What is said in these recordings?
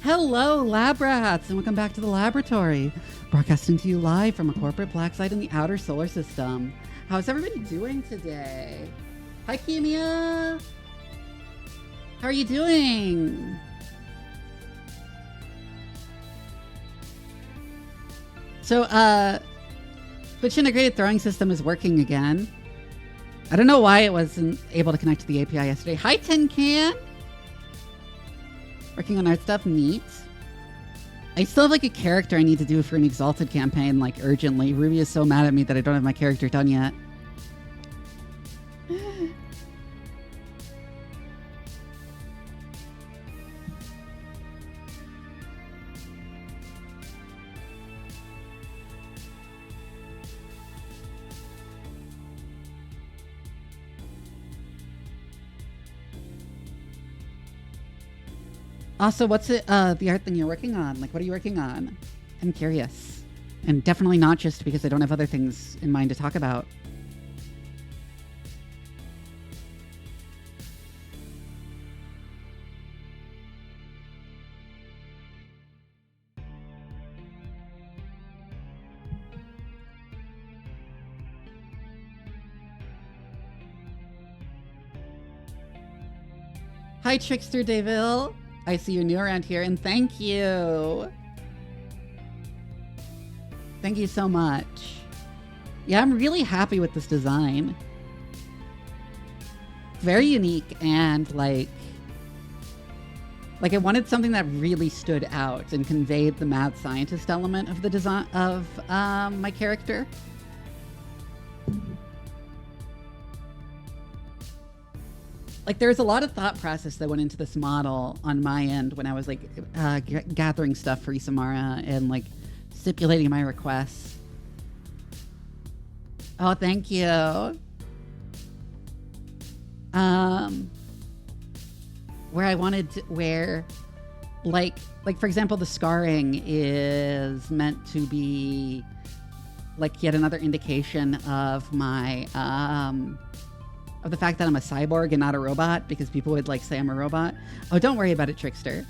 Hello, lab rats, and welcome back to the laboratory. Broadcasting to you live from a corporate black site in the outer solar system. How's everybody doing today? Hi, Kimia. How are you doing? So, Twitch integrated throwing system is working again. I don't know why it wasn't able to connect to the API yesterday. Hi, Tin Can. Working on art stuff, neat. I still have like a character I need to do for an Exalted campaign, like urgently. Ruby is so mad at me that I don't have my character done yet. Also, what's it, the art thing you're working on? Like, what are you working on? I'm curious. And definitely not just because I don't have other things in mind to talk about. Hi, Trickster Deville. I see you're new around here, and thank you. Thank you so much. Yeah, I'm really happy with this design. Very unique and like I wanted something that really stood out and conveyed the mad scientist element of the design of my character. Like, there's a lot of thought process that went into this model on my end when I was like gathering stuff for Isamara and like stipulating my requests. Oh, thank you. Where I wanted to, where like for example, the scarring is meant to be like yet another indication of my of the fact that I'm a cyborg and not a robot, because people would like say I'm a robot. Oh, don't worry about it, Trickster.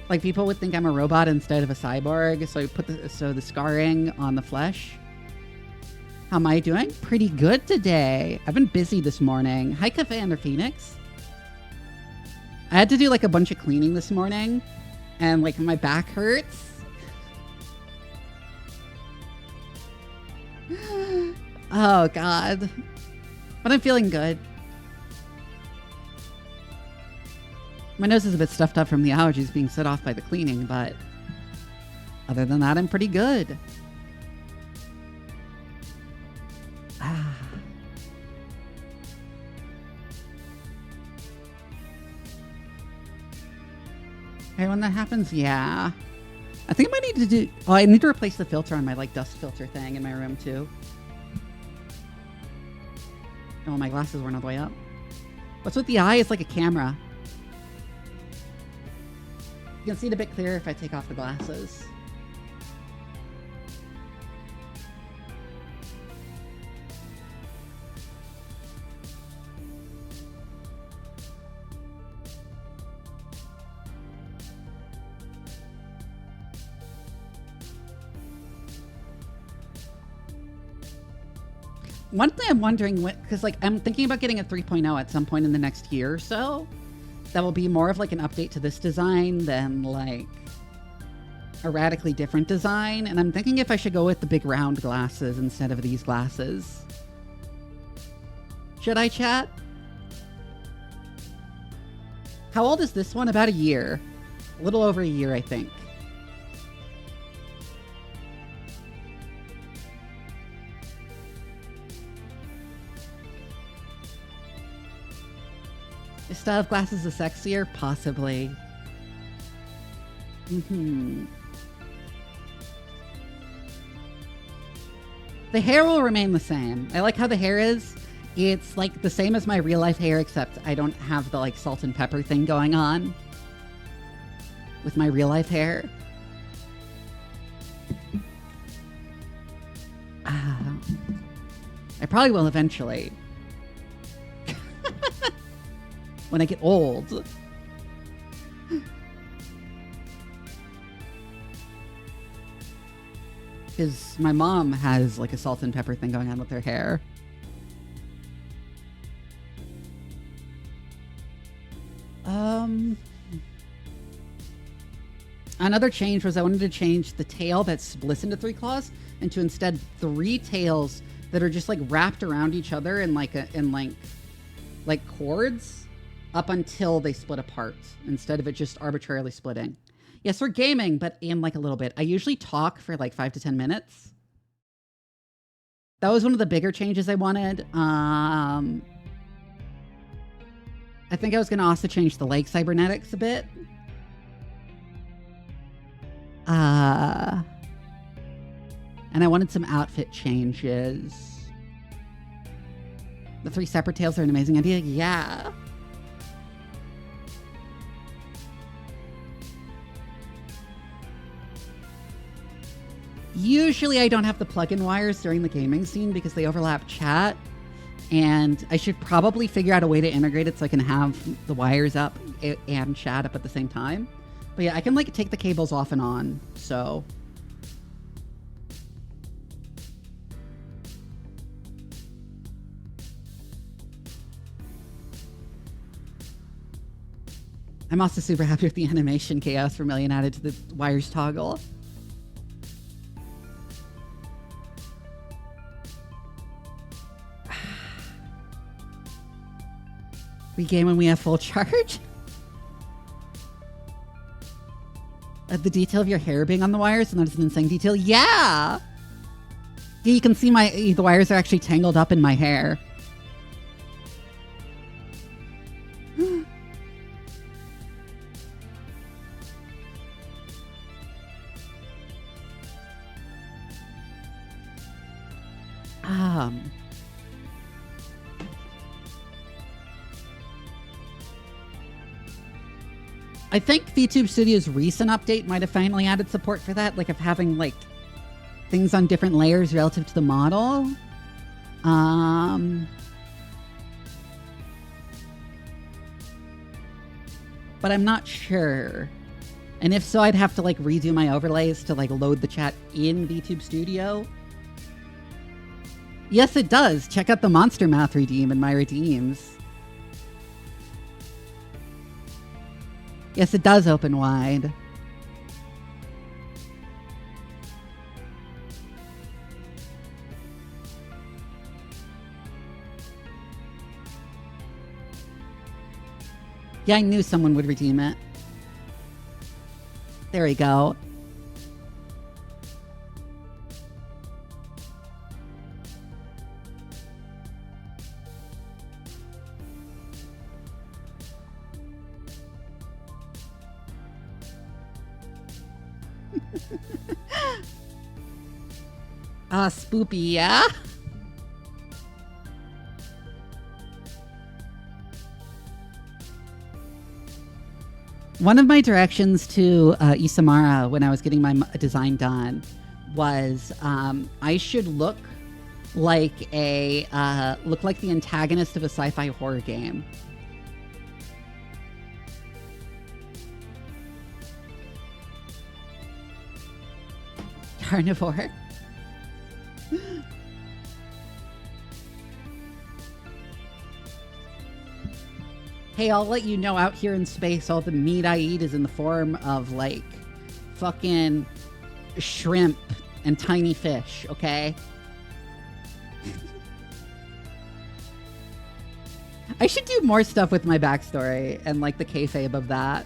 Like, people would think I'm a robot instead of a cyborg, so I put the scarring on the flesh. How am I doing? Pretty good today. I've been busy this morning. Hi, Cafe Under Phoenix. I had to do like a bunch of cleaning this morning, and like my back hurts. Oh God. But I'm feeling good. My nose is a bit stuffed up from the allergies being set off by the cleaning, but other than that, I'm pretty good. Ah. Hey, when that happens, yeah. I think I might need to do... Oh, I need to replace the filter on my like dust filter thing in my room too. Oh, my glasses weren't all the way up. What's with the eye? It's like a camera. You can see it a bit clearer if I take off the glasses. One thing I'm wondering, because like I'm thinking about getting a 3.0 at some point in the next year or so, that will be more of like an update to this design than like a radically different design. And I'm thinking if I should go with the big round glasses instead of these glasses. Should I, chat? How old is this one? About a year. A little over a year, I think. Is style of glasses is sexier? Possibly. The hair will remain the same. I like how the hair is. It's like the same as my real life hair, except I don't have the like salt and pepper thing going on with my real life hair. I probably will eventually. When I get old. Because my mom has like a salt and pepper thing going on with her hair. Another change was I wanted to change the tail that splits into 3 claws into instead 3 tails that are just like wrapped around each other in like cords up until they split apart instead of it just arbitrarily splitting. Yes, we're gaming, but in like a little bit. I usually talk for like 5 to 10 minutes. That was one of the bigger changes I wanted. I think I was going to also change the leg cybernetics a bit. And I wanted some outfit changes. The 3 separate tails are an amazing idea. Yeah. Usually I don't have the plug-in wires during the gaming scene because they overlap chat. And I should probably figure out a way to integrate it so I can have the wires up and chat up at the same time. But yeah, I can like take the cables off and on, so. I'm also super happy with the animation chaos Vermilion added to the wires toggle. We game when we have full charge? The detail of your hair being on the wires, and that is an insane detail. Yeah! Yeah, you can see the wires are actually tangled up in my hair. I think VTube Studio's recent update might have finally added support for that, like of having like things on different layers relative to the model. But I'm not sure. And if so, I'd have to like redo my overlays to like load the chat in VTube Studio. Yes, it does. Check out the Monster Mouth redeem in my redeems. Yes, it does open wide. Yeah, I knew someone would redeem it. There we go. Spoopy, yeah? One of my directions to Isamara when I was getting my design done was I should look like the antagonist of a sci-fi horror game. Carnivore. Hey, I'll let you know out here in space, all the meat I eat is in the form of, like, fucking shrimp and tiny fish, okay? I should do more stuff with my backstory and, like, the kayfabe of that.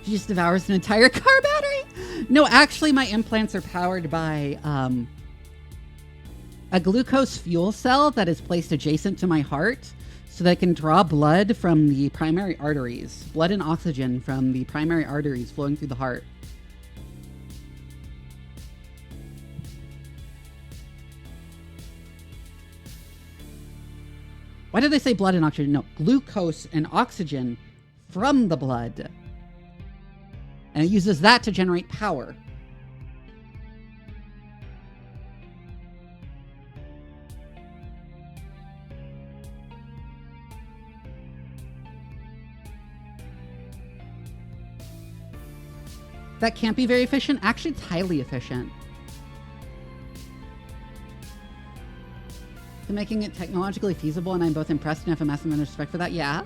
She just devours an entire car battery? No, actually, my implants are powered by a glucose fuel cell that is placed adjacent to my heart so that I can draw blood from the primary arteries. Blood and oxygen from the primary arteries flowing through the heart. Why did they say blood and oxygen? No, glucose and oxygen from the blood. And it uses that to generate power. That can't be very efficient. Actually, it's highly efficient. To making it technologically feasible, and I'm both impressed and have a massive amount of respect for that. Yeah.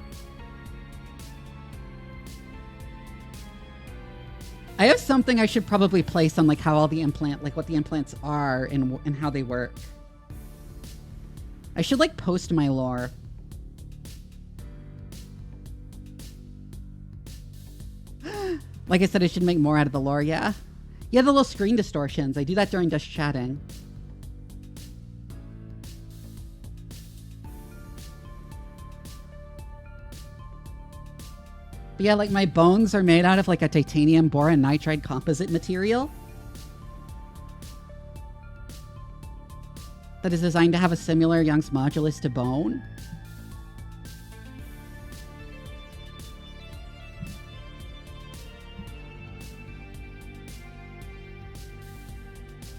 I have something I should probably place on like how all the what the implants are and how they work. I should like post my lore. Like I said, I should make more out of the lore, yeah. Yeah, the little screen distortions. I do that during just chatting. But yeah, like my bones are made out of like a titanium boron nitride composite material that is designed to have a similar Young's modulus to bone.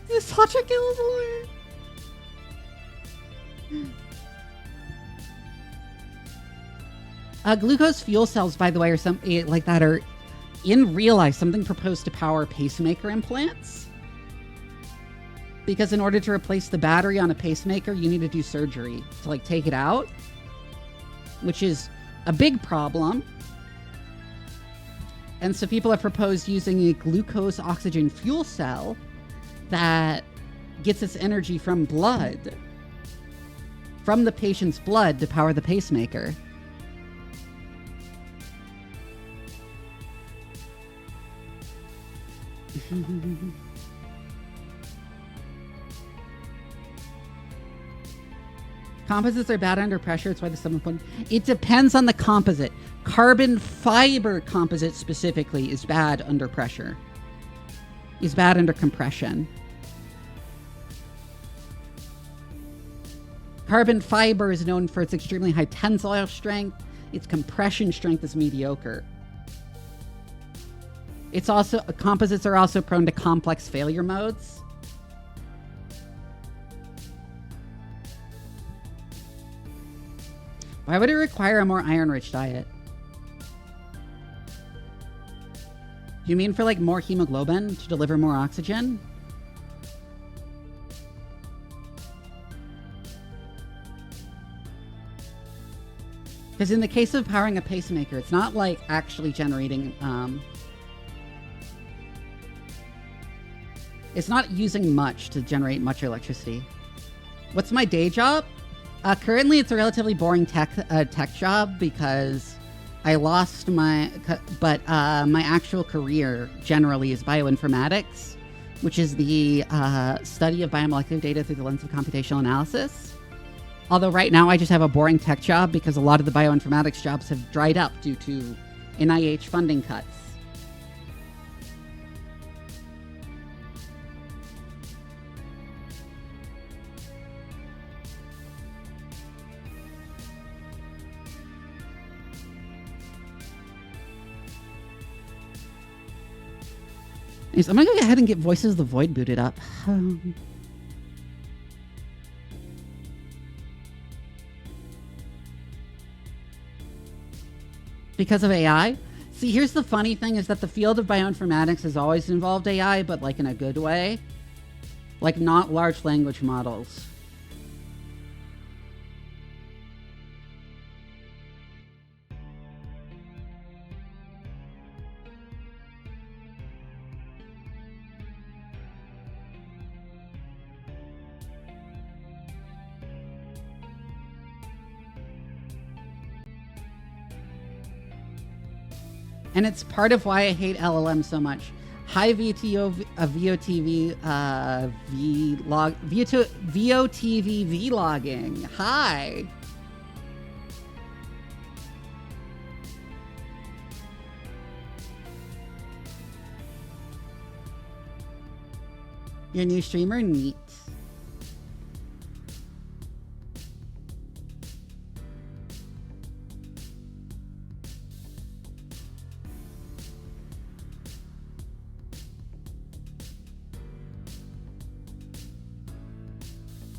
It's such a killboy. Glucose fuel cells, by the way, are something like that are in real life something proposed to power pacemaker implants. Because in order to replace the battery on a pacemaker, you need to do surgery to like take it out, which is a big problem. And so people have proposed using a glucose oxygen fuel cell that gets its energy from blood, from the patient's blood, to power the pacemaker. Composites are bad under pressure. It's why the 7 It depends on the composite. Carbon fiber composite specifically is bad under pressure. Is bad under compression. Carbon fiber is known for its extremely high tensile strength. Its compression strength is mediocre. It's also, composites are also prone to complex failure modes. Why would it require a more iron-rich diet? Do you mean for like more hemoglobin to deliver more oxygen? Because in the case of powering a pacemaker, it's not like actually generating, it's not using much to generate much electricity. What's my day job? Currently, it's a relatively boring tech job because I lost my actual career generally is bioinformatics, which is the study of biomolecular data through the lens of computational analysis. Although right now I just have a boring tech job because a lot of the bioinformatics jobs have dried up due to NIH funding cuts. Anyways, I'm gonna go ahead and get Voices of the Void booted up. Because of AI? See, here's the funny thing is that the field of bioinformatics has always involved AI, but like in a good way. Like not large language models. And it's part of why I hate LLM so much. Hi VTO, VOTV, vlog, VOTV vlogging. Hi. Your new streamer? Neat.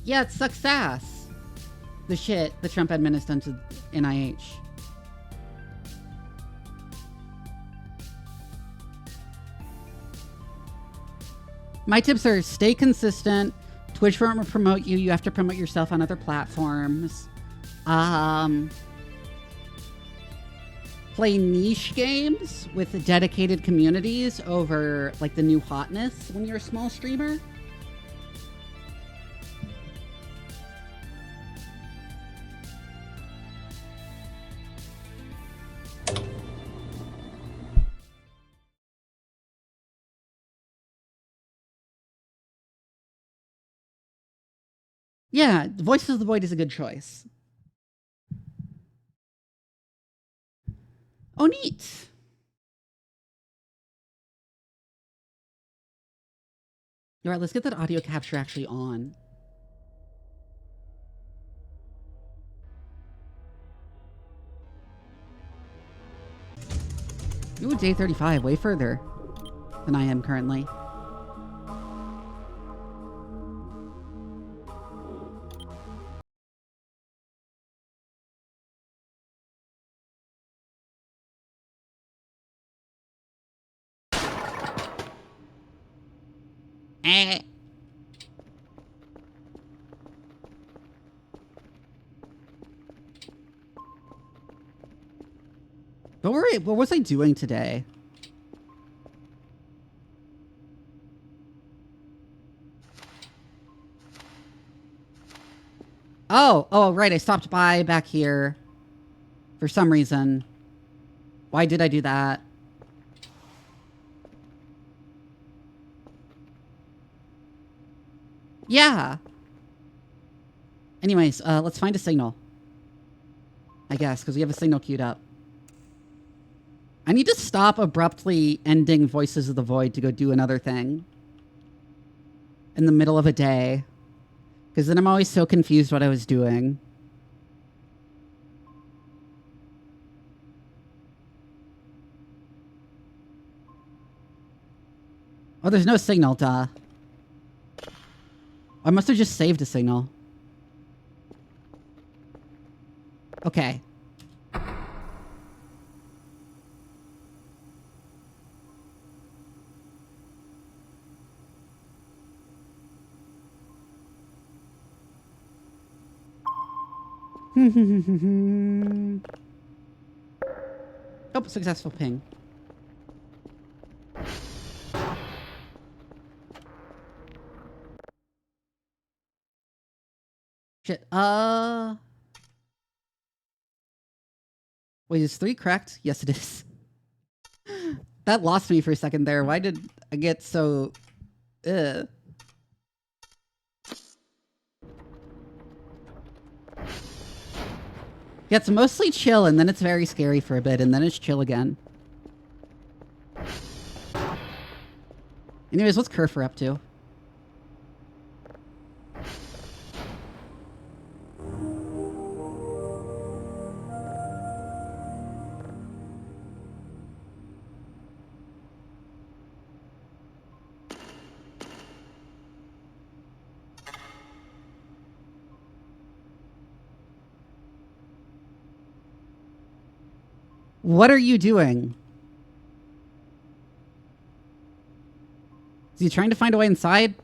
Yeah, it sucks ass. The shit the Trump admin has done to NIH. My tips are stay consistent. Twitch won't promote you. You have to promote yourself on other platforms. Play niche games with dedicated communities over like the new hotness when you're a small streamer. Yeah, Voices of the Void is a good choice. Oh, neat. All right, let's get that audio capture actually on. Ooh, day 35, way further than I am currently. But what was I doing today? Oh, right. I stopped by back here for some reason. Why did I do that? Yeah. Anyways, let's find a signal. I guess, because we have a signal queued up. I need to stop abruptly ending Voices of the Void to go do another thing in the middle of a day. Because then I'm always so confused what I was doing. Oh, there's no signal, duh. I must have just saved a signal. Okay. Oh, successful ping. Shit. Wait, is 3 correct? Yes, it is. That lost me for a second there. Why did I get so... Yeah, it's mostly chill, and then it's very scary for a bit, and then it's chill again. Anyways, what's Kerfer up to? What are you doing? Is he trying to find a way inside?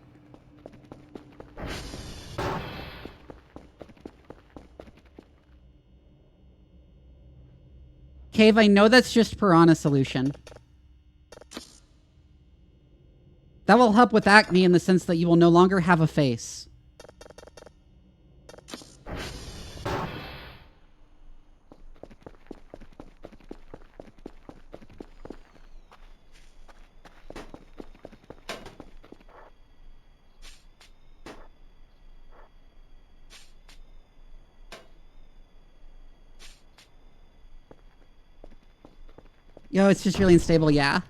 Cave, I know that's just Piranha solution. That will help with acne in the sense that you will no longer have a face. Yo, it's just really unstable, yeah.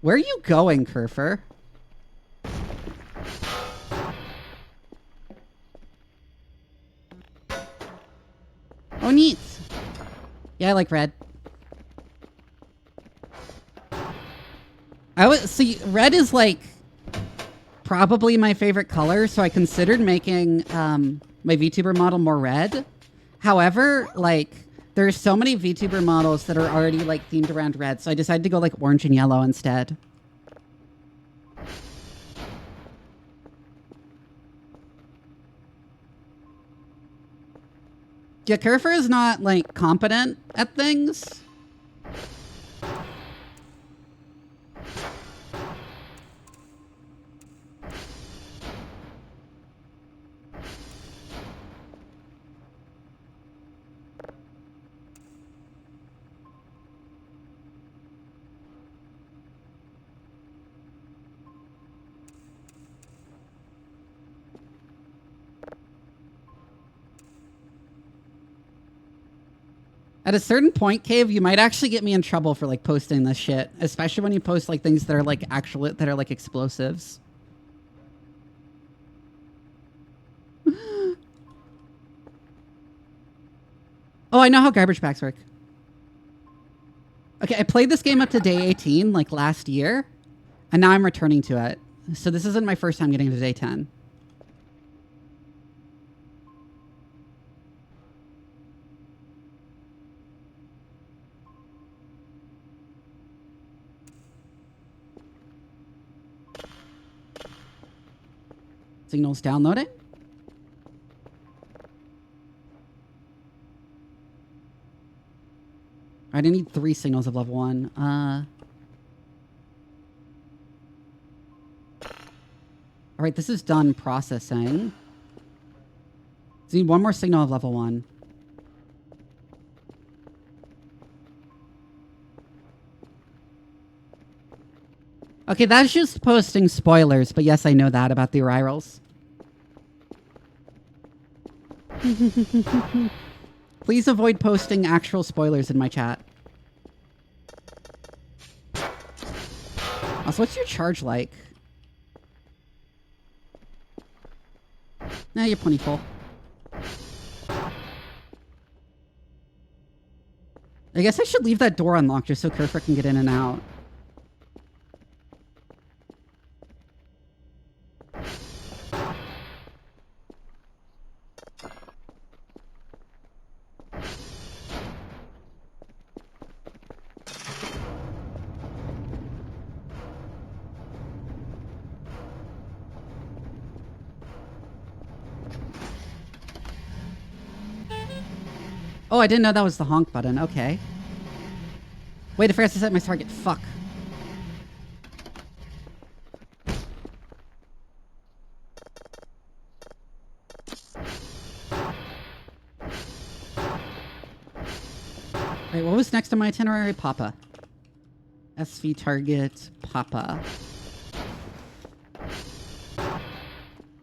Where are you going, Kerfer? Oh, neat. Yeah, I like red. See, red is like probably my favorite color, so I considered making my VTuber model more red. However, like, there's so many VTuber models that are already like themed around red, so I decided to go like orange and yellow instead. Yeah, Kerfer is not, like, competent at things. At a certain point, Cave, you might actually get me in trouble for, like, posting this shit. Especially when you post, like, things that are, like, that are, like, explosives. Oh, I know how garbage bags work. Okay, I played this game up to day 18, like, last year. And now I'm returning to it. So this isn't my first time getting to day 10. Signals downloading. I need 3 signals of level 1. All right, this is done processing. So need 1 more signal of level 1. Okay, that's just posting spoilers, but yes, I know that about the Ryrals. Please avoid posting actual spoilers in my chat. Also, what's your charge like? Nah, you're plenty full. I guess I should leave that door unlocked just so Kerfer can get in and out. Oh, I didn't know that was the honk button. Okay. Wait, I forgot to set my target. Fuck. Wait, what was next on my itinerary? Papa. SV target, Papa.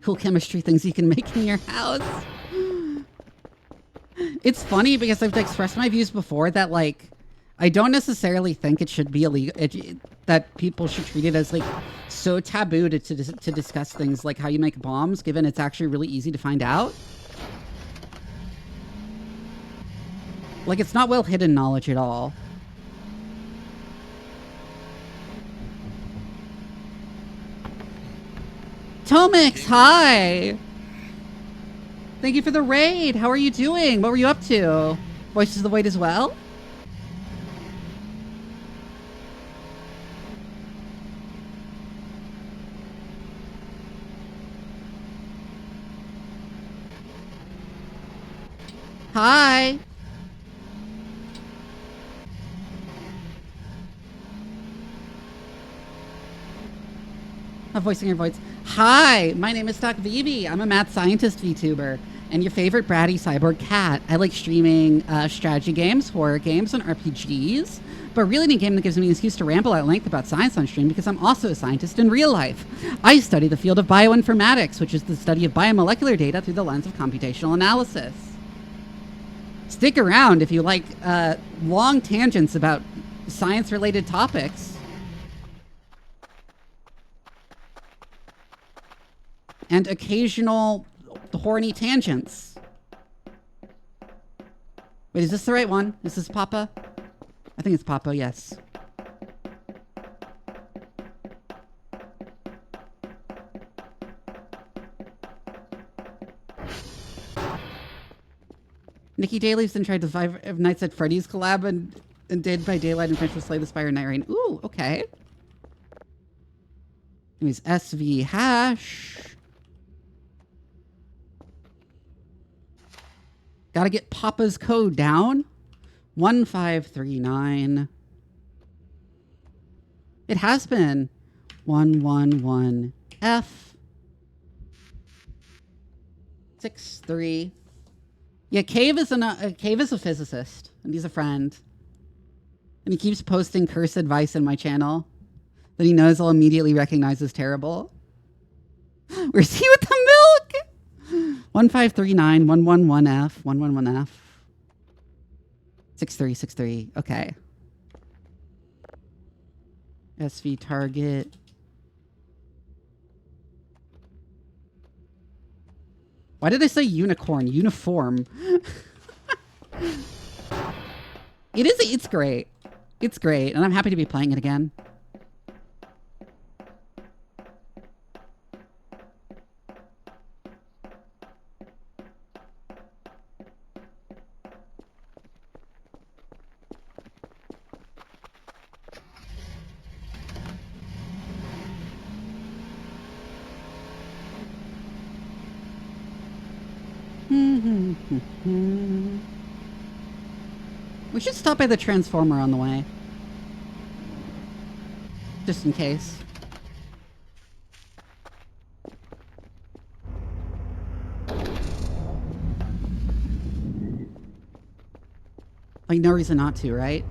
Cool chemistry things you can make in your house. It's funny because I've expressed my views before that, like, I don't necessarily think it should be illegal, that people should treat it as, like, so taboo to discuss things like how you make bombs, given it's actually really easy to find out. Like, it's not well hidden knowledge at all. Tomix, hi! Thank you for the raid. How are you doing? What were you up to? Voices of the Void as well? Hi. I'm voicing your voice. Hi, my name is Doc Vivi. I'm a mad scientist VTuber and your favorite bratty cyborg cat. I like streaming strategy games, horror games, and RPGs, but really any game that gives me an excuse to ramble at length about science on stream because I'm also a scientist in real life. I study the field of bioinformatics, which is the study of biomolecular data through the lens of computational analysis. Stick around if you like long tangents about science-related topics. And occasional horny tangents. Wait, is this the right one? Is this Papa? I think it's Papa, yes. Nikki Daly's then tried the Five Nights at Freddy's collab and Dead by Daylight and finished with Slay the Spire Night Rain. Ooh, okay. Anyways, SV hash. Gotta get Papa's code down. 1539. It has been 111F 63. Yeah, Cave is a physicist, and he's a friend. And he keeps posting curse advice in my channel that he knows I'll immediately recognize as terrible. Where's he with the milk? 1539 111F 111F 6363. Okay. SV target. Why did I say unicorn? Uniform. It's great. It's great, and I'm happy to be playing it again. We should stop by the transformer on the way. Just in case. Like, no reason not to, right?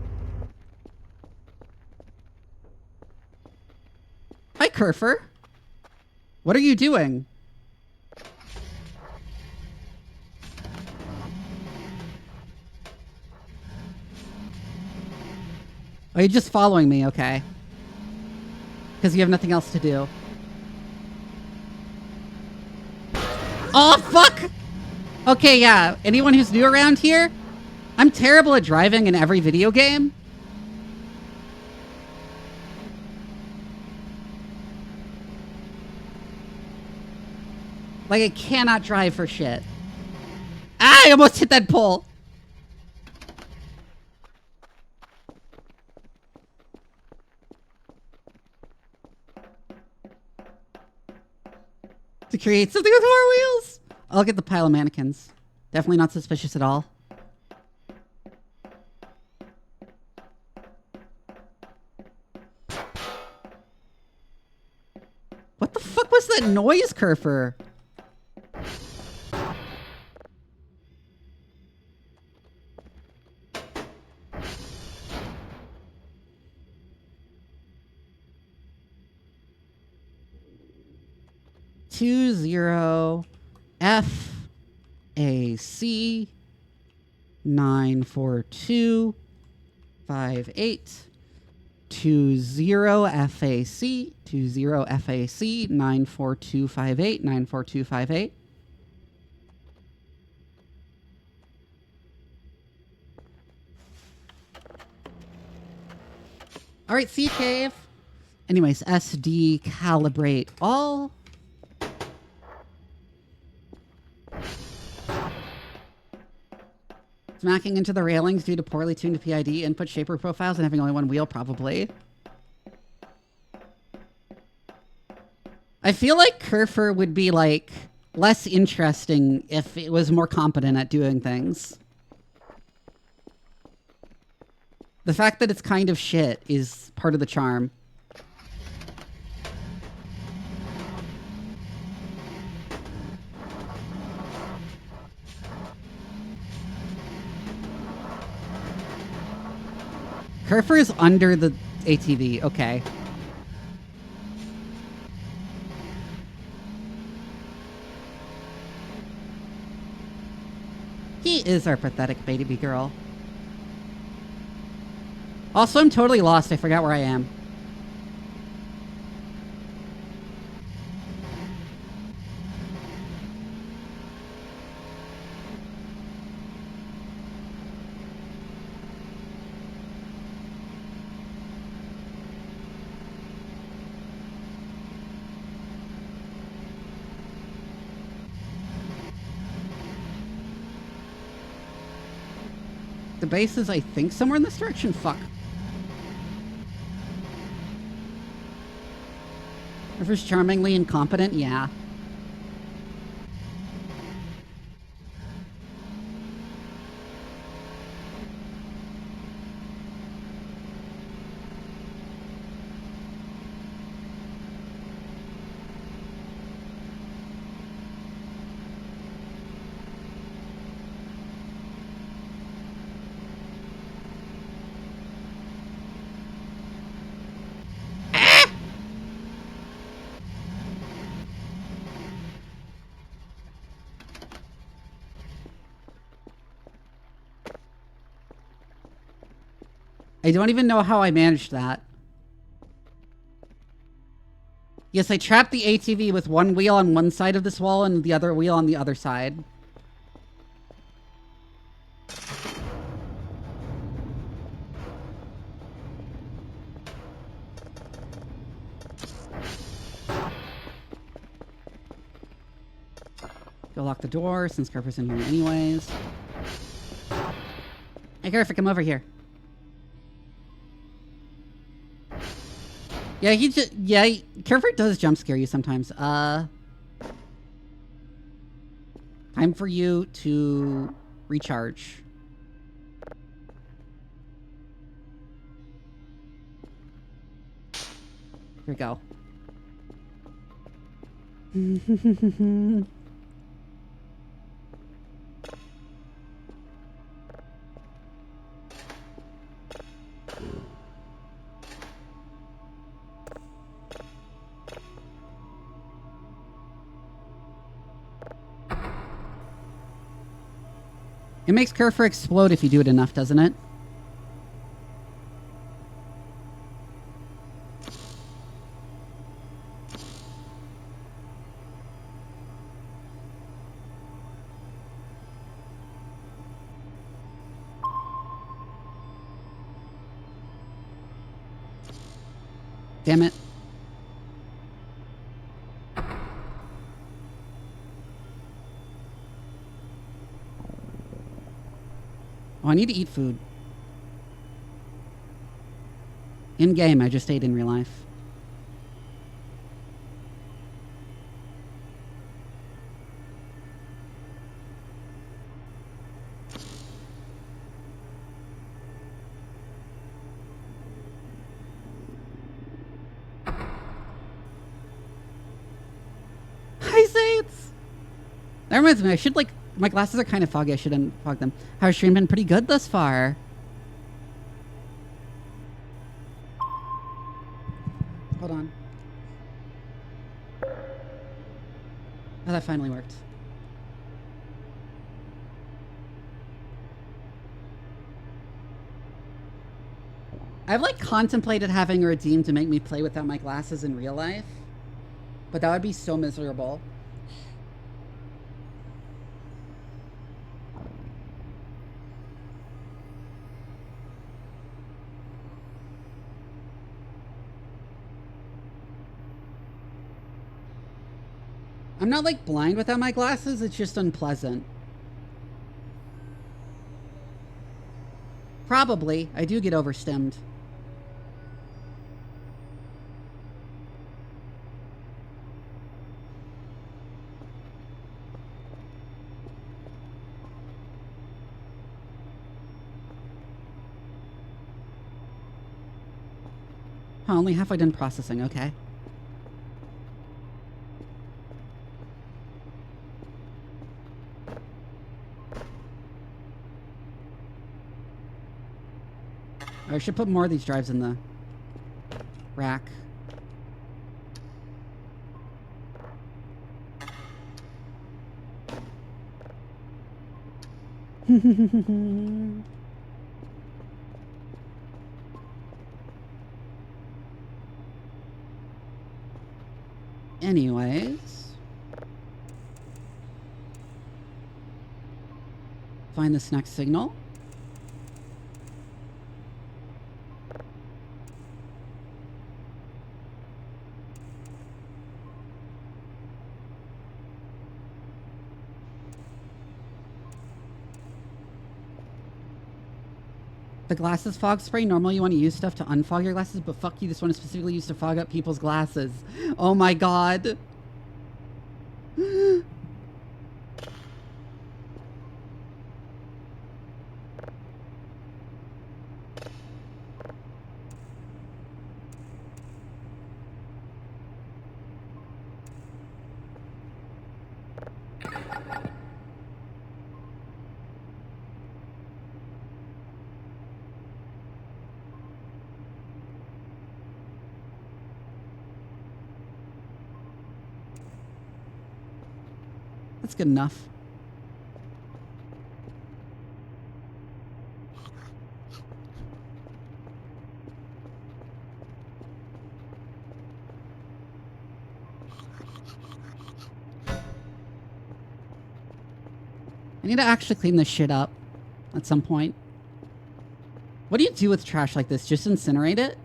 Hi, Kerfer. What are you doing? Oh, you're just following me, okay. Because you have nothing else to do. Oh, fuck! Okay, yeah. Anyone who's new around here, I'm terrible at driving in every video game. Like, I cannot drive for shit. Ah, I almost hit that pole. To create something with 4 wheels. I'll look at the pile of mannequins. Definitely not suspicious at all. What the fuck was that noise, Kerfer? Two zero FAC 94258 20 FAC 94258 94258. All right, see you, Cave. Anyways, SD calibrate all. Smacking into the railings due to poorly tuned PID input shaper profiles and having only one wheel, probably. I feel like Kerfer would be, like, less interesting if it was more competent at doing things. The fact that it's kind of shit is part of the charm. Kerfer is under the ATV. Okay. He is our pathetic baby girl. Also, I'm totally lost. I forgot where I am. The base is, I think, somewhere in this direction. Fuck. River's charmingly incompetent? Yeah. I don't even know how I managed that. Yes, I trapped the ATV with one wheel on one side of this wall and the other wheel on the other side. Go lock the door since Carper's in here anyways. Hey, Carper, come over here. Yeah, Carver does jump scare you sometimes. Time for you to recharge. Here we go. It makes Carver explode if you do it enough, doesn't it? Damn it. Oh, I need to eat food. In game, I just ate in real life. Hi, Saints! That reminds me, I should like... My glasses are kind of foggy. I should unfog them. How's stream been? Pretty good thus far. Hold on. Oh, that finally worked. I've like contemplated having a redeem to make me play without my glasses in real life. But that would be so miserable. I'm not like blind without my glasses, it's just unpleasant. Probably. I do get overstimmed. Huh, only halfway done processing, okay. I should put more of these drives in the rack. Anyways. Find this next signal. The glasses fog spray. Normally you want to use stuff to unfog your glasses, but fuck you, this one is specifically used to fog up people's glasses. Oh my god. That's good enough. I need to actually clean this shit up at some point. What do you do with trash like this? Just incinerate it?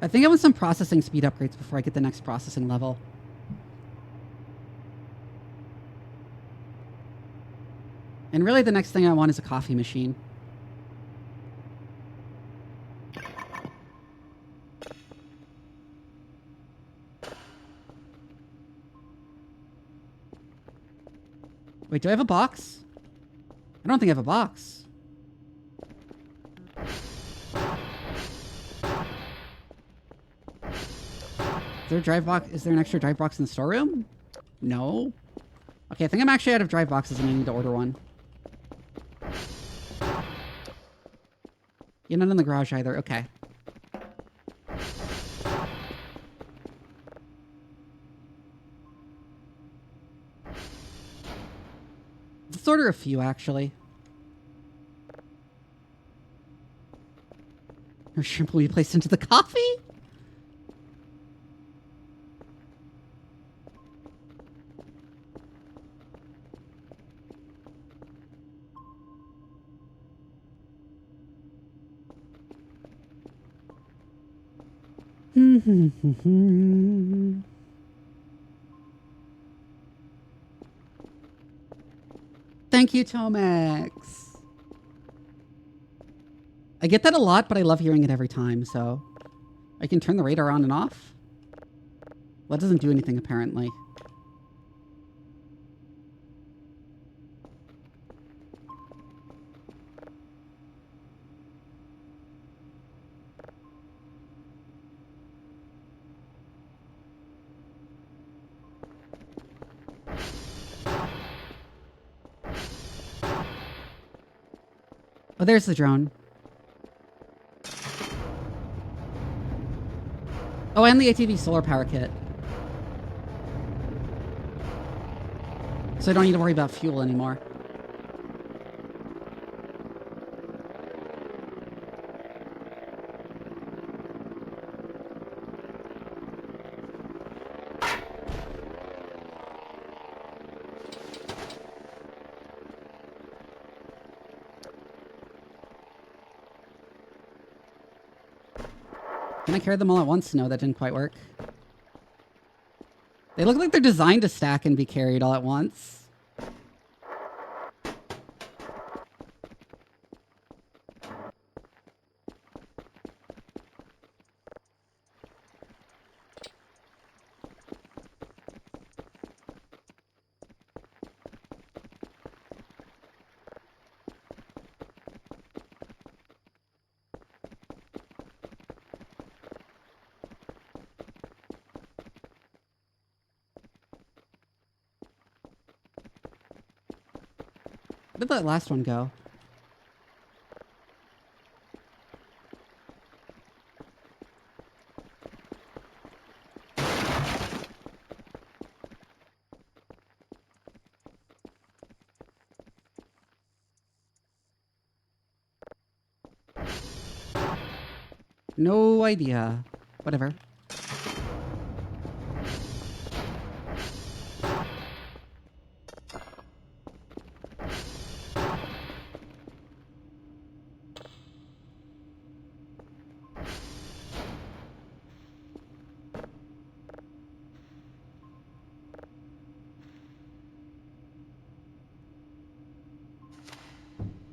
I think I want some processing speed upgrades before I get the next processing level. And really the next thing I want is a coffee machine. Wait, do I have a box? I don't think I have a box. Is there a drive box? Is there an extra drive box in the storeroom? No. Okay, I think I'm actually out of drive boxes and I need to order one. You're not in the garage either. Okay. Let's order a few, actually. Her shrimp will be placed into the coffee? Thank you, Tomex. I get that a lot, but I love hearing it every time, so... I can turn the radar on and off? Well, it doesn't do anything, apparently. Oh, there's the drone. Oh, and the ATV solar power kit. So I don't need to worry about fuel anymore. Can I carry them all at once? No, that didn't quite work. They look like they're designed to stack and be carried all at once. Where did that last one go? No idea. Whatever.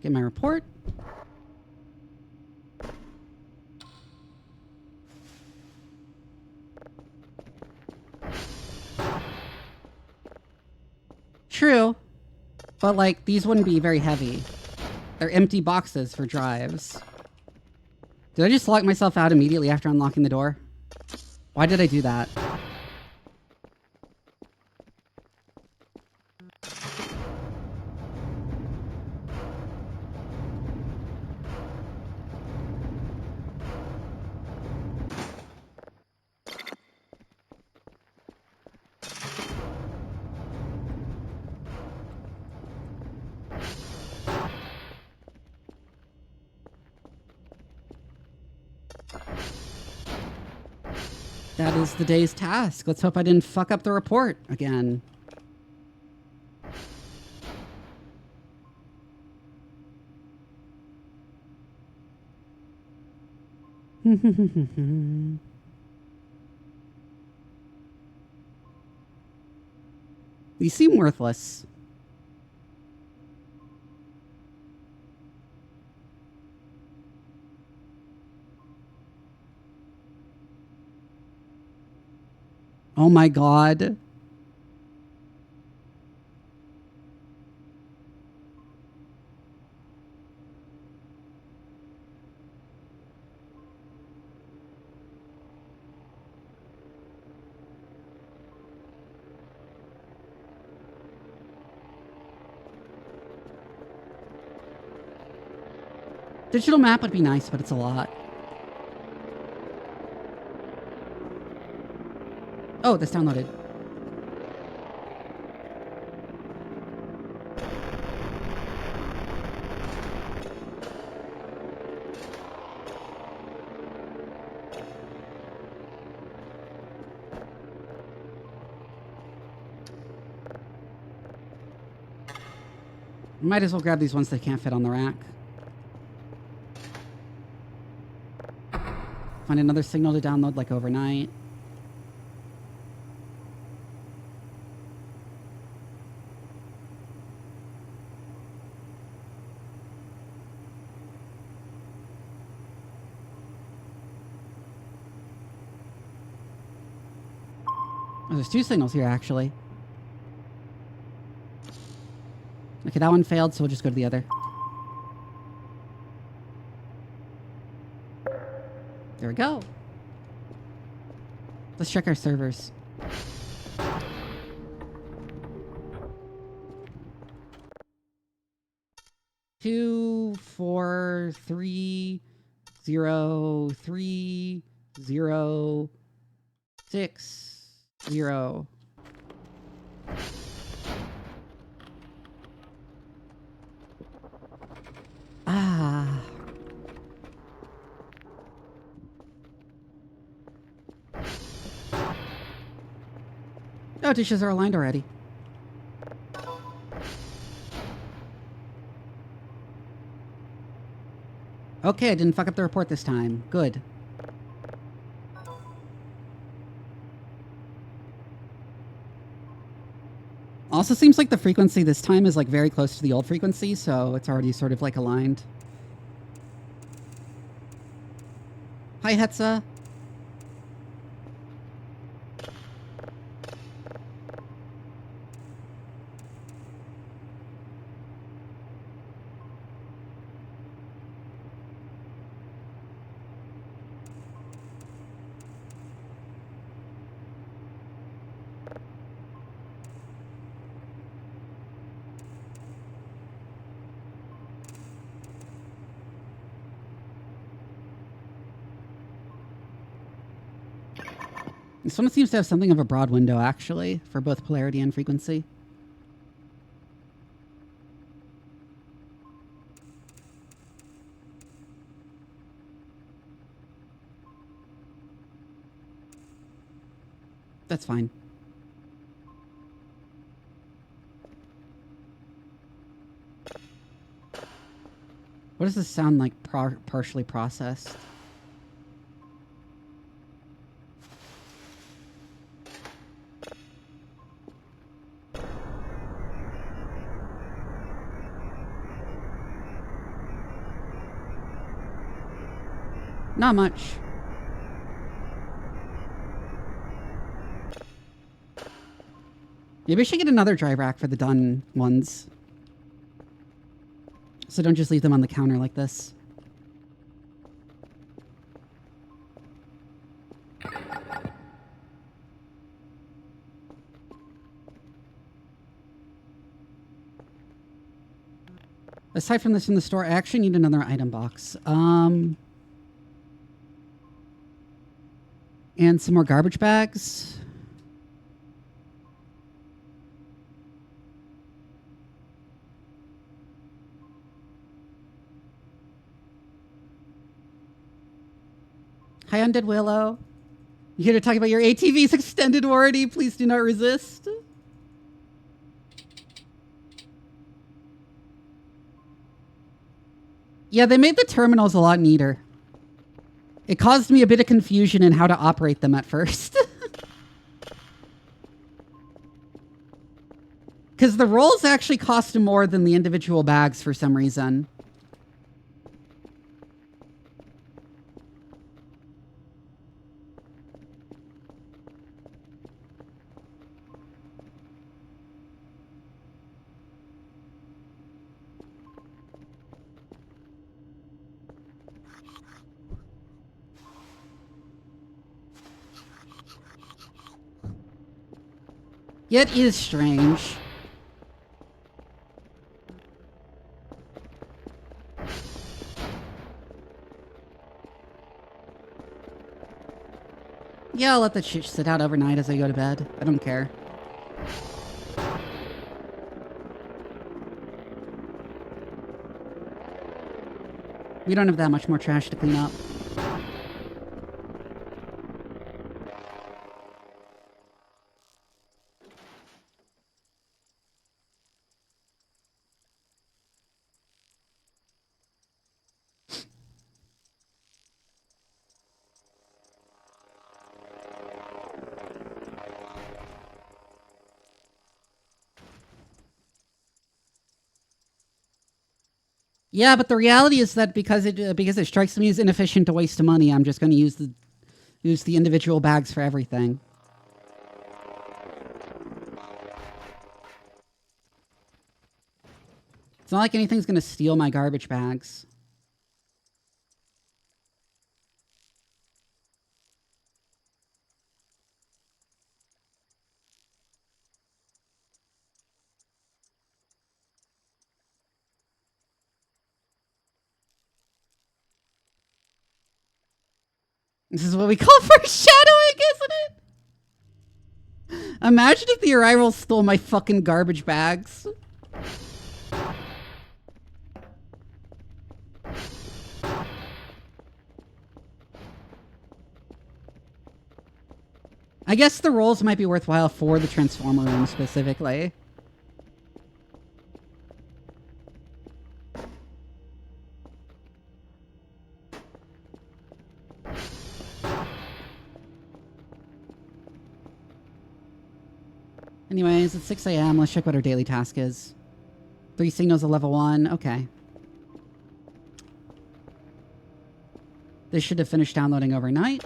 Get my report. True. But, like, these wouldn't be very heavy. They're empty boxes for drives. Did I just lock myself out immediately after unlocking the door? Why did I do that? That is the day's task. Let's hope I didn't fuck up the report again. These seem worthless. Oh my god. Digital map would be nice, but it's a lot. Oh, this downloaded. Might as well grab these ones that can't fit on the rack. Find another signal to download like overnight. Oh, there's two signals here, actually. Okay, that one failed, so we'll just go to the other. There we go. Let's check our servers. Two, 4, 3, 0, 3, 0, 6, 0. Ah. Oh, dishes are aligned already. Okay, I didn't fuck up the report this time. Good. Also seems like the frequency this time is like very close to the old frequency, so it's already sort of like aligned. Hi, Hetza. This one seems to have something of a broad window, actually, for both polarity and frequency. That's fine. What does this sound like partially processed? Not much. Maybe I should get another drive rack for the done ones. So don't just leave them on the counter like this. Aside from this in the store, I actually need another item box. And some more garbage bags. Hi, Undead Willow. You here to talk about your ATV's extended warranty? Please do not resist. Yeah, they made the terminals a lot neater. It caused me a bit of confusion in how to operate them at first. Because the rolls actually cost more than the individual bags for some reason. It is strange. Yeah, I'll let the shit sit out overnight as I go to bed. I don't care. We don't have that much more trash to clean up. Yeah, but the reality is that because it strikes me as inefficient to waste money, I'm just going to use the individual bags for everything. It's not like anything's going to steal my garbage bags. This is what we call foreshadowing, isn't it? Imagine if the arrival stole my fucking garbage bags. I guess the rolls might be worthwhile for the transformer room specifically. Anyways, it's 6 a.m. Let's check what our daily task is. 3 signals of level 1. Okay. This should have finished downloading overnight.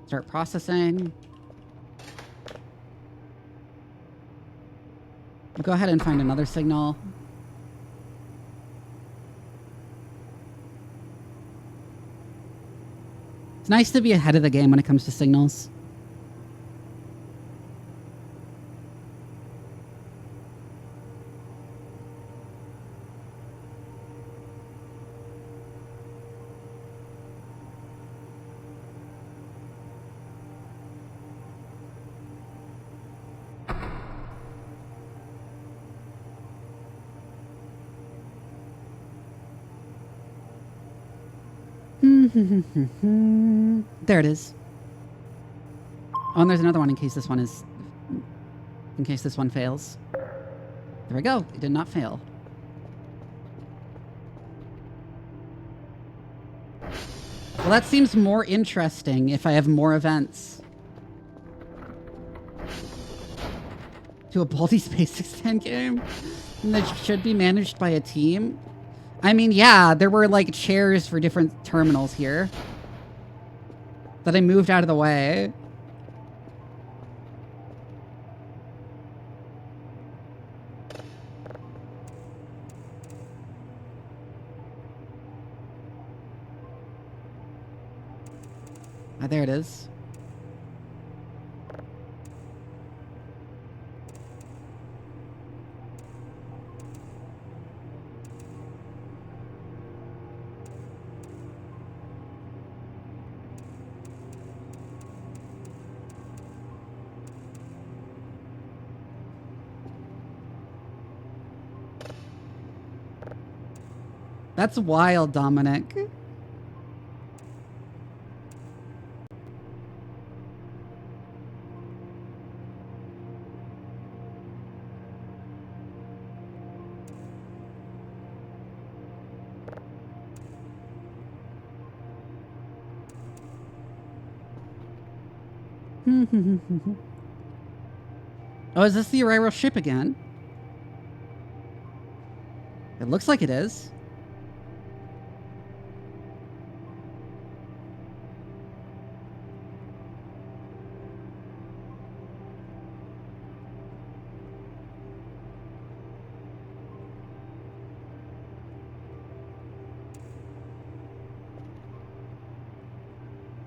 Start processing. Go ahead and find another signal. It's nice to be ahead of the game when it comes to signals. There it is. Oh, and there's another one in case this one fails. There we go. It did not fail. Well, that seems more interesting if I have more events. To a Baldi Space Extend game that should be managed by a team. I mean, yeah, there were like chairs for different terminals here that I moved out of the way. Ah, there it is. That's wild, Dominic. Oh, is this the arrival ship again? It looks like it is.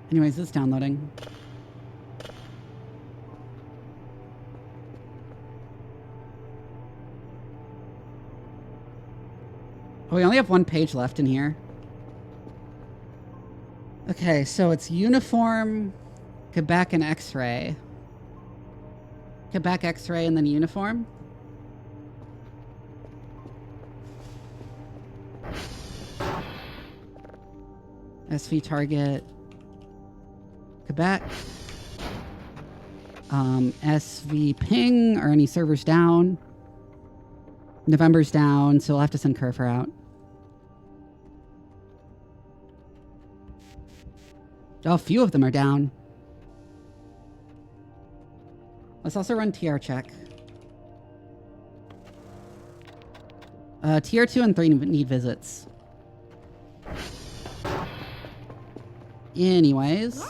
Anyways, it's downloading. Oh, we only have one page left in here. Okay, so it's uniform, Quebec, and X-ray. Quebec, X-ray, and then uniform. SV target, Quebec. SV ping, are any servers down? November's down, so we'll have to send Curfer out. Oh, a few of them are down. Let's also run TR check. Tier 2 and 3 need visits. Anyways.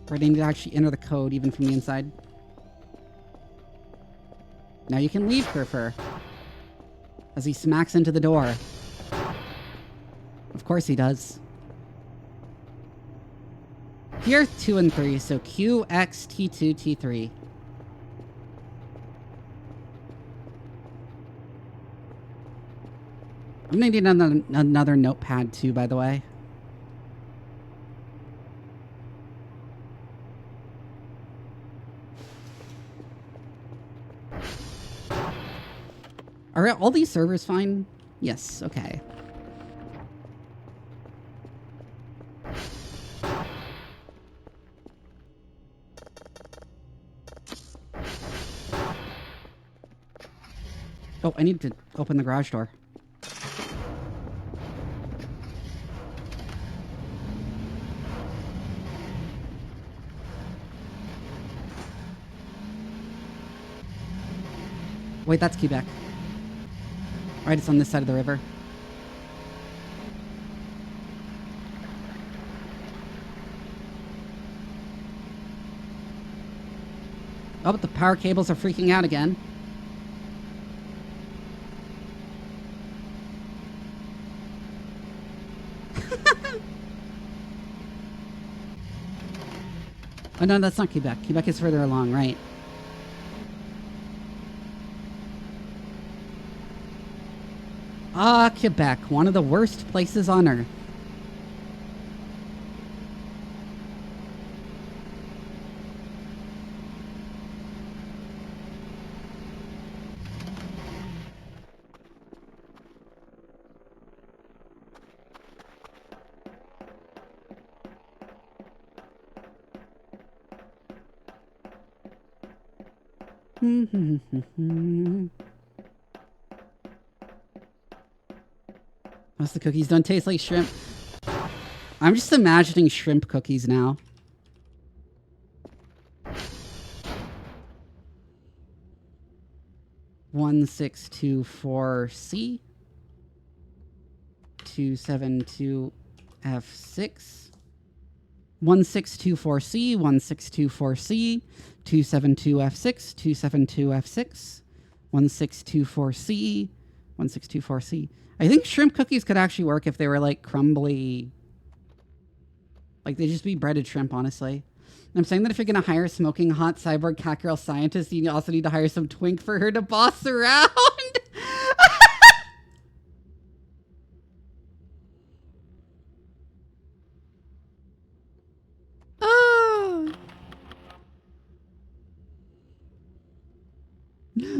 Where they need to actually enter the code even from the inside. Now you can leave, Curfer. As he smacks into the door. Of course he does. Tier 2 and 3, so Q, X, T2, T3. I'm gonna need another notepad too, by the way. Are all these servers fine? Yes, okay. Oh, I need to open the garage door. Wait, that's Quebec. Right, it's on this side of the river. Oh, but the power cables are freaking out again. Oh, no, that's not Quebec. Quebec is further along, right? Ah, Quebec, one of the worst places on Earth. Unless the cookies don't taste like shrimp. I'm just imagining shrimp cookies now. (1624C) 272F6 (1624C) 1624C 272F6 272F6 (1624C) 1624C. I think shrimp cookies could actually work if they were like crumbly. Like they'd just be breaded shrimp, honestly. I'm saying that if you're going to hire a smoking hot cyborg catgirl scientist, you also need to hire some twink for her to boss around.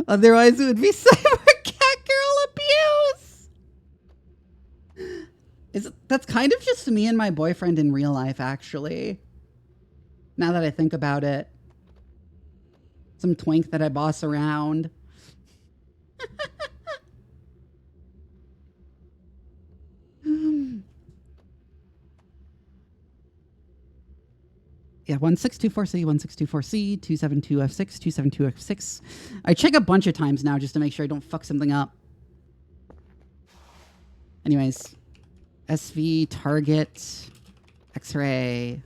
Otherwise, it would be cyborg catgirl abuse. That's kind of just me and my boyfriend in real life, actually. Now that I think about it. Some twink that I boss around. Yeah, 1624C, 1624C, 272F6, 272F6. I check a bunch of times now just to make sure I don't fuck something up. Anyways, SV, target, X-ray.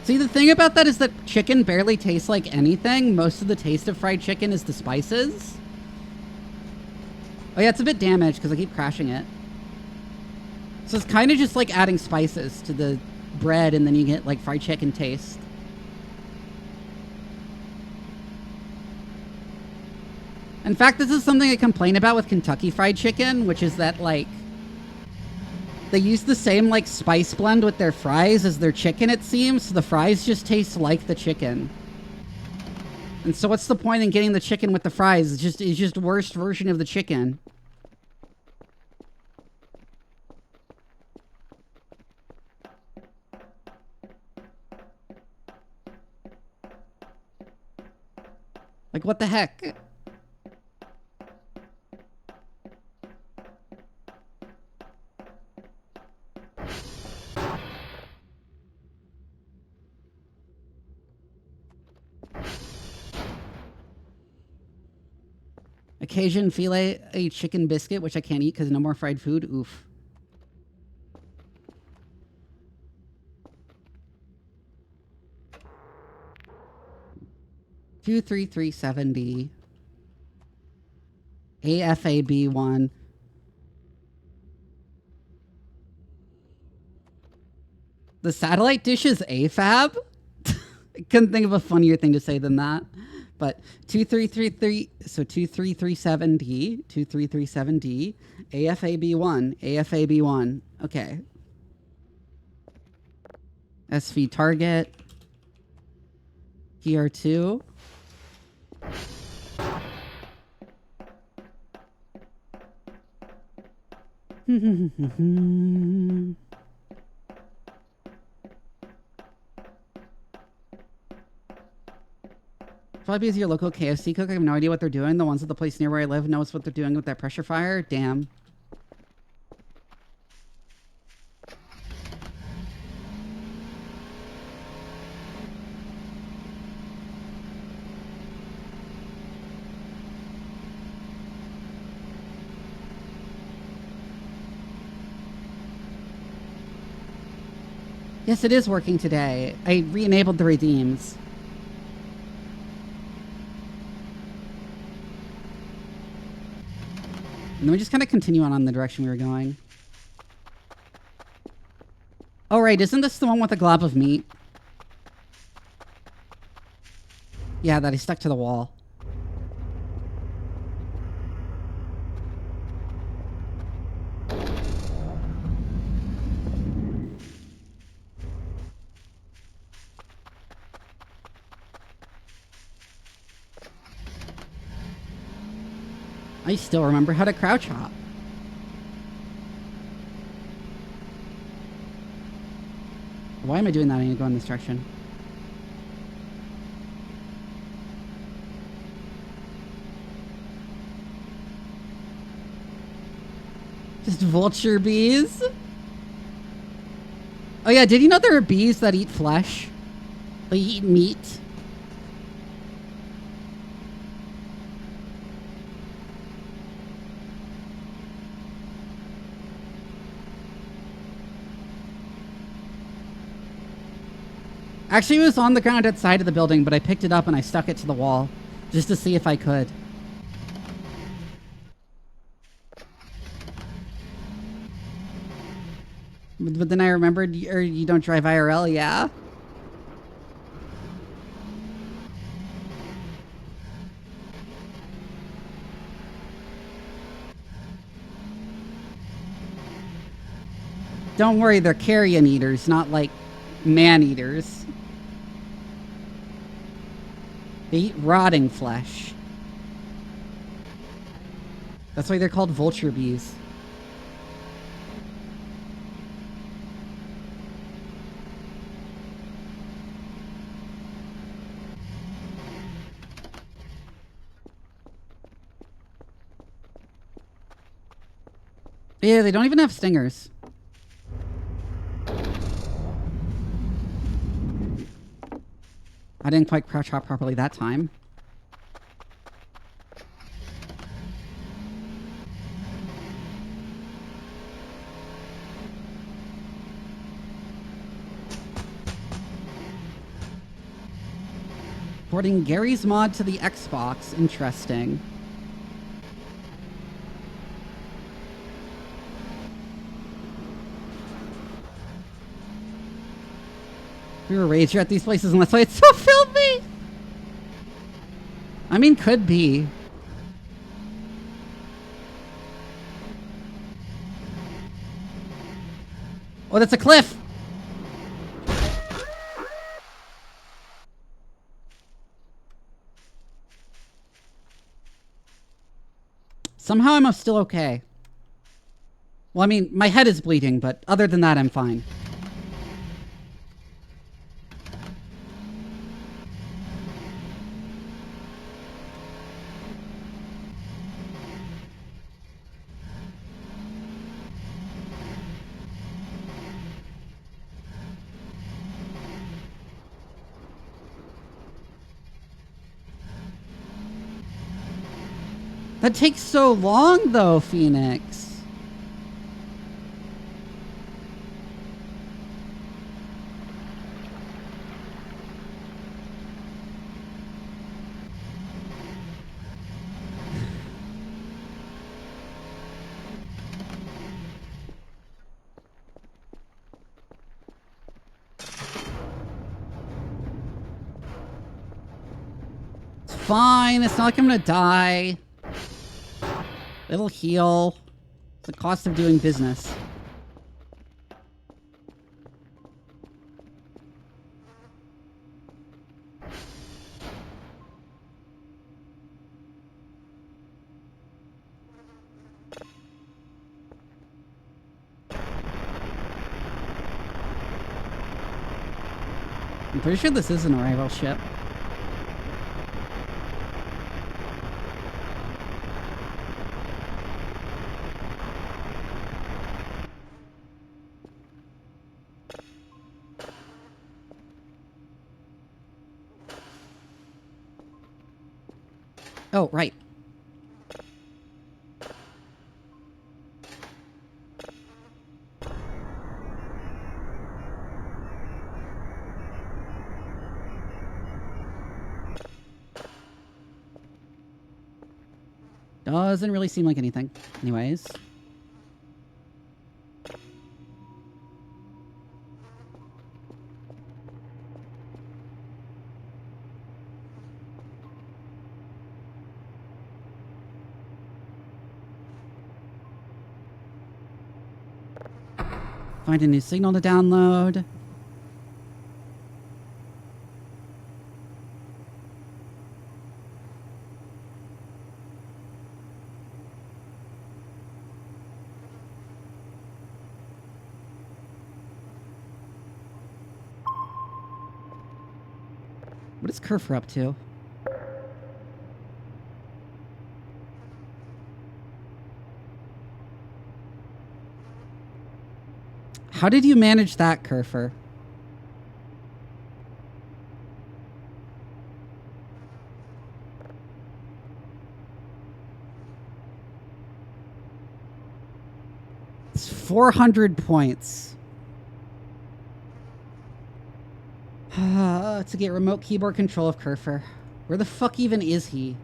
See, the thing about that is that chicken barely tastes like anything. Most of the taste of fried chicken is the spices. Oh yeah, it's a bit damaged because I keep crashing it. So it's kind of just like adding spices to the bread and then you get like fried chicken taste. In fact, this is something I complain about with Kentucky Fried Chicken, which is that like they use the same like spice blend with their fries as their chicken, it seems. So the fries just taste like the chicken. And so what's the point in getting the chicken with the fries? It's just worst version of the chicken. Like what the heck? Occasion filet a chicken biscuit, which I can't eat because no more fried food. Oof. (23370) AFAB1. The satellite dish is AFAB? I couldn't think of a funnier thing to say than that. But 2333, so 2337D, 2337D, AFAB1, AFAB1. Okay. SV target. PR2. Probably because your local KFC cook. I have no idea what they're doing. The ones at the place near where I live knows what they're doing with that pressure fryer. Damn. Yes, it is working today. I re-enabled the redeems. And then we just kind of continue on the direction we were going. Oh, right. Isn't this the one with the glob of meat? Yeah, that he stuck to the wall. I still remember how to crouch hop. Why am I doing that? I need to go in this direction. Just vulture bees? Oh yeah, did you know there are bees that eat flesh? They eat meat. Actually, it was on the ground outside of the building, but I picked it up and I stuck it to the wall just to see if I could. But then I remembered, you don't drive IRL, yeah? Don't worry, they're carrion eaters, not like man-eaters. They eat rotting flesh. That's why they're called vulture bees. Yeah, they don't even have stingers. I didn't quite crouch hop properly that time. Porting Gary's mod to the Xbox. Interesting. We were a rager at these places, and that's why it's so filthy. I mean, could be. Oh, that's a cliff. Somehow I'm still okay. Well, I mean, my head is bleeding, but other than that, I'm fine. That takes so long, though, Phoenix. It's fine. It's not like I'm gonna die. It'll heal. It's the cost of doing business. I'm pretty sure this is an arrival ship. Oh, right. Doesn't really seem like anything. Anyways. Find a new signal to download. What is Kerfer up to? How did you manage that, Kerfer? It's 400 points. To get remote keyboard control of Kerfer. Where the fuck even is he?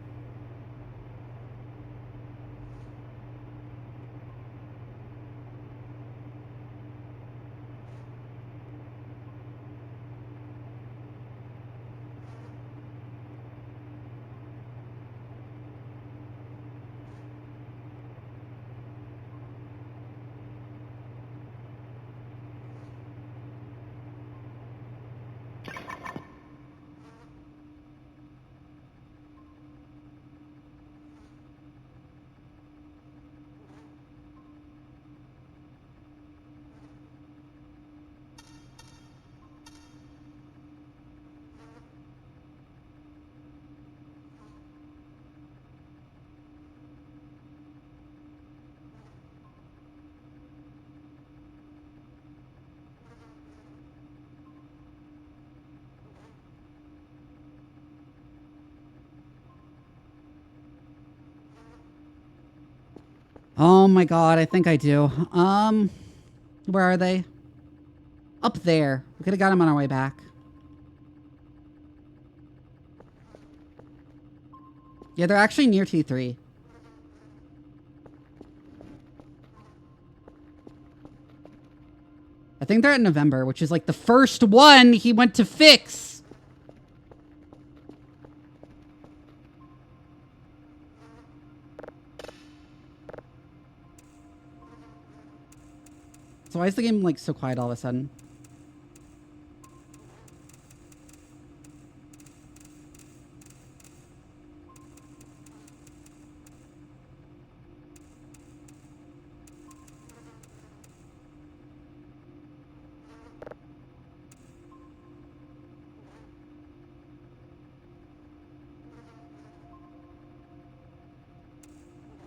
Oh my god, I think I do. Where are they? Up there. We could have got them on our way back. Yeah, they're actually near T3. I think they're at November, which is like the first one he went to fix. So why is the game like so quiet all of a sudden?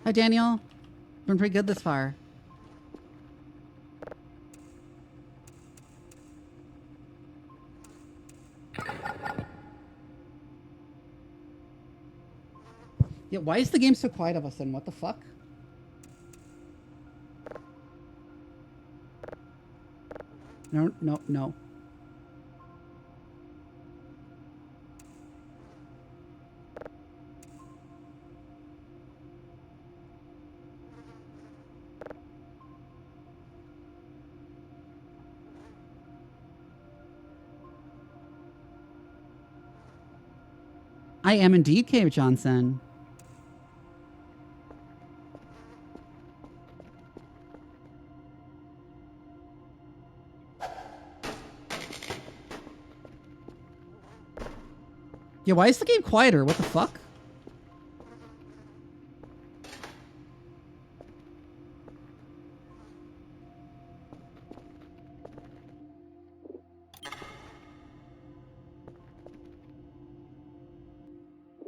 Hi, Daniel. Been pretty good this far. Yeah, why is the game so quiet all of a sudden? What the fuck? No, no, no. I am indeed Cave Johnson. Yeah, why is the game quieter? What the fuck?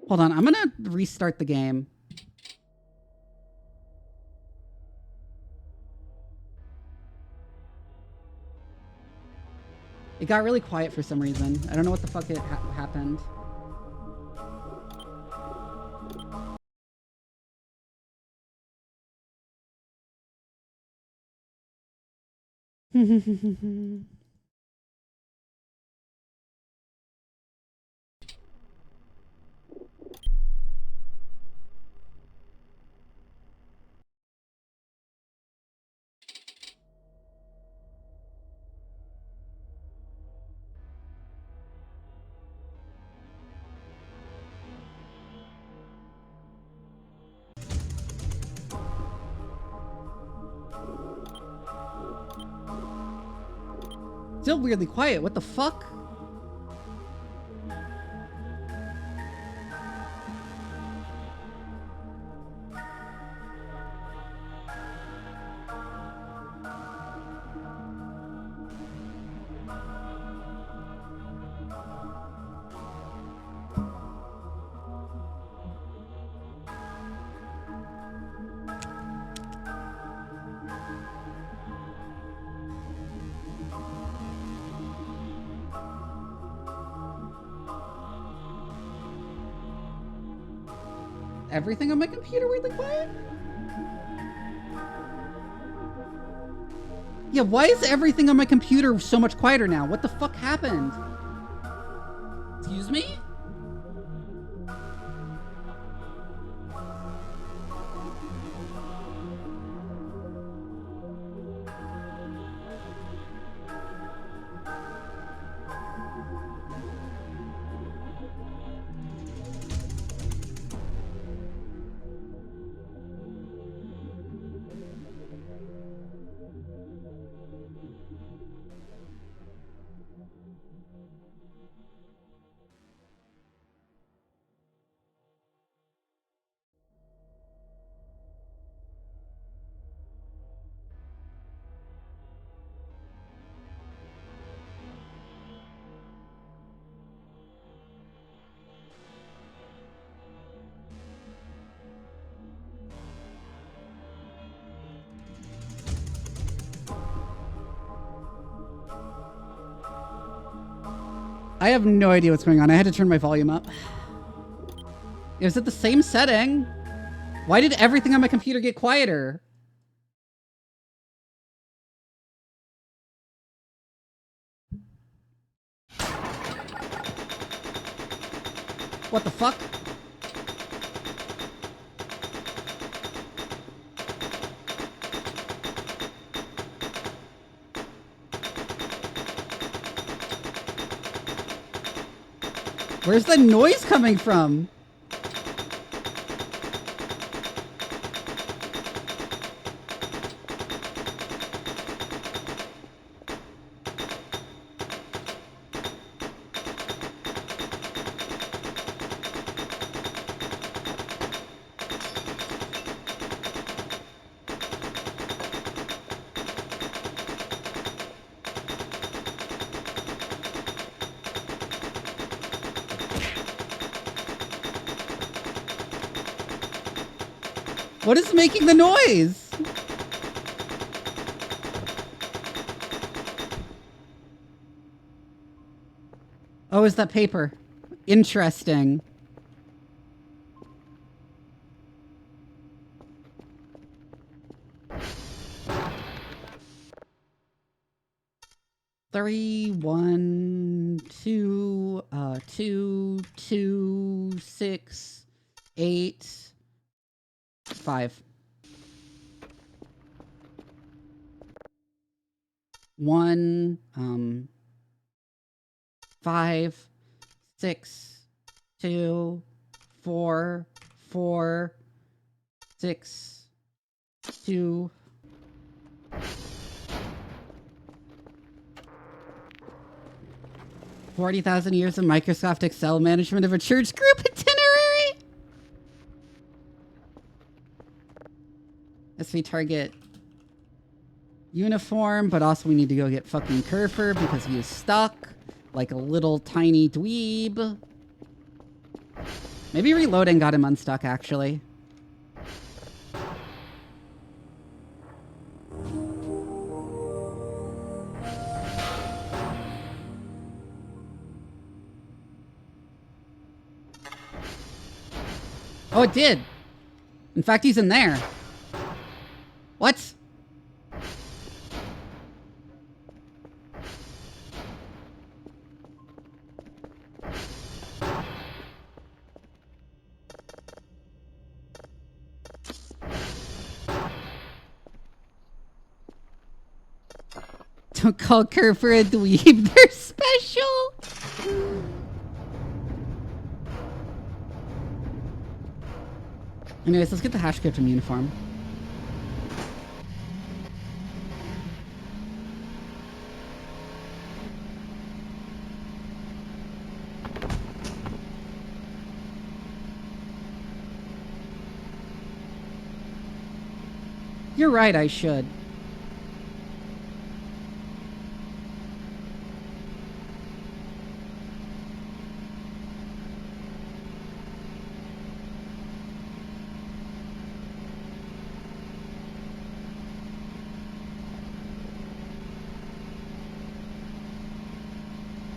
Hold on, I'm gonna restart the game. It got really quiet for some reason. I don't know what the fuck happened. Still weirdly quiet. What the fuck? Everything on my computer weirdly quiet? Yeah, why is everything on my computer so much quieter now? What the fuck happened? Excuse me? I have no idea what's going on. I had to turn my volume up. It was at the same setting. Why did everything on my computer get quieter? What the fuck? Where's the noise coming from? What is making the noise? Oh, is that paper? Interesting. Three, one, two, 2, 2, 6, 8, 5. 1, 5, 6, 2, 4, 4, 6, 2. $40,000 years of Microsoft Excel management of a church group itinerary. SV target uniform, but also we need to go get fucking Kerfer because he is stuck like a little tiny dweeb. Maybe reloading got him unstuck, actually. Oh, it did. In fact, he's in there. What? Don't call Kerfer a dweeb. They're special. Anyways, let's get the hash code from uniform. You're right, I should.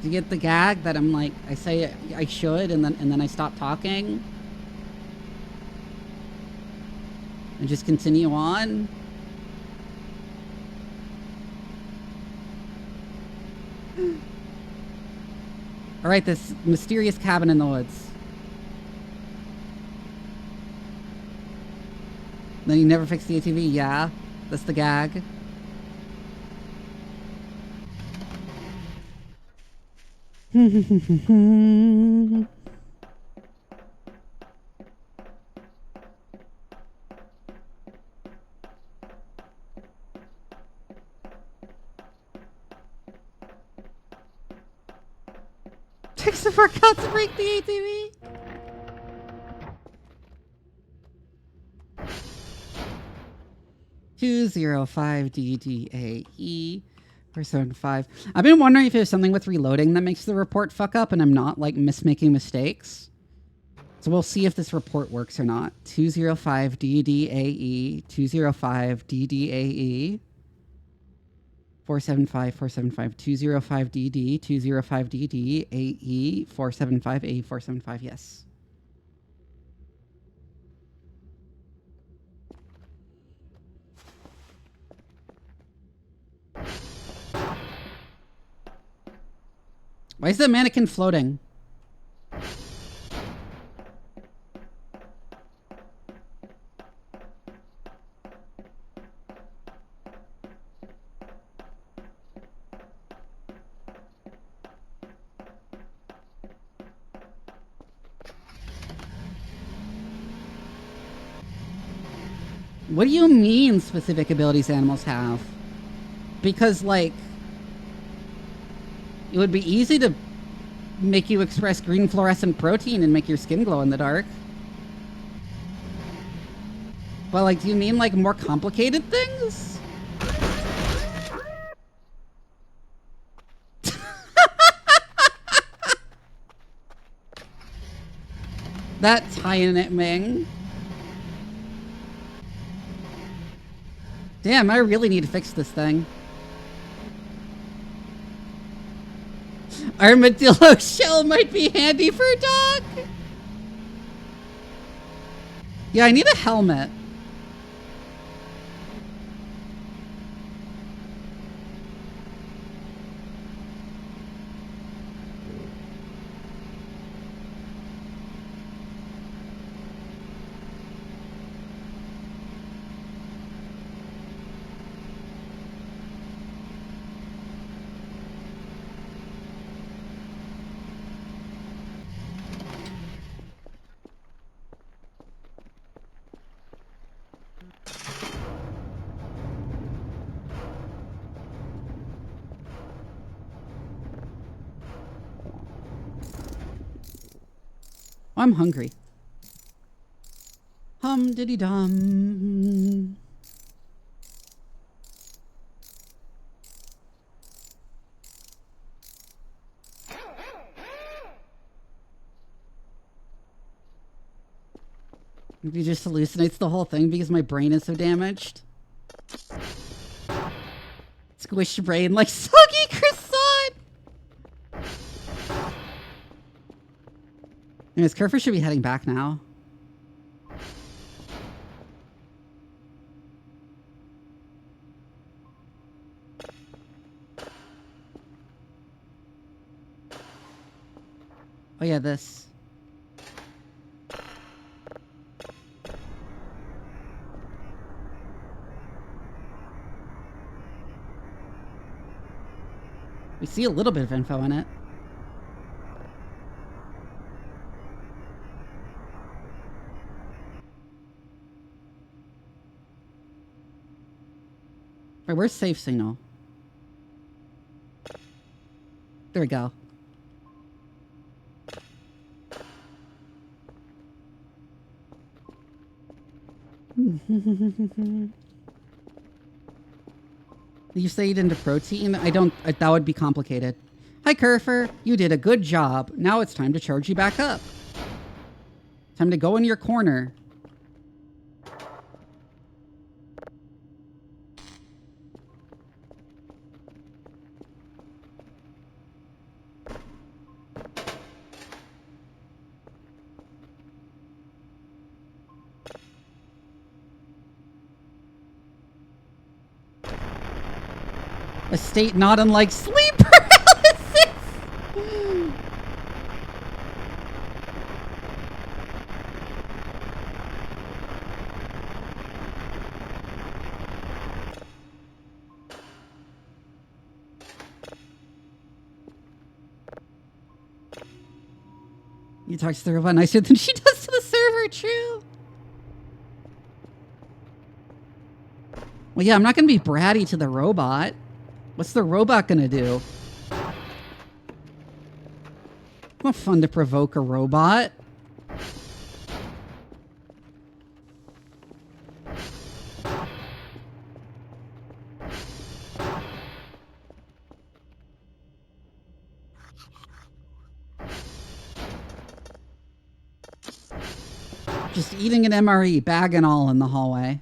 Do you get the gag that I'm like, I say I should, and then I stop talking? And just continue on? Alright, this mysterious cabin in the woods. Then you never fix the ATV? Yeah, that's the gag. Takes the workout to break the ATV. $205DDAE 475. I've been wondering if there's something with reloading that makes the report fuck up and I'm not like making mistakes. So we'll see if this report works or not. 205DDAE 205DDAE 475 475 205DD 205DD AE 475 AE 475. Yes. Why is the mannequin floating? What do you mean specific abilities animals have? Because, like, it would be easy to make you express green fluorescent protein and make your skin glow in the dark. But, like, do you mean, like, more complicated things? That tiny Ming. Damn, I really need to fix this thing. Armadillo shell might be handy for a dog. Yeah, I need a helmet. I'm hungry. Hum diddy dum. Maybe just hallucinates the whole thing because my brain is so damaged. Squished brain like soggy croissant. Anyways, Kerfer should be heading back now. Oh yeah, this. We see a little bit of info in it. Right, where's safe signal? There we go. You stayed into protein? That would be complicated. Hi, Kerfer. You did a good job. Now it's time to charge you back up. Time to go in your corner. A state not unlike sleep paralysis. You talk to the robot nicer than she does to the server, true. Well, yeah, I'm not going to be bratty to the robot. What's the robot gonna do? Not fun to provoke a robot. Just eating an MRE, bag and all in the hallway.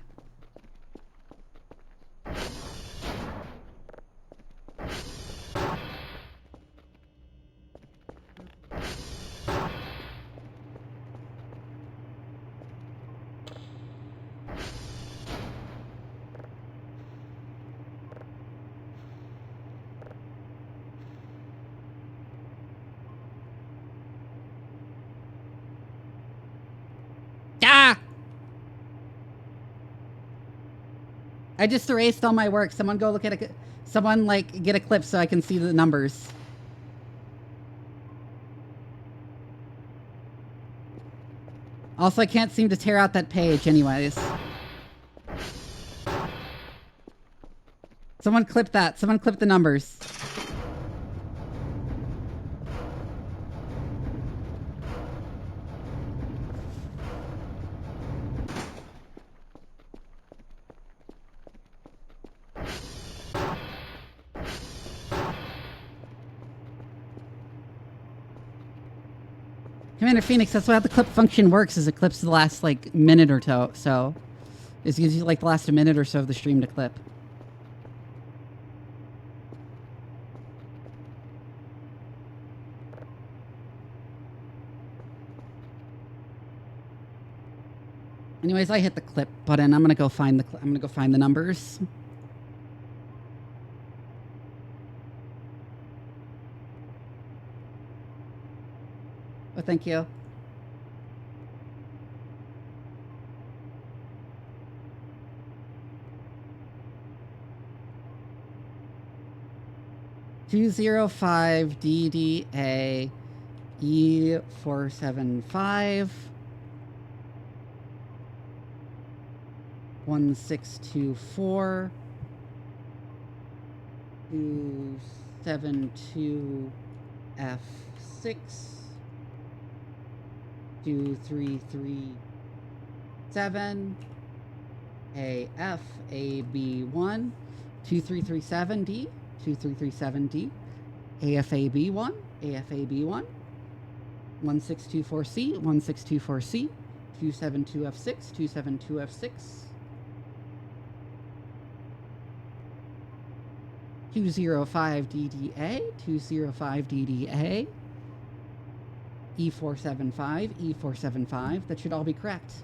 I just erased all my work. Someone go look at someone like get a clip so I can see the numbers. Also, I can't seem to tear out that page anyways. Someone clip that. Someone clip the numbers. Commander Phoenix, that's how the clip function works, is it clips the last, like, minute or so. It gives you, like, the last minute or so of the stream to clip. Anyways, I hit the clip button. I'm gonna go find the numbers. Oh, thank you. (205) DDA E475 1624 272 F6 2337 AF AB1 2337D 2337D AFAB1 AFAB1 1624C 1624C 272F6 272F6 205 DDA 205 DDA E475 E475. That should all be correct.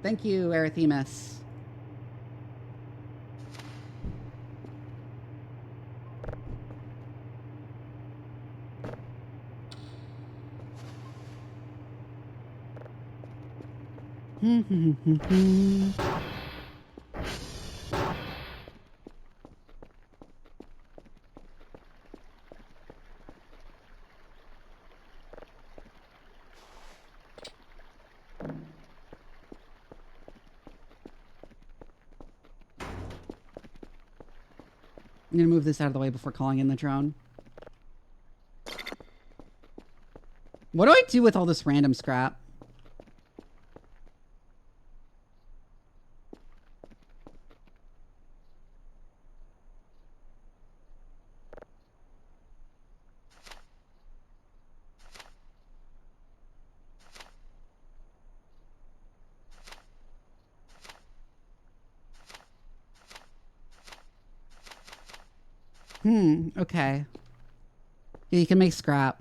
Thank you, Erythemus. I'm going to move this out of the way before calling in the drone. What do I do with all this random scrap? Okay. Yeah, you can make scrap.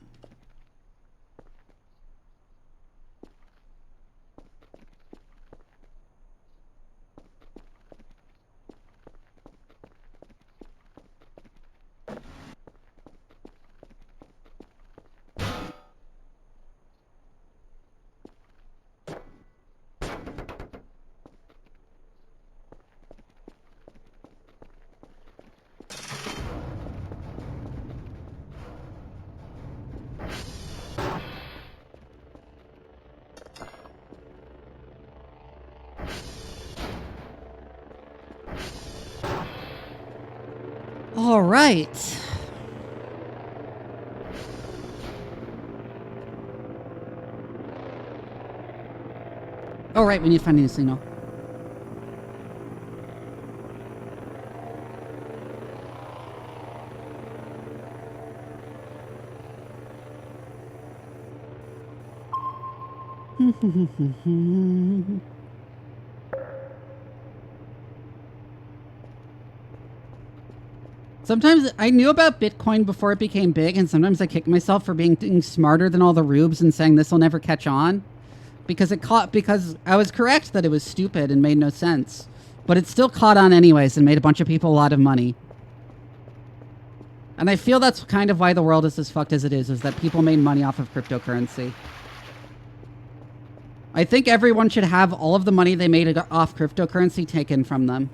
All right. Oh, right. We need to find a new signal. Sometimes I knew about Bitcoin before it became big, and sometimes I kick myself for being smarter than all the rubes and saying this will never catch on, because I was correct that it was stupid and made no sense, but it still caught on anyways and made a bunch of people a lot of money. And I feel that's kind of why the world is as fucked as it is that people made money off of cryptocurrency. I think everyone should have all of the money they made off cryptocurrency taken from them.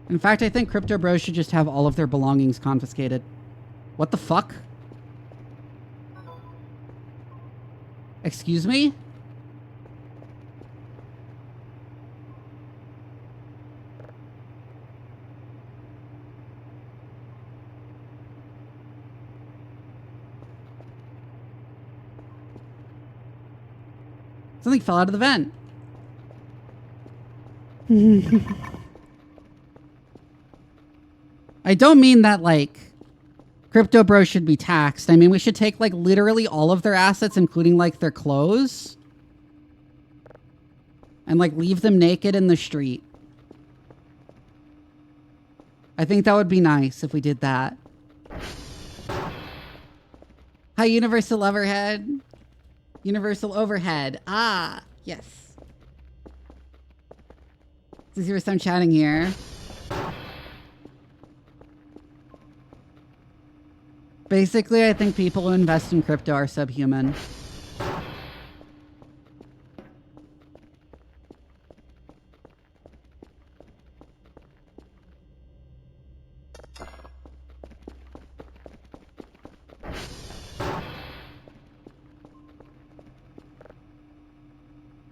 In fact, I think crypto bros should just have all of their belongings confiscated. What the fuck? Excuse me? Something fell out of the vent. I don't mean that, like, crypto bros should be taxed. I mean, we should take, like, literally all of their assets, including, like, their clothes, and, like, leave them naked in the street. I think that would be nice if we did that. Hi, Universal Overhead. Universal Overhead. Ah, yes. This is your first time chatting here. Basically, I think people who invest in crypto are subhuman.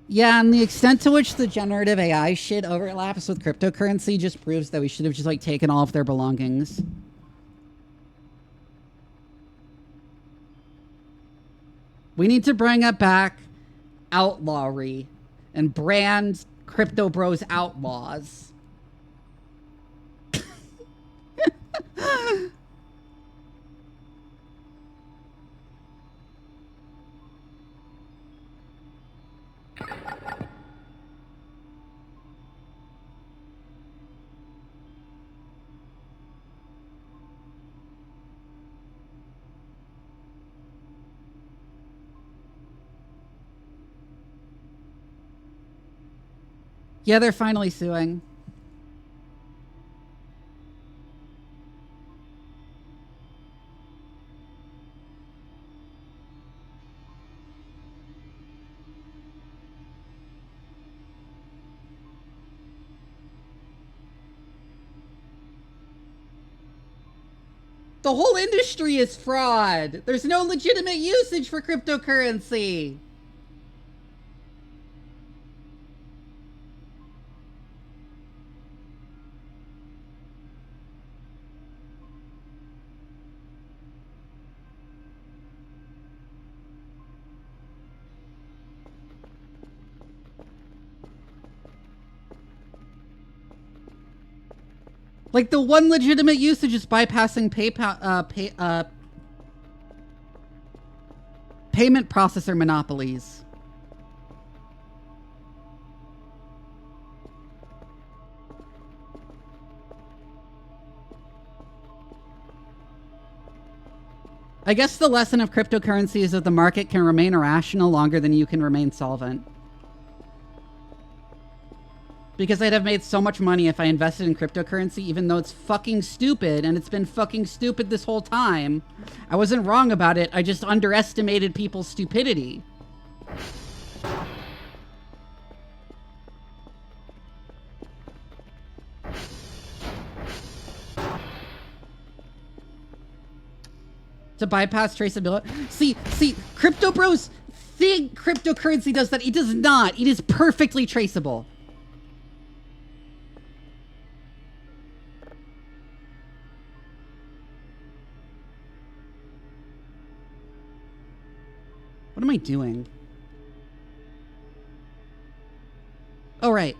Yeah, and the extent to which the generative AI shit overlaps with cryptocurrency just proves that we should have just, like, taken all of their belongings. We need to bring it back outlawry and brand crypto bros outlaws. Yeah, they're finally suing. The whole industry is fraud. There's no legitimate usage for cryptocurrency. Like, the one legitimate usage is bypassing payment processor monopolies. I guess the lesson of cryptocurrency is that the market can remain irrational longer than you can remain solvent. Because I'd have made so much money if I invested in cryptocurrency, even though it's fucking stupid, and it's been fucking stupid this whole time. I wasn't wrong about it, I just underestimated people's stupidity. To bypass traceability. See, crypto bros think cryptocurrency does that. It does not. It is perfectly traceable. What am I doing? Oh, right.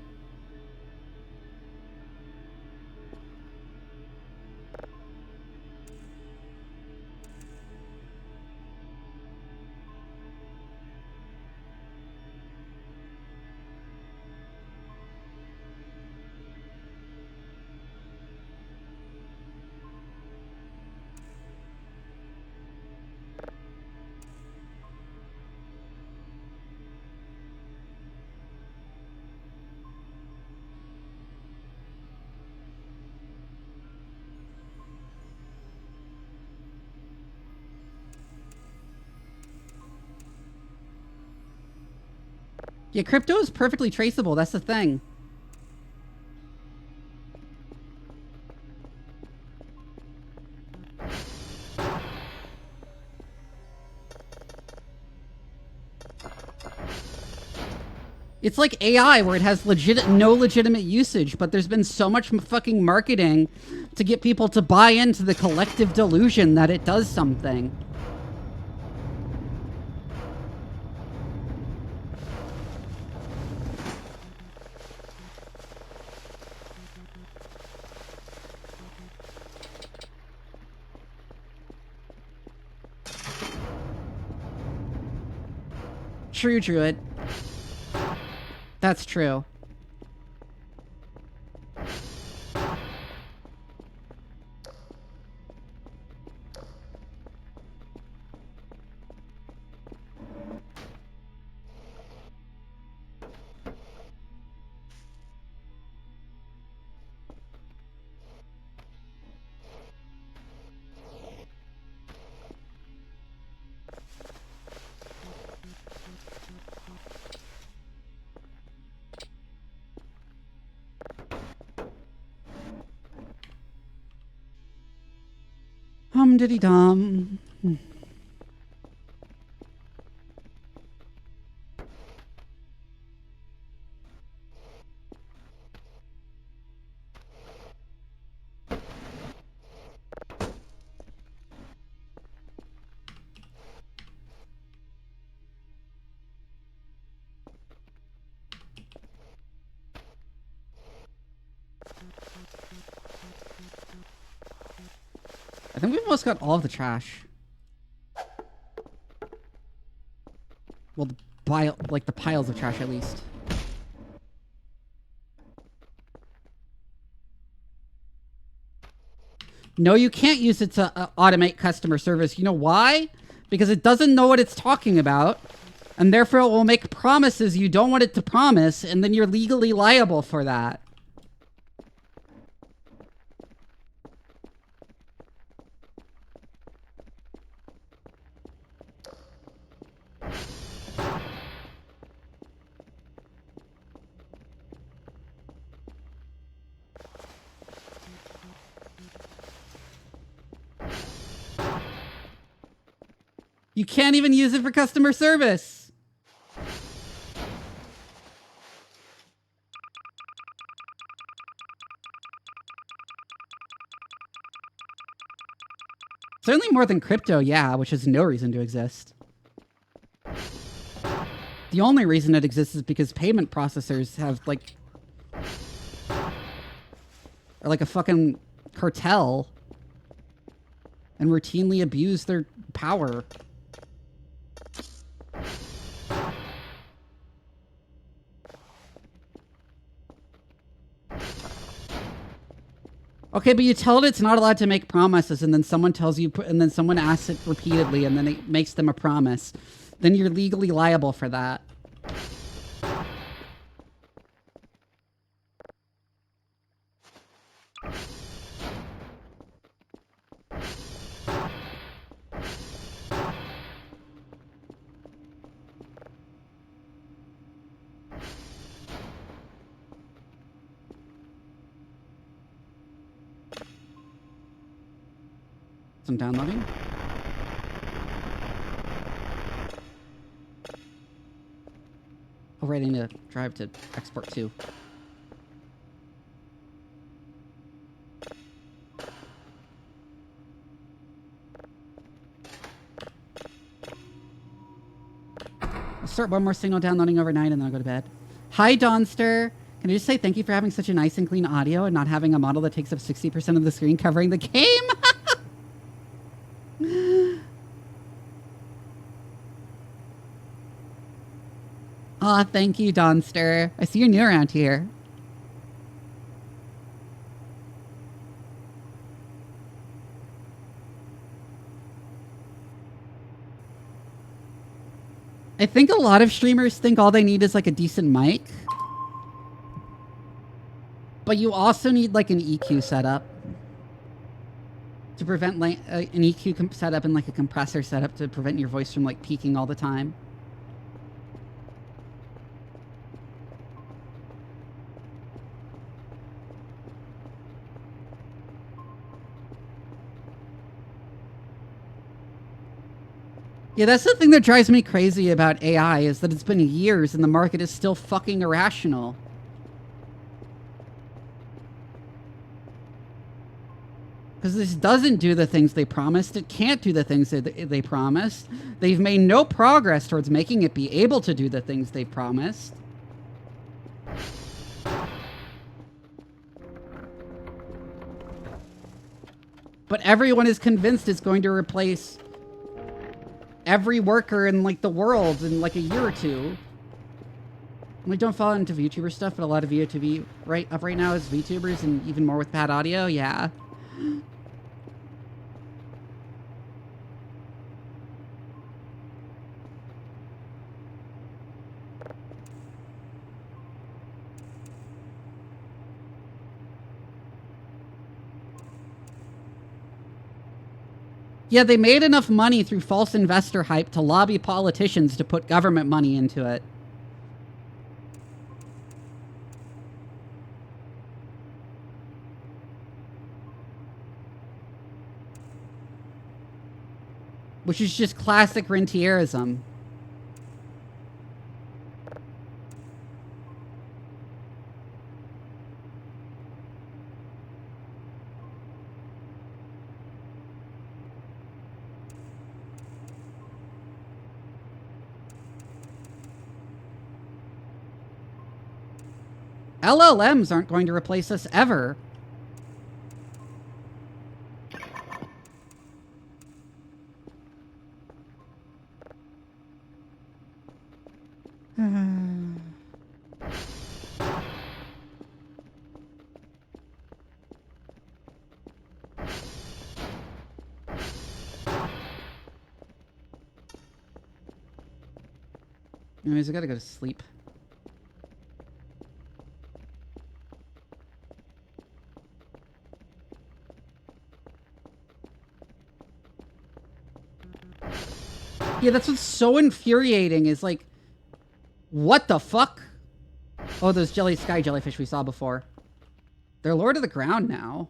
Yeah, crypto is perfectly traceable. That's the thing. It's like AI where it has no legitimate usage, but there's been so much fucking marketing to get people to buy into the collective delusion that it does something. True, Druid. That's true. Diddy dum. I think we've almost got all of the trash. Well, the piles of trash at least. No, you can't use it to automate customer service. You know why? Because it doesn't know what it's talking about, and therefore it will make promises you don't want it to promise, and then you're legally liable for that. You can't even use it for customer service. Certainly more than crypto, yeah, which has no reason to exist. The only reason it exists is because payment processors have, like... are like a fucking cartel and routinely abuse their power. Okay, but you tell it it's not allowed to make promises, and then someone tells you, and then someone asks it repeatedly, and then it makes them a promise. Then you're legally liable for that. Some downloading. Oh, right, I need to drive to export too. I'll start one more signal downloading overnight and then I'll go to bed. Hi, Dawnster. Can I just say thank you for having such a nice and clean audio and not having a model that takes up 60% of the screen covering the game? Aw, thank you, Dawnster. I see you're new around here. I think a lot of streamers think all they need is like a decent mic. But you also need like an EQ setup to prevent like an EQ setup and like a compressor setup to prevent your voice from like peaking all the time. Yeah, that's the thing that drives me crazy about AI, is that it's been years and the market is still fucking irrational. Because this doesn't do the things they promised. It can't do the things that they promised. They've made no progress towards making it be able to do the things they've promised. But everyone is convinced it's going to replace every worker in like the world in like a year or two. We don't fall into VTuber stuff, but a lot of VOTV right now is VTubers, and even more with bad audio. Yeah. Yeah, they made enough money through false investor hype to lobby politicians to put government money into it. Which is just classic rentierism. LLMs aren't going to replace us ever. Anyways, I gotta go to sleep. Yeah, that's what's so infuriating, is like, what the fuck? Oh, those sky jellyfish we saw before. They're Lord of the Ground now.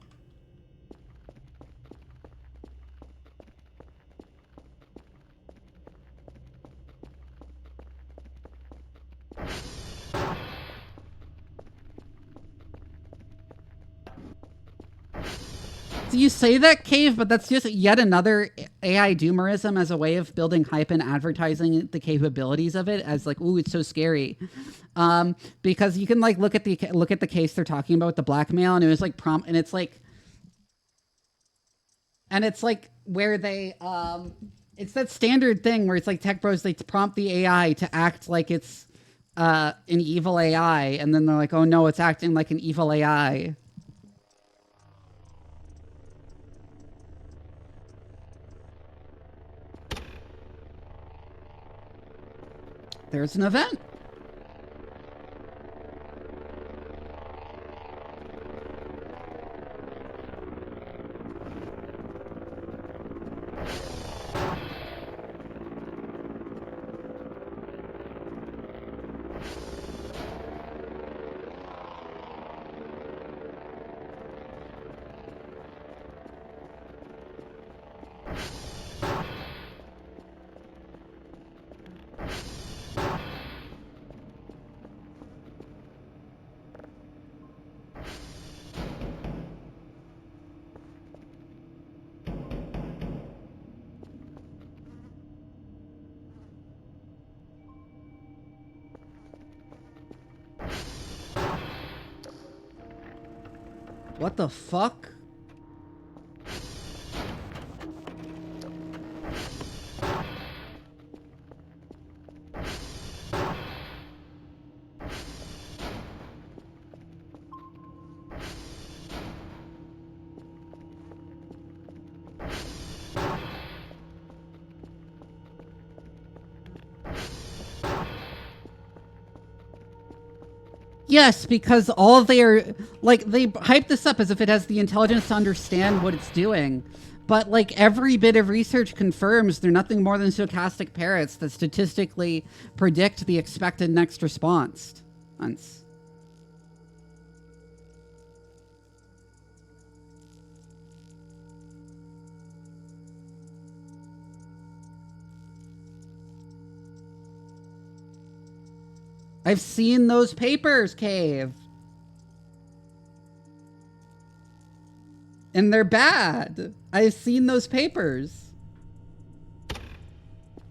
So you say that, Cave, but that's just yet another AI doomerism as a way of building hype and advertising the capabilities of it as like, ooh, it's so scary. Because you can like look at the case they're talking about with the blackmail, and it was like prompt, and it's like where they it's that standard thing where it's like tech bros, they prompt the AI to act like it's an evil AI, and then they're like, oh no, it's acting like an evil AI. There's an event. What the fuck? Yes, because all they hype this up as if it has the intelligence to understand what it's doing. But like every bit of research confirms they're nothing more than stochastic parrots that statistically predict the expected next response. I've seen those papers, Cave. And they're bad. I've seen those papers.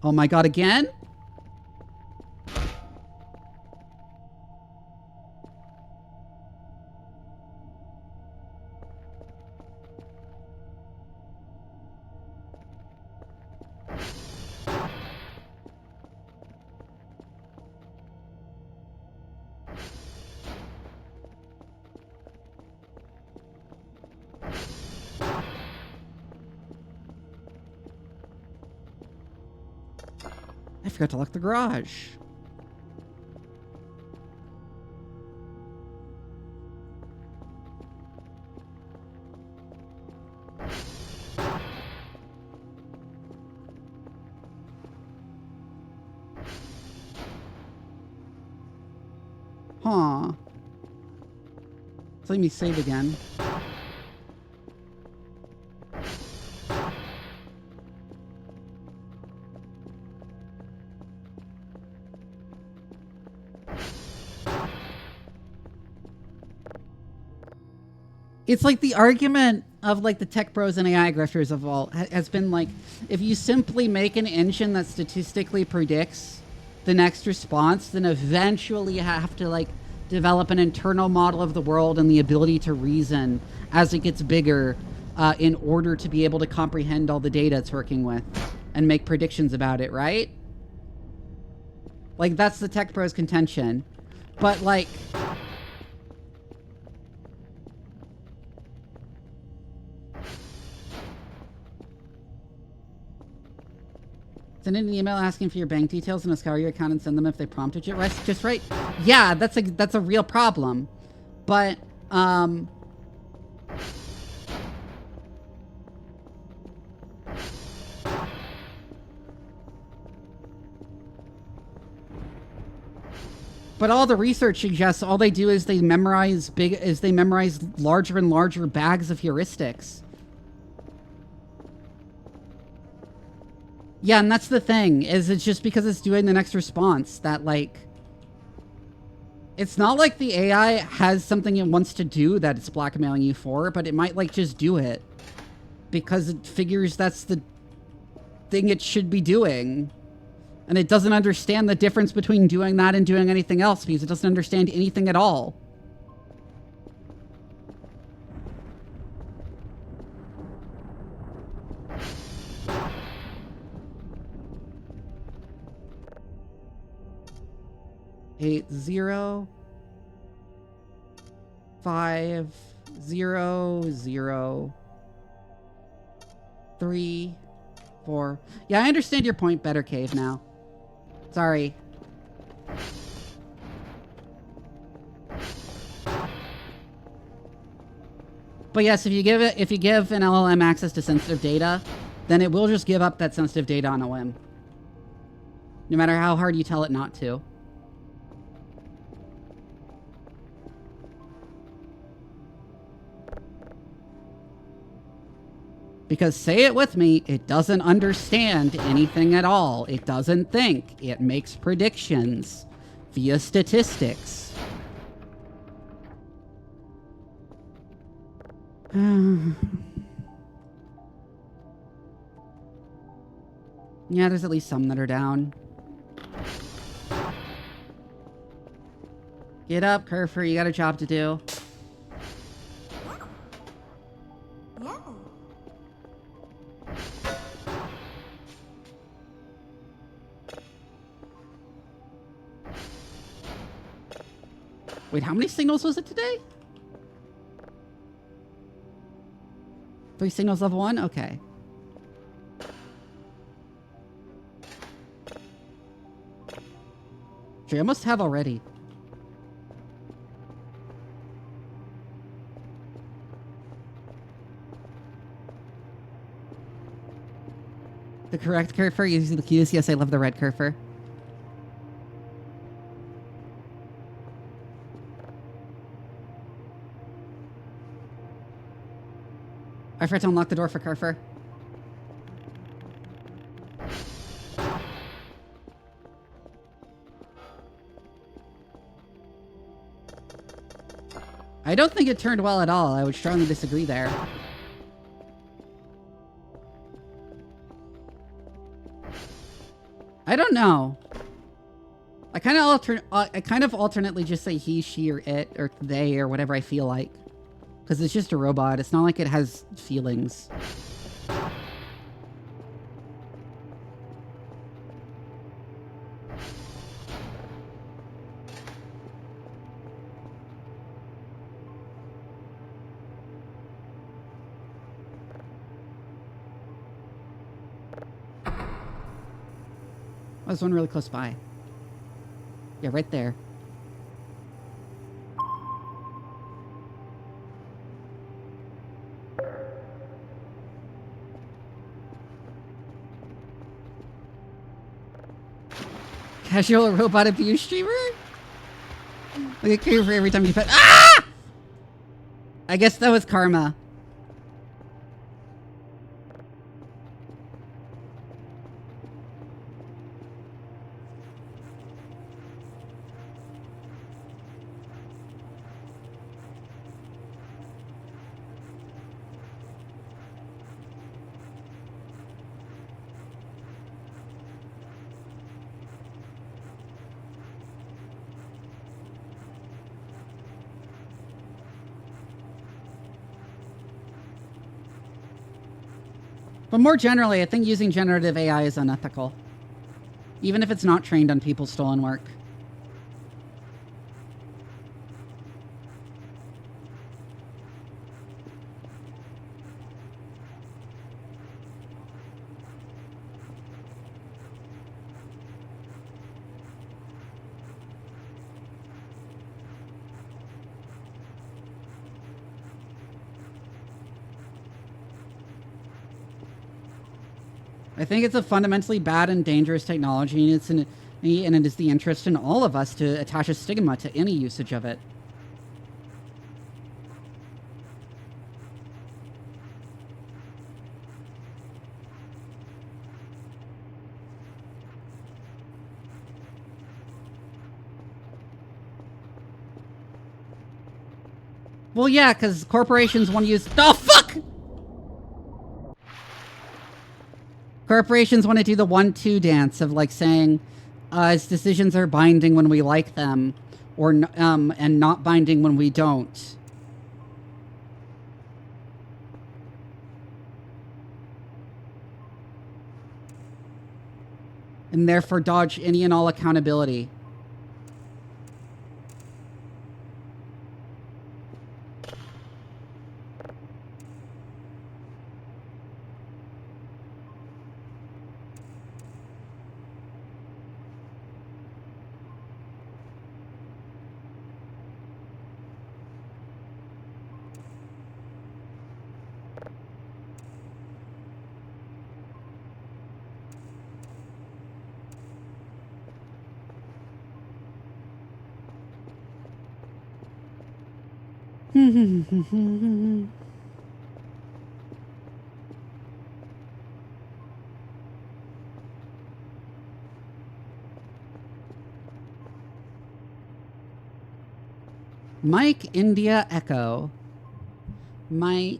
Oh my god, again? I forgot to lock the garage. Huh. Let me save again. It's like the argument of like the tech bros and AI grifters of all has been like, if you simply make an engine that statistically predicts the next response, then eventually you have to like develop an internal model of the world and the ability to reason as it gets bigger in order to be able to comprehend all the data it's working with and make predictions about it, right? Like that's the tech bros contention. But like, send in an email asking for your bank details and a scour your account and send them if they prompted you. Right? Just right. Yeah, that's a real problem. But but all the research suggests all they do is they memorize larger and larger bags of heuristics. Yeah, and that's the thing, is it's just because it's doing the next response that, like... It's not like the AI has something it wants to do that it's blackmailing you for, but it might, like, just do it. Because it figures that's the thing it should be doing. And it doesn't understand the difference between doing that and doing anything else, because it doesn't understand anything at all. Eight, 0, 5, 0, 0, 3, 4. Yeah, I understand your point better, Cave, now. Sorry. But yes, if you give an LLM access to sensitive data, then it will just give up that sensitive data on a whim. No matter how hard you tell it not to. Because, say it with me, it doesn't understand anything at all. It doesn't think. It makes predictions via statistics. Yeah, there's at least some that are down. Get up, Kerfer. You got a job to do. Wait, how many signals was it today? 3 signals level 1? Okay. Which I must have already. The correct Kerfer using the cues. Yes, I love the red Kerfer. I forgot to unlock the door for Kerfer. I don't think it turned well at all. I would strongly disagree there. I don't know. I kind of alternately just say he, she, or it, or they, or whatever I feel like. Because it's just a robot. It's not like it has feelings. Oh, there's one really close by. Yeah, right there. Casual robot abuse streamer? Like a cure for every time you pet. Ah! I guess that was karma. But more generally, I think using generative AI is unethical. Even if it's not trained on people's stolen work. I think it's a fundamentally bad and dangerous technology, and it is the interest in all of us to attach a stigma to any usage of it. Well, yeah, because corporations want to use... Oh, fuck! Corporations want to do the 1-2 dance of, like, saying its decisions are binding when we like them, or and not binding when we don't. And therefore dodge any and all accountability. Mike, India, Echo. Mike.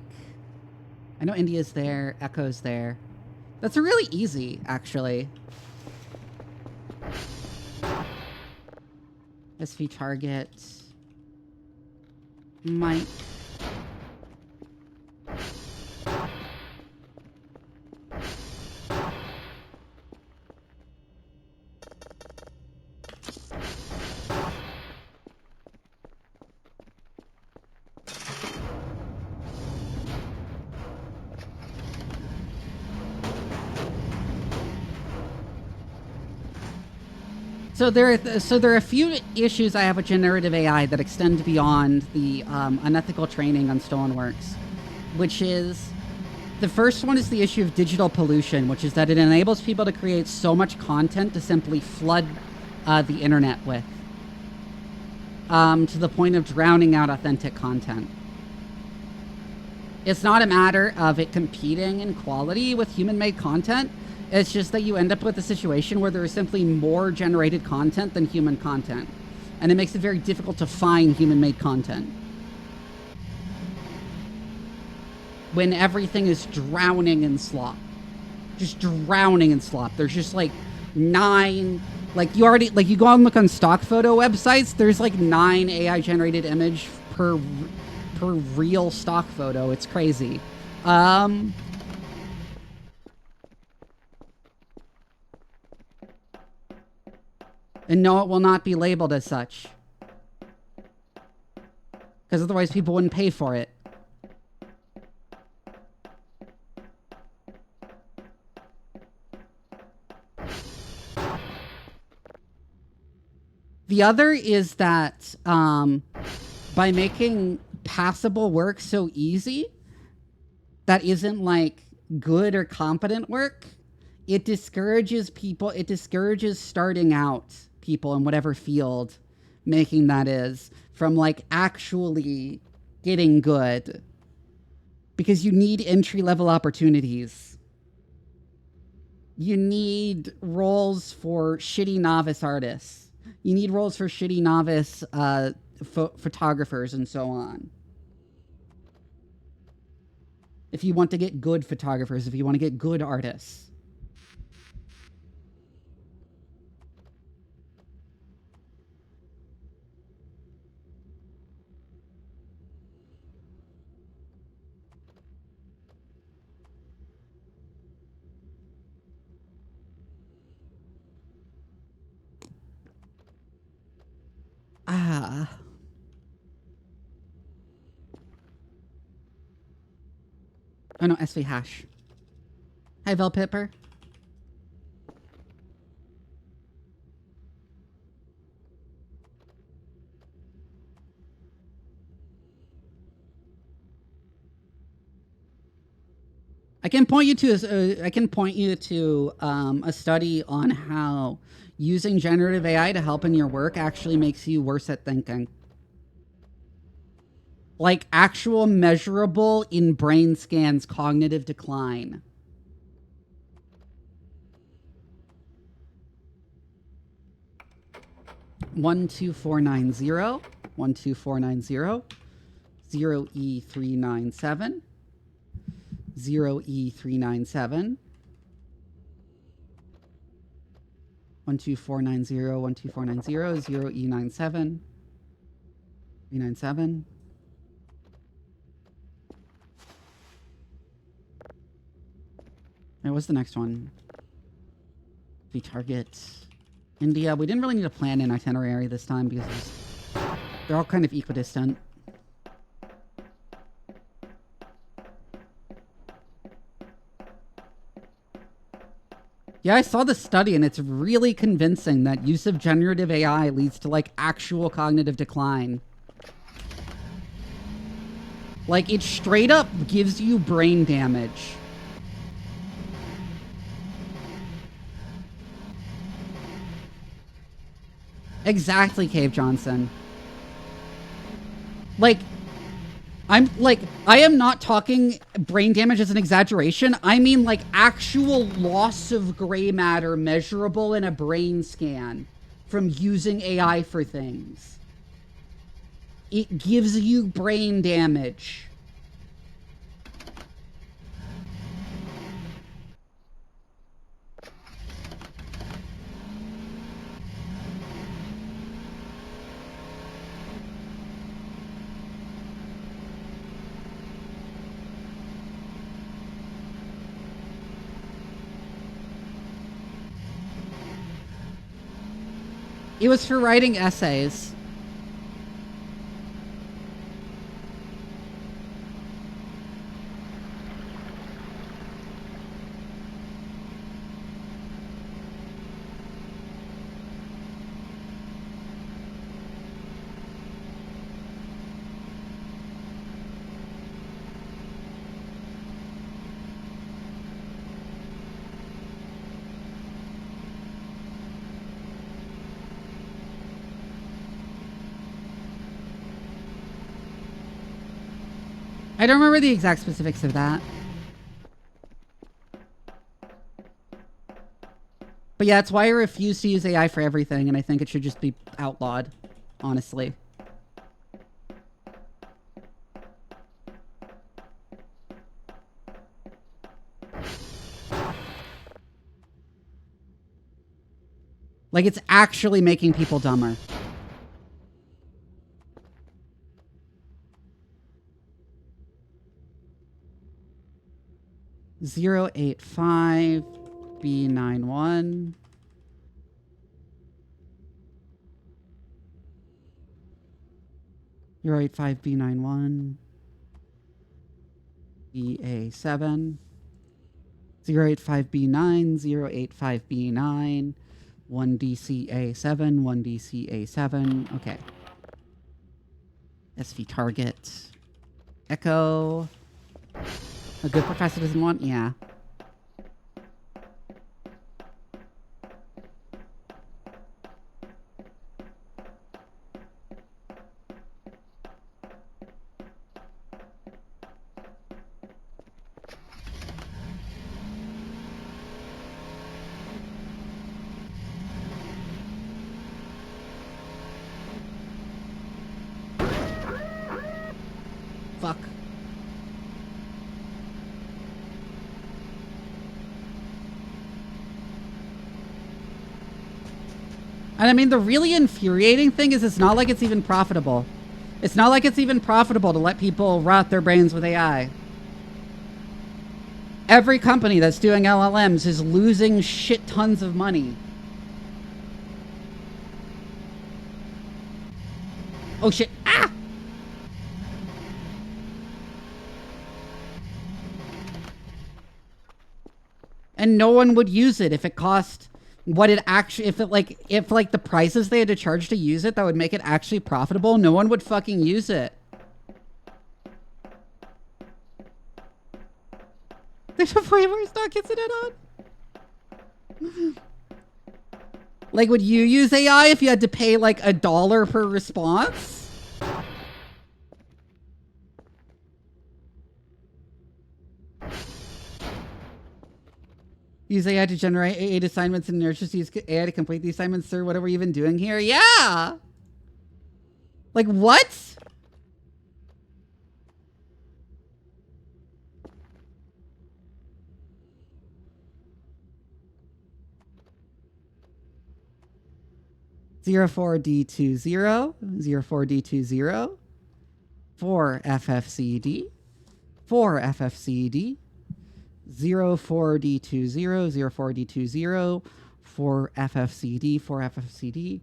I know India's there. Echo's there. That's a really easy, actually. SV target. Mike. So there are a few issues I have with generative AI that extend beyond the unethical training on stolen works, which is, the first one is the issue of digital pollution, which is that it enables people to create so much content to simply flood the internet with, to the point of drowning out authentic content. It's not a matter of it competing in quality with human-made content. It's just that you end up with a situation where there is simply more generated content than human content. And it makes it very difficult to find human-made content. when everything is drowning in slop. Just drowning in slop. There's just like 9, like you already, like you go and look on stock photo websites, there's like 9 AI generated image per real stock photo. It's crazy. And no, it will not be labeled as such. Because otherwise people wouldn't pay for it. The other is that by making passable work so easy, that isn't like good or competent work, it discourages people, it discourages starting out people in whatever field making that is from like actually getting good. Because you need entry-level opportunities. You need roles for shitty novice artists. You need roles for shitty novice photographers and so on. If you want to get good photographers, if you want to get good artists. Oh no, SV hash. Hi, Velpipper. I can point you to a study on how using generative AI to help in your work actually makes you worse at thinking. Like actual measurable in brain scans cognitive decline. One 12490 12490 0E397 0E397 12490 12490 0E97 397. And what's the next one? The target. India. We didn't really need to plan an itinerary this time because they're all kind of equidistant. Yeah, I saw the study and it's really convincing that use of generative AI leads to like actual cognitive decline. Like it straight up gives you brain damage. Exactly, Cave Johnson. Like, I am not talking brain damage as an exaggeration. I mean, like, actual loss of gray matter measurable in a brain scan from using AI for things. It gives you brain damage. It was for writing essays. I don't remember the exact specifics of that. But yeah, that's why I refuse to use AI for everything, and I think it should just be outlawed, honestly. Like, it's actually making people dumber. (085) B91. (085) B91. EA7. 085 B9, 085 B9, 1DCA7, 1DCA7. Okay. SV target. Echo. A good professor doesn't want? Yeah. Fuck. And I mean, the really infuriating thing is it's not like it's even profitable. It's not like it's even profitable to let people rot their brains with AI. Every company that's doing LLMs is losing shit tons of money. Oh shit. Ah! And no one would use it if it cost what it actually, if like the prices they had to charge to use it that would make it actually profitable, no one would fucking use it. There's a point where it's not getting it on. Like, would you use AI if you had to pay like $1 per response? Use AI to generate 8 assignments and just use AI to complete the assignments, sir. What are we even doing here? Yeah! Like, what? Zero 4D20, 04D20, 4FFCD, 4FFCD, 04D20, 04D20, 4FFCD, 4FFCD.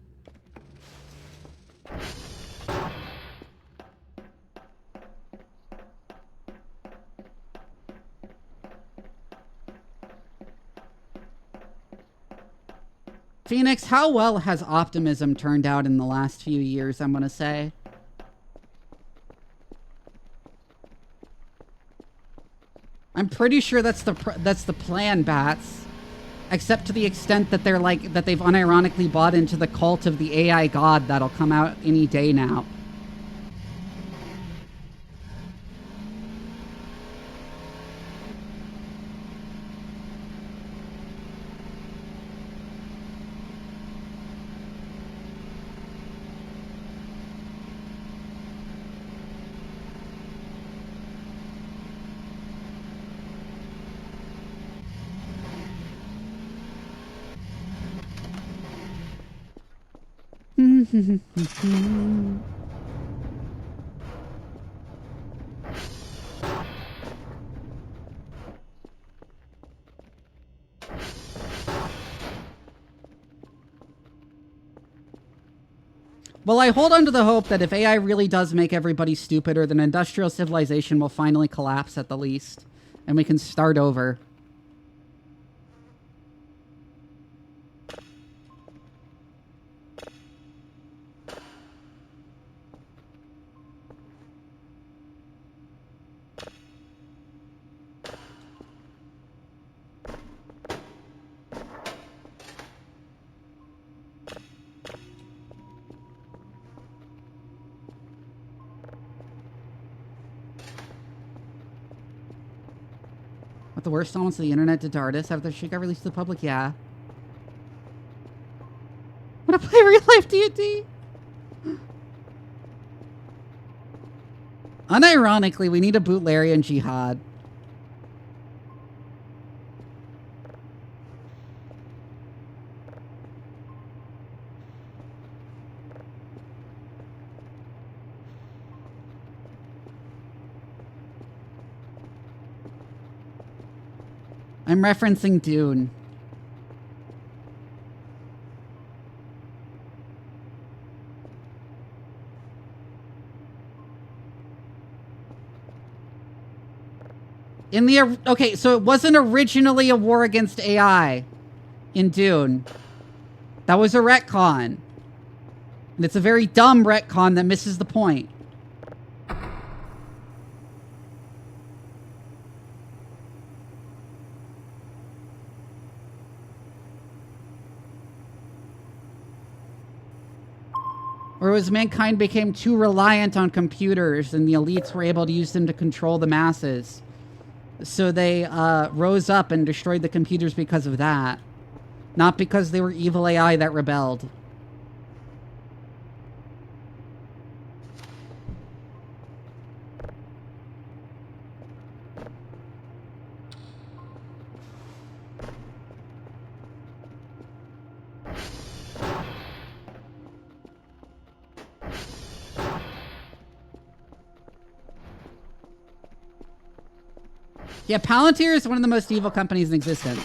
Phoenix, how well has optimism turned out in the last few years, I'm going to say? I'm pretty sure that's the plan, Bats. Except to the extent that they're like, that they've unironically bought into the cult of the AI god that'll come out any day now. Well, I hold on to the hope that if AI really does make everybody stupider, then industrial civilization will finally collapse at the least, and we can start over. What, the worst elements of the internet did to artists after she got released to the public? Yeah. Wanna play real life D&D? Unironically, we need a Bootlarian Jihad. I'm referencing Dune. In the okay, so it wasn't originally a war against AI in Dune. That was a retcon. And it's a very dumb retcon that misses the point. Or it was mankind became too reliant on computers and the elites were able to use them to control the masses. So they rose up and destroyed the computers because of that. Not because they were evil AI that rebelled. Yeah, Palantir is one of the most evil companies in existence.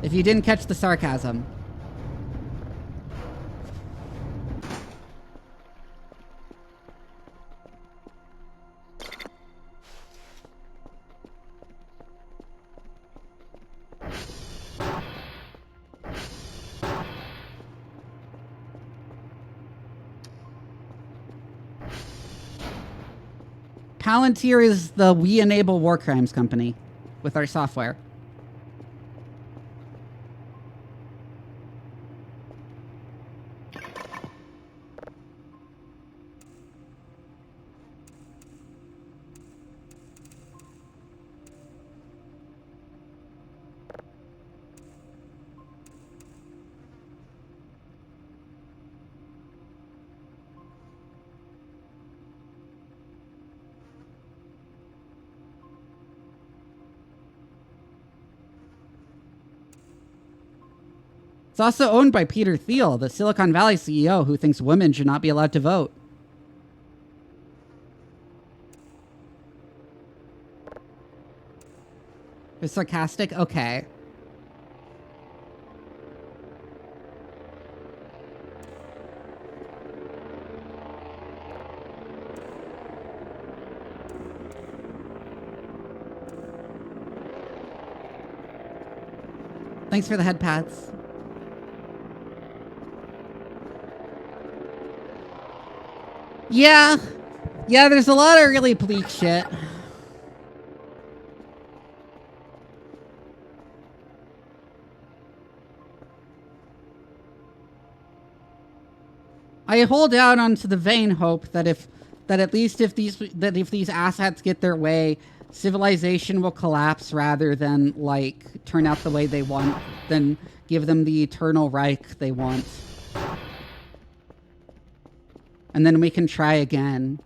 If you didn't catch the sarcasm. Palantir is the We Enable War Crimes company with our software. It's also owned by Peter Thiel, the Silicon Valley CEO who thinks women should not be allowed to vote. It's sarcastic? Okay. Thanks for the head pats. Yeah. Yeah, there's a lot of really bleak shit. I hold out onto the vain hope that if these assets get their way, civilization will collapse rather than like turn out the way they want, than give them the eternal Reich they want. And then we can try again.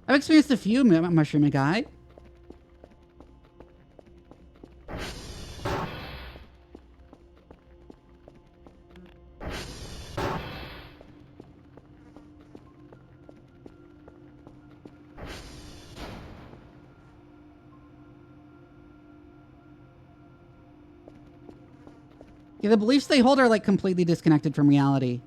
I've experienced a few, Mushroom Guy. Yeah, the beliefs they hold are like completely disconnected from reality.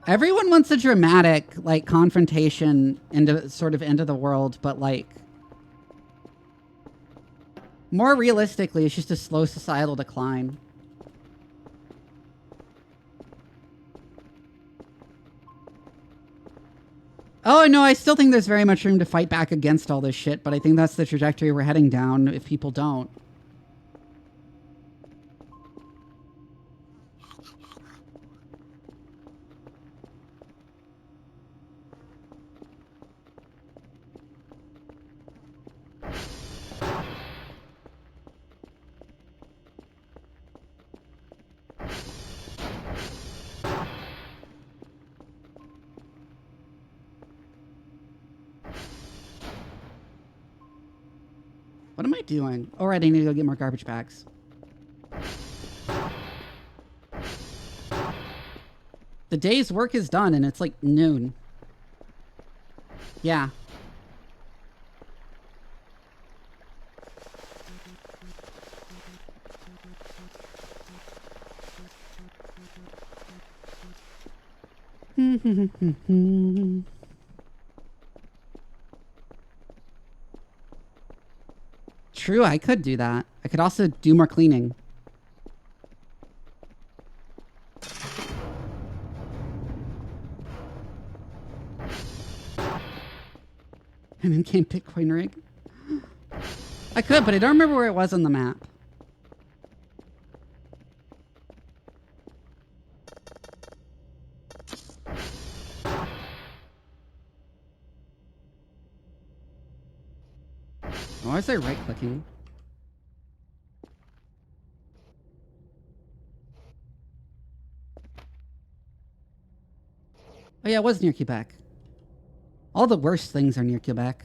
Everyone wants a dramatic, like, confrontation into sort of end of the world, but like more realistically, it's just a slow societal decline. Oh, no, I still think there's very much room to fight back against all this shit, but I think that's the trajectory we're heading down if people don't. doing? All right, I need to go get more garbage bags. The day's work is done, and it's like noon. Yeah. True, I could do that. I could also do more cleaning. And then came Bitcoin rig. I could, but I don't remember where it was on the map. Why was I right-clicking? Oh yeah, it was near Quebec. All the worst things are near Quebec.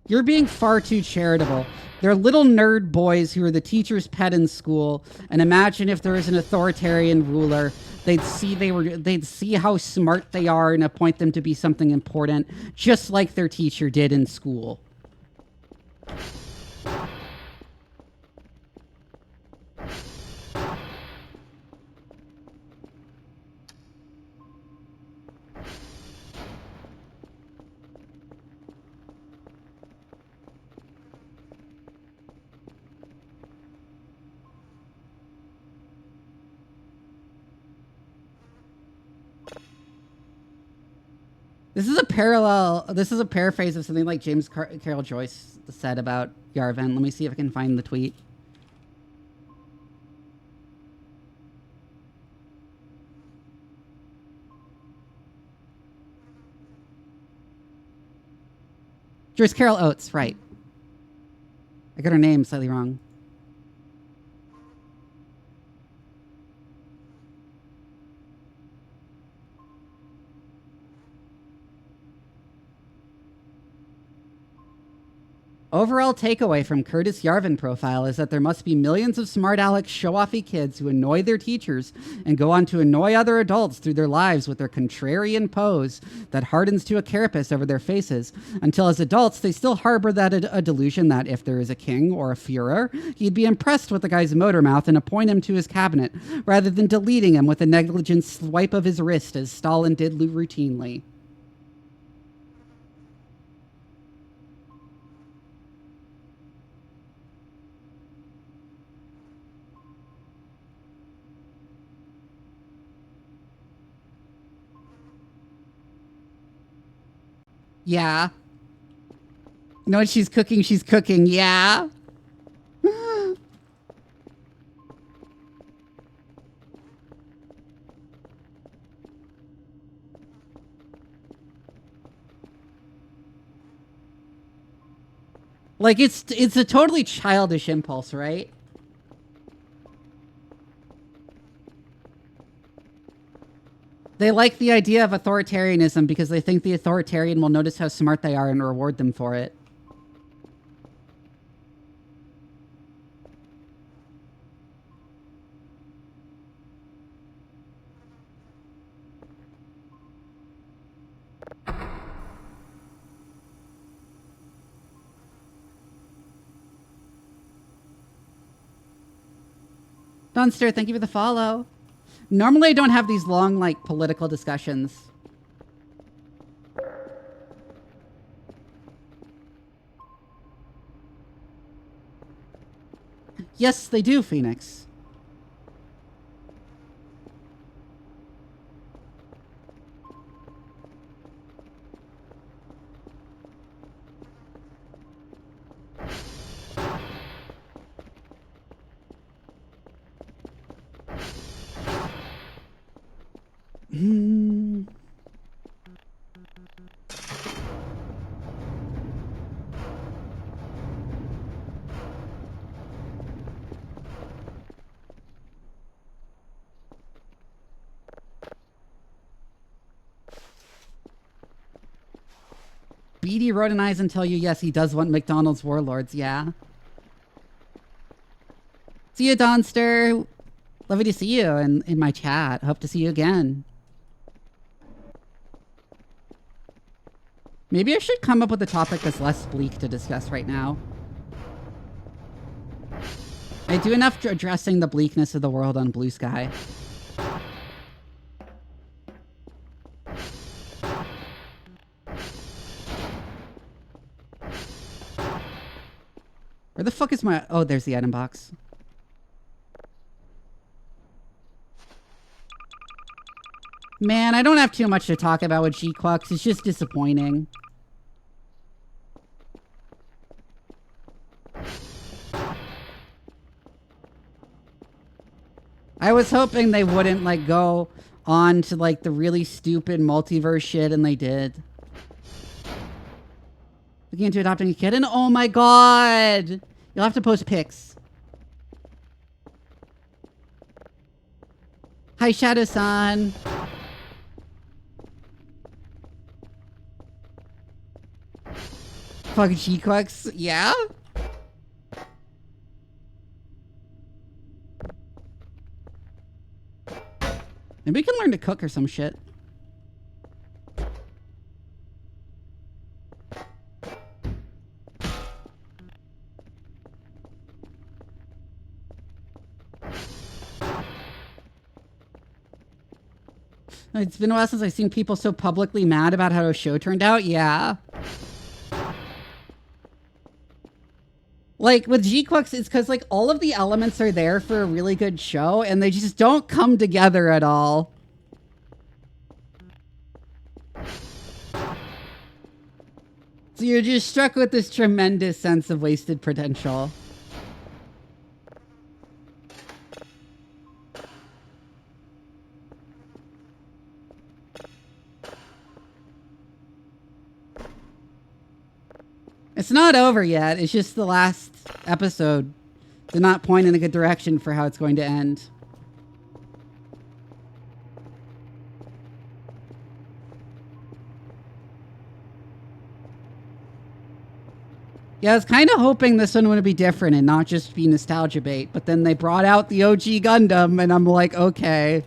You're being far too charitable. They're little nerd boys who are the teacher's pet in school, and imagine if there was an authoritarian ruler, they'd see how smart they are and appoint them to be something important, just like their teacher did in school. This is a paraphrase of something like James Carroll Joyce said about Yarvin. Let me see if I can find the tweet. Joyce Carol Oates, right. I got her name slightly wrong. Overall takeaway from Curtis Yarvin profile is that there must be millions of smart aleck show-offy kids who annoy their teachers and go on to annoy other adults through their lives with their contrarian pose that hardens to a carapace over their faces, until as adults they still harbor that a delusion that if there is a king or a Führer, he'd be impressed with the guy's motor mouth and appoint him to his cabinet, rather than deleting him with a negligent swipe of his wrist as Stalin did routinely. Yeah. You know what she's cooking? She's cooking. Yeah. Like it's a totally childish impulse, right? They like the idea of authoritarianism because they think the authoritarian will notice how smart they are and reward them for it. Dunster, thank you for the follow. Normally I don't have these long, like, political discussions. Yes, they do, Phoenix. BD Rodenize and tell you, yes, he does want McDonald's warlords, yeah. See you, Donster. Lovely to see you in my chat. Hope to see you again. Maybe I should come up with a topic that's less bleak to discuss right now. I do enough addressing the bleakness of the world on Blue Sky. Where the fuck is my... Oh, there's the item box. Man, I don't have too much to talk about with G-Quux. It's just disappointing. I was hoping they wouldn't, like, go on to, like, the really stupid multiverse shit, and they did. Looking into adopting a kitten? Oh my god! You'll have to post pics. Hi, Shadow-san. Fuck G-Quux, yeah? Maybe we can learn to cook or some shit. It's been a while since I've seen people so publicly mad about how a show turned out. Yeah. Like, with G-Quux, it's because, like, all of the elements are there for a really good show, and they just don't come together at all. So you're just struck with this tremendous sense of wasted potential. It's not over yet. It's just the last episode did not point in a good direction for how it's going to end. Yeah, I was kind of hoping this one would be different and not just be nostalgia bait, but then they brought out the OG Gundam, and I'm like, okay.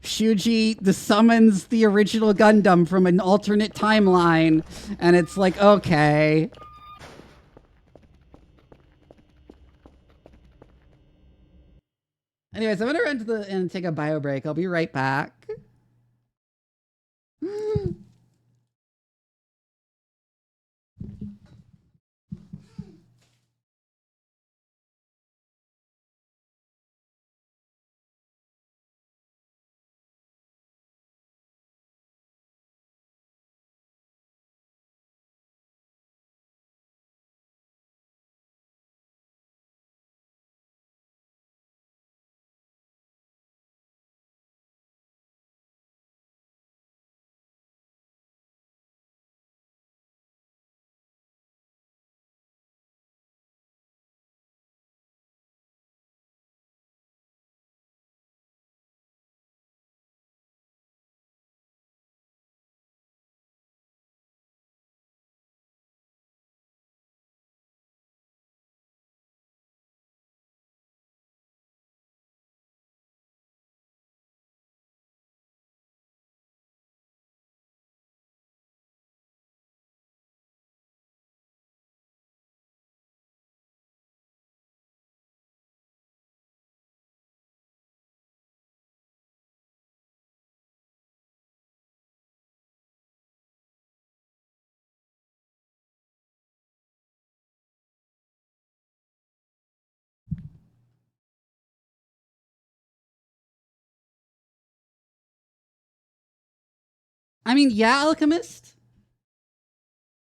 Shuji summons the original Gundam from an alternate timeline, and it's like, okay. Anyways, I'm gonna run to and take a bio break. I'll be right back. I mean, yeah, Alchemist.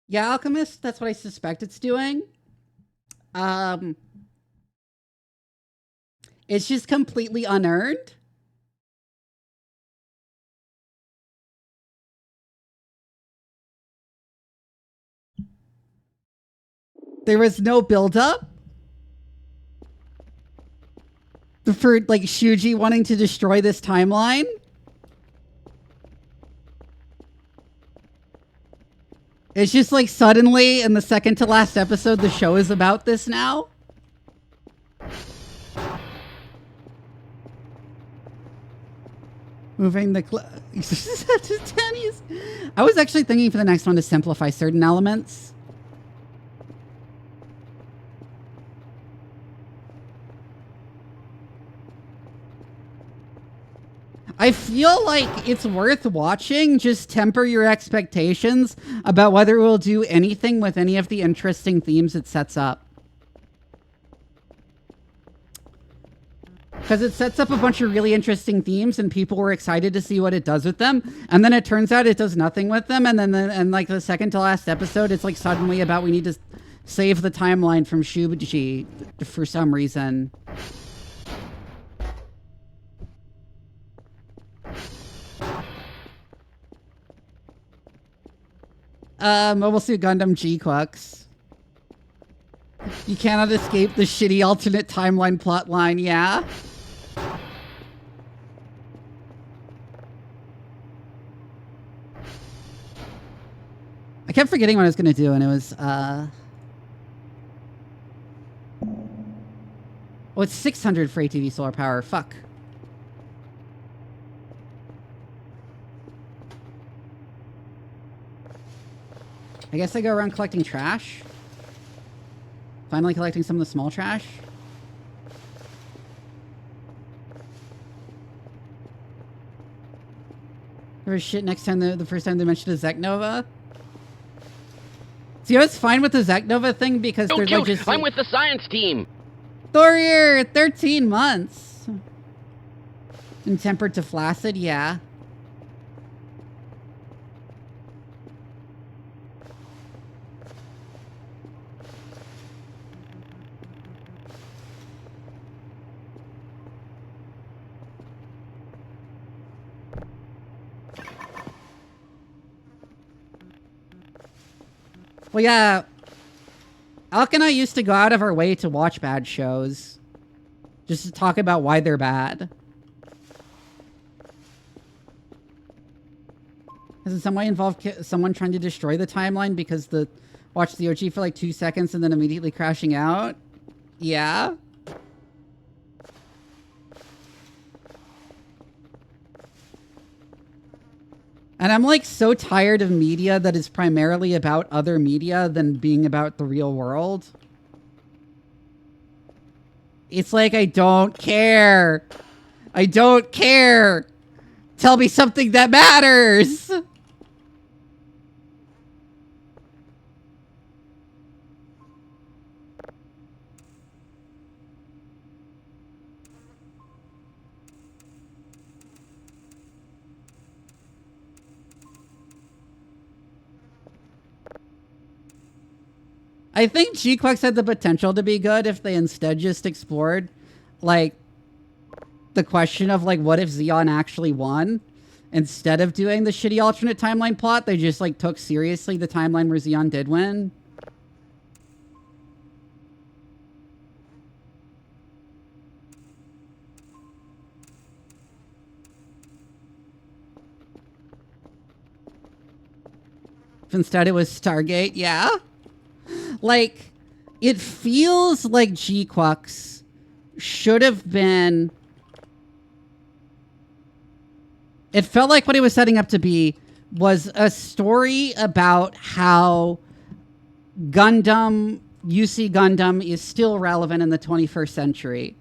Yeah, Alchemist. That's what I suspect it's doing. Um, it's just completely unearned. There was no buildup for like Shuji wanting to destroy this timeline. It's just like suddenly in the second to last episode, the show is about this now. Moving the I was actually thinking for the next one to simplify certain elements. I feel like it's worth watching. Just temper your expectations about whether it will do anything with any of the interesting themes it sets up. Because it sets up a bunch of really interesting themes and people were excited to see what it does with them. And then it turns out it does nothing with them. And then like the second to last episode, it's like suddenly about we need to save the timeline from Shuji for some reason. Mobile Suit Gundam G-Quux. You cannot escape the shitty alternate timeline plotline, yeah? I kept forgetting what I was going to do, and it was, oh, it's 600 for ATV solar power. Fuck. I guess I go around collecting trash. Finally collecting some of the small trash. There was shit next time the first time they mentioned a Zeknova. See, I was fine with the Zeknova thing because they're like just... I'm with the science team. Thorir, 13 months. And tempered to flaccid, yeah. Well, yeah. Alk and I used to go out of our way to watch bad shows. Just to talk about why they're bad. Does it some way involve someone trying to destroy the timeline because watch the OG for like 2 seconds and then immediately crashing out? Yeah. And I'm like so tired of media that is primarily about other media than being about the real world. It's like, I don't care. I don't care. Tell me something that matters. I think G-Quux had the potential to be good if they instead just explored, like, the question of, like, what if Zeon actually won? Instead of doing the shitty alternate timeline plot, they just, like, took seriously the timeline where Zeon did win. If instead it was Stargate, yeah? Like, it feels like G-Quux should have been... It felt like what he was setting up to be was a story about how Gundam, UC Gundam, is still relevant in the 21st century.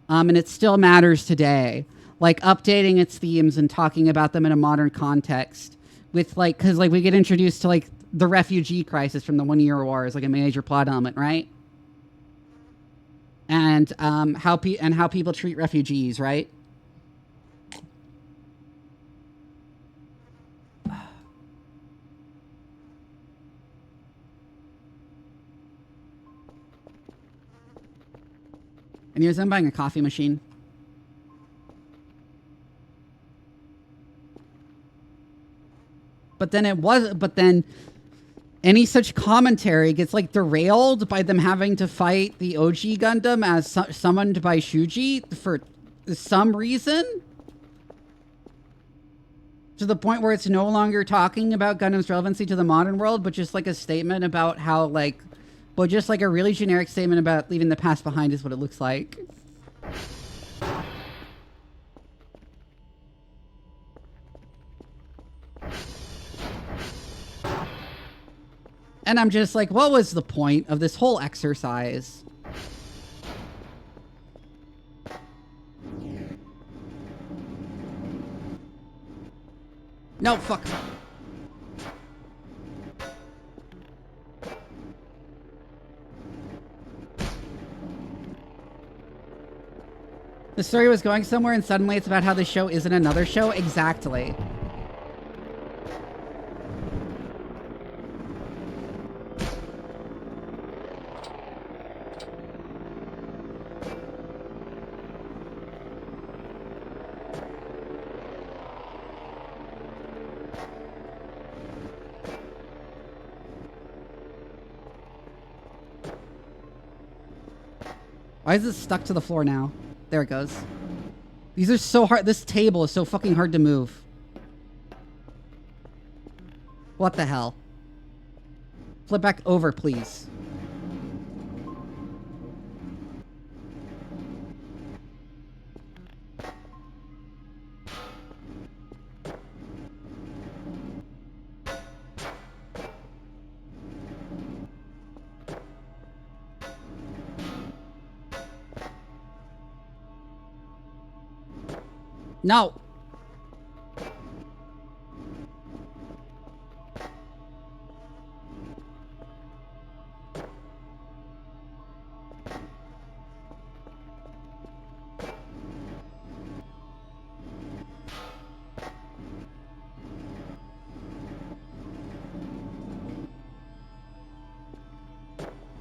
And it still matters today. Like, updating its themes and talking about them in a modern context. With, like, because, like, we get introduced to, like, the refugee crisis from the 1 Year War is like a major plot element, right? And how people treat refugees, right? Anyways, I'm buying a coffee machine. But then any such commentary gets like derailed by them having to fight the OG Gundam as summoned by Shuji for some reason. To the point where it's no longer talking about Gundam's relevancy to the modern world, but just like a statement about how like, but just like a really generic statement about leaving the past behind is what it looks like. And I'm just like, what was the point of this whole exercise? No, fuck. The story was going somewhere and suddenly it's about how the show isn't another show? Exactly. Why is it stuck to the floor now? There it goes. These are so hard. This table is so fucking hard to move. What the hell? Flip back over, please. No.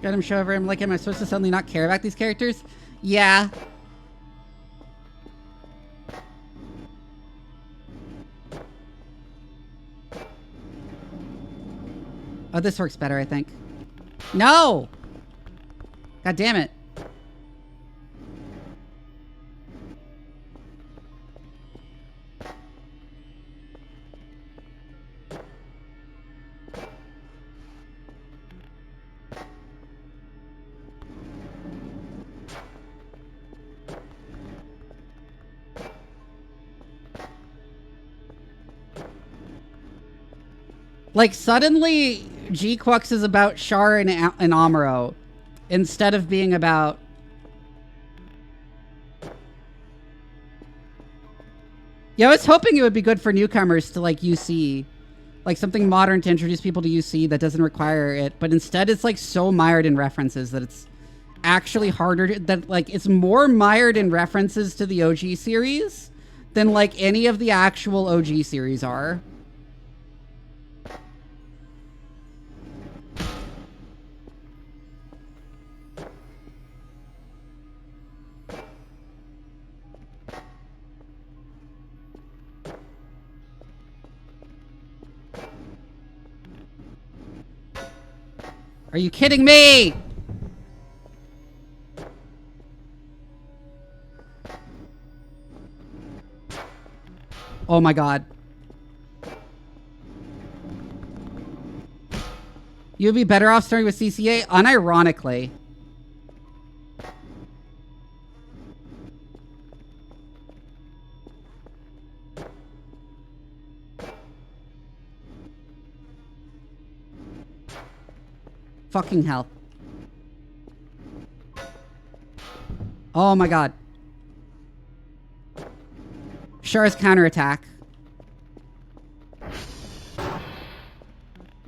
Got him show over him like, am I supposed to suddenly not care about these characters? Yeah. Oh, this works better, I think. No! God damn it. Like, suddenly, G-Quux is about Char and Amuro, instead of being about... Yeah, I was hoping it would be good for newcomers to, like, UC. Like, something modern to introduce people to UC that doesn't require it. But instead, it's, like, so mired in references that it's actually harder to... That, like, it's more mired in references to the OG series than, like, any of the actual OG series are. Are you kidding me? Oh my god. You'd be better off starting with CCA, unironically. Fucking hell. Oh my god. Char's counterattack.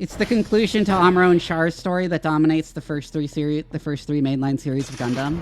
It's the conclusion to Amuro and Char's story that dominates the first three mainline series of Gundam.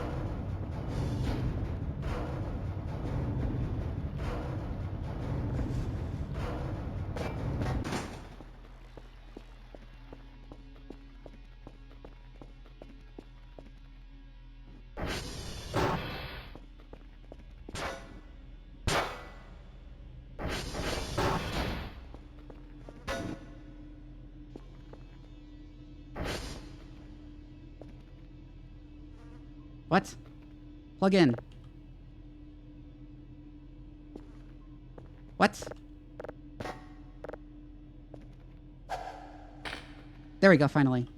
What? Plug in. What? There we go, finally.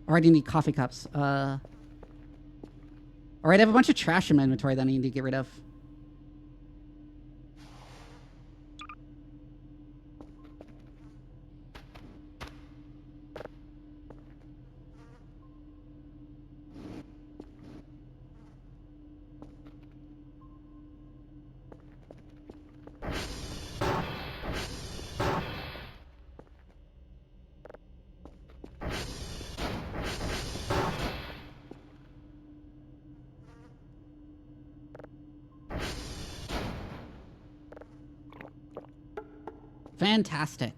Alright, I need coffee cups. Alright, I have a bunch of trash in my inventory that I need to get rid of. Fantastic.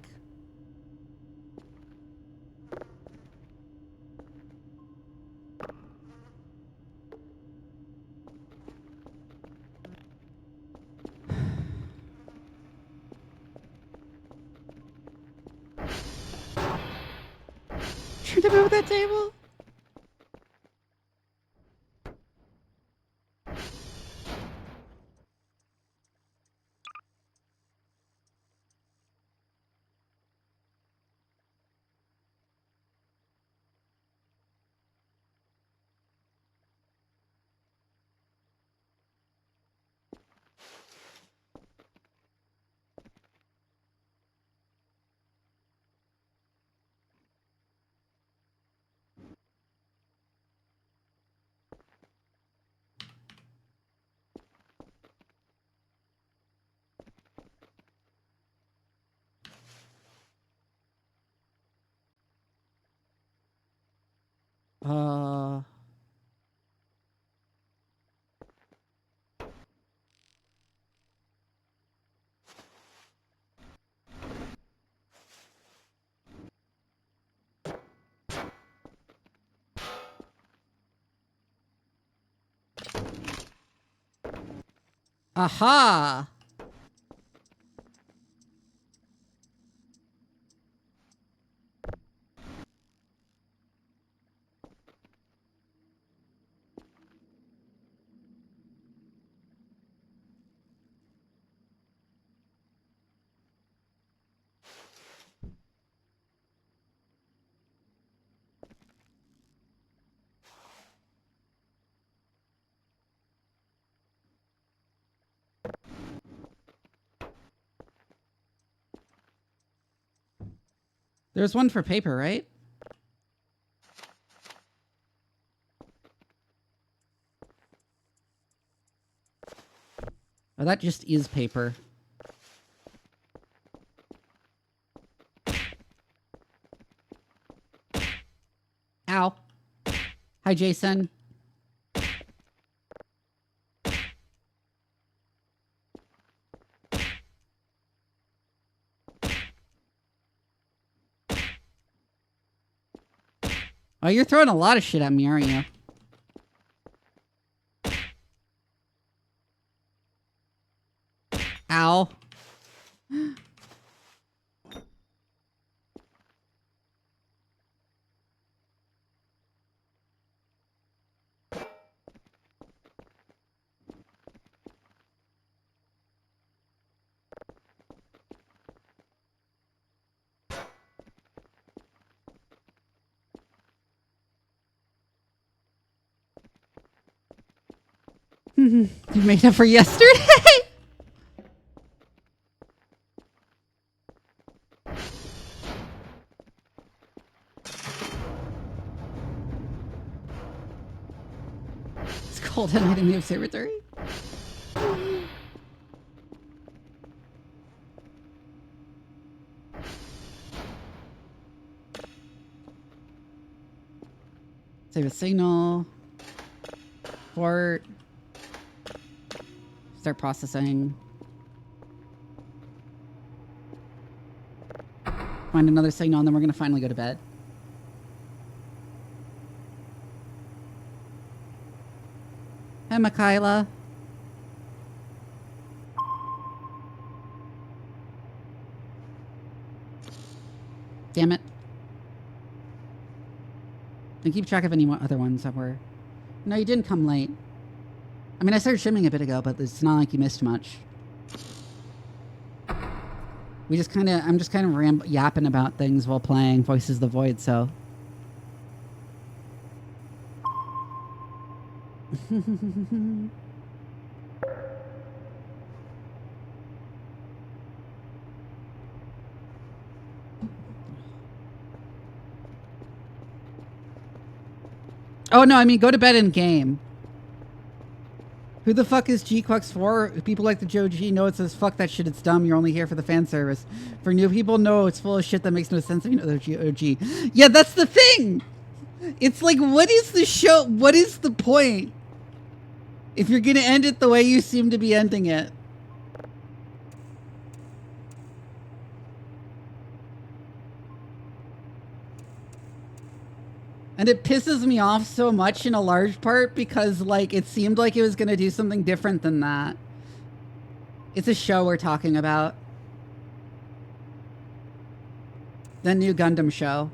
Trying to move that table. Aha! There's one for paper, right? Oh, that just is paper. Ow. Hi, Jason. Oh, you're throwing a lot of shit at me, aren't you? Ow. You made up for yesterday? It's cold at night in the observatory. Save a signal. Port. Start processing. Find another signal, and then we're going to finally go to bed. Hi, Mikaela. Damn it. And keep track of any other ones that were... No, you didn't come late. I mean, I started shimming a bit ago, but it's not like you missed much. I'm just kind of yapping about things while playing Voices of the Void, so... Oh, no, I mean, go to bed in game. Who the fuck is G-Quux for? People like the Joe G know it says, fuck that shit, it's dumb, you're only here for the fan service. For new people, no, it's full of shit that makes no sense if you know the OG. Yeah, that's the thing! It's like, what is the show? What is the point? If you're gonna end it the way you seem to be ending it. And it pisses me off so much in a large part because, like, it seemed like it was going to do something different than that. It's a show we're talking about. The new Gundam show.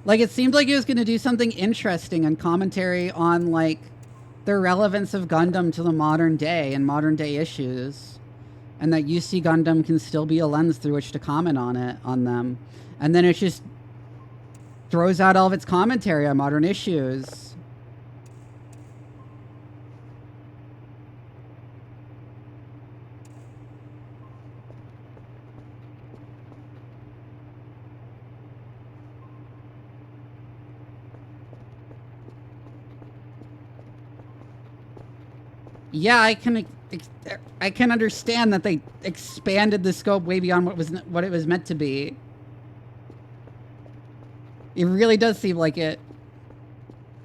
Like, it seemed like it was going to do something interesting and commentary on, like, the relevance of Gundam to the modern day and modern day issues. And that UC Gundam can still be a lens through which to comment on them. And then it just throws out all of its commentary on modern issues. Yeah, I can understand that they expanded the scope way beyond what it was meant to be. It really does seem like it.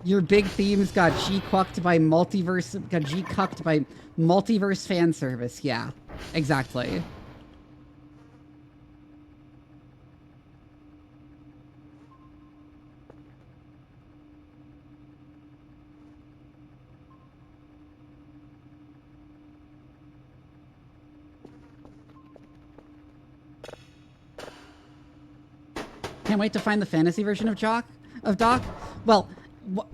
Your big themes got G-cucked by multiverse fan service. Yeah, exactly. Can't wait to find the fantasy version of Doc. Well,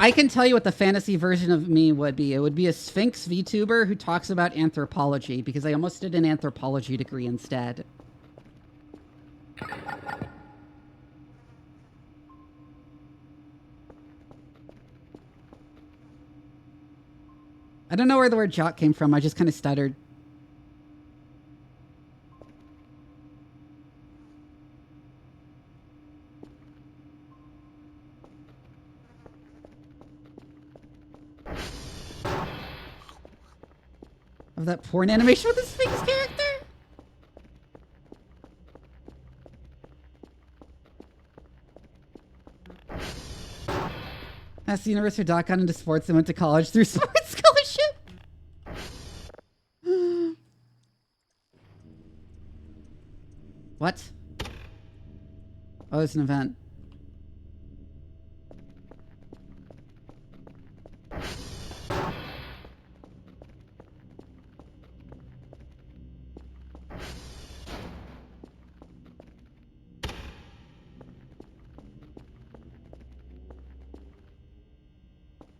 I can tell you what the fantasy version of me would be. It would be a Sphinx VTuber who talks about anthropology, because I almost did an anthropology degree instead. I don't know where the word jock came from. I just kind of stuttered. Of that porn animation with the Sphinx character? As the universe where Doc got into sports and went to college through sports scholarship. What? Oh, it's an event.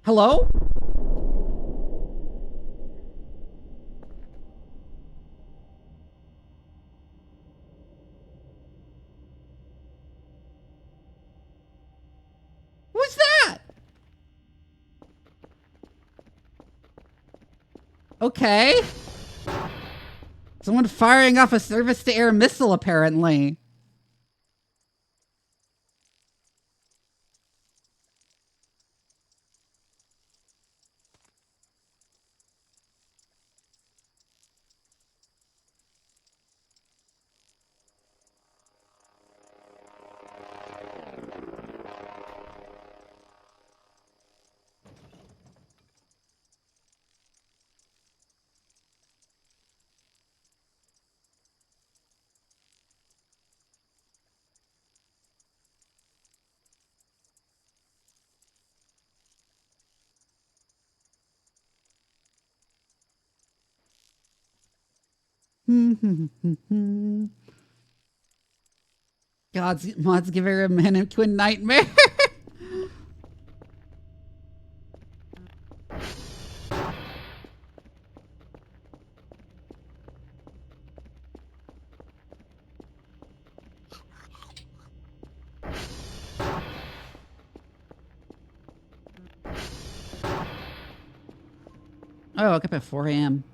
Hello? Who's that? Okay. Someone firing off a surface-to-air missile, apparently. God's mods give her a mannequin nightmare. Oh, I woke up at 4 a.m.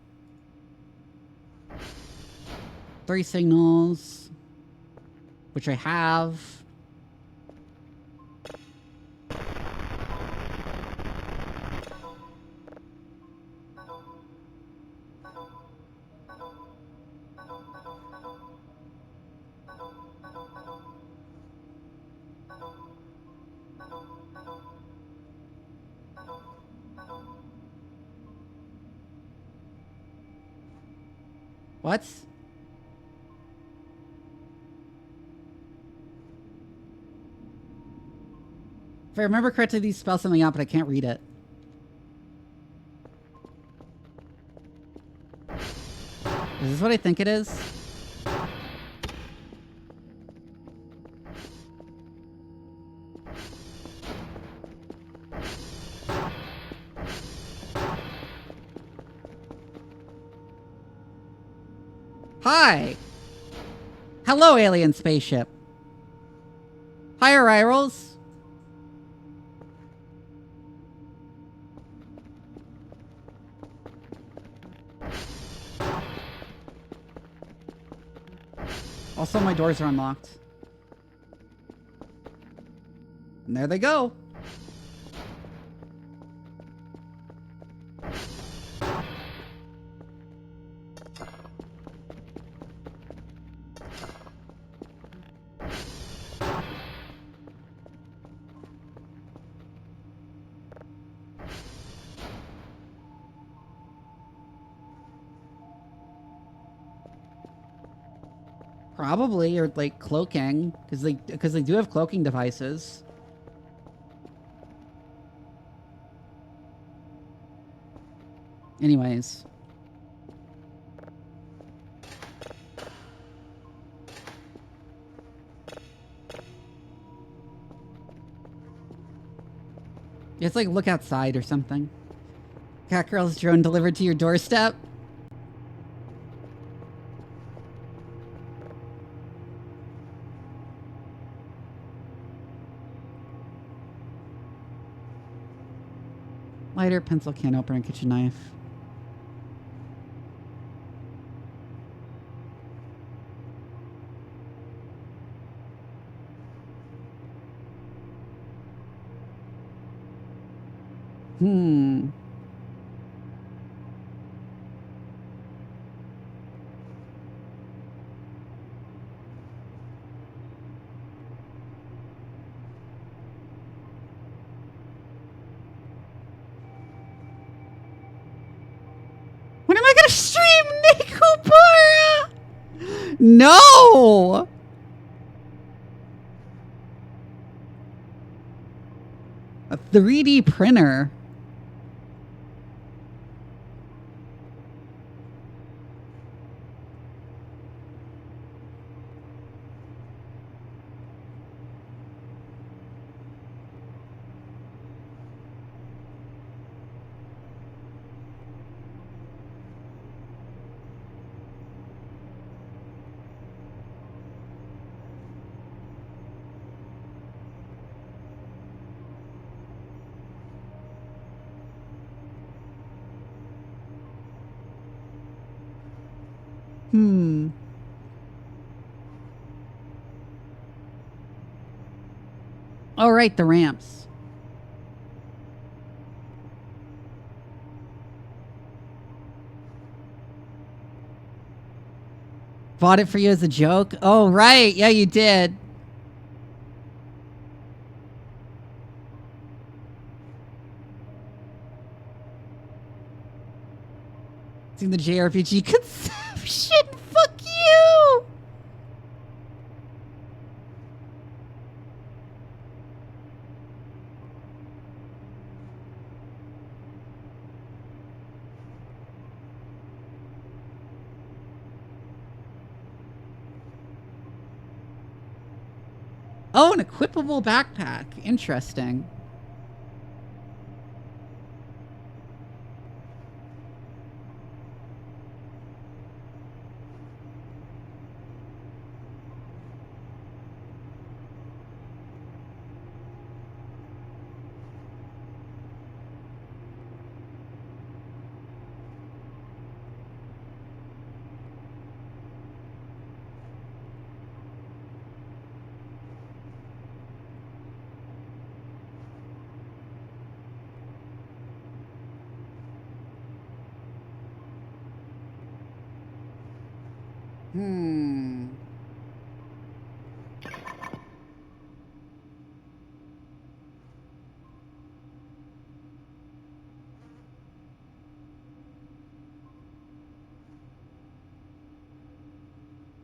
3 signals, which I have. What? If I remember correctly, these spell something out, but I can't read it. Is this what I think it is? Hi! Hello, alien spaceship. Hi, Arrivals. Also, my doors are unlocked. And there they go. Probably, or like cloaking, because they do have cloaking devices. Anyways. It's like look outside or something. Catgirl's drone delivered to your doorstep. Lighter, pencil, can opener, kitchen knife. When am I gonna stream Nikopara? No! A 3D printer. Oh, right, the ramps. Bought it for you as a joke? Oh, right. Yeah, you did. Seen the JRPG conception. Fuck you. Oh, an equipable backpack. Interesting.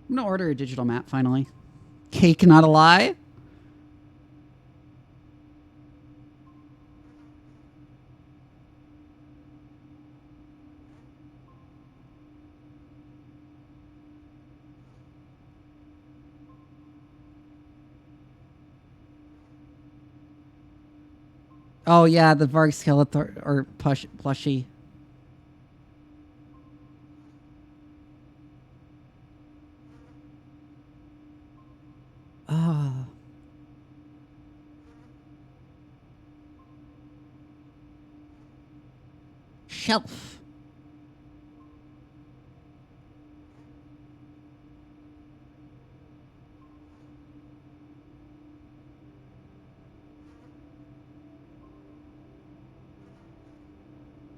I'm gonna order a digital map finally. Cake, not a lie. Oh yeah, the Varg Skeletor or plushie. Ah. Shelf.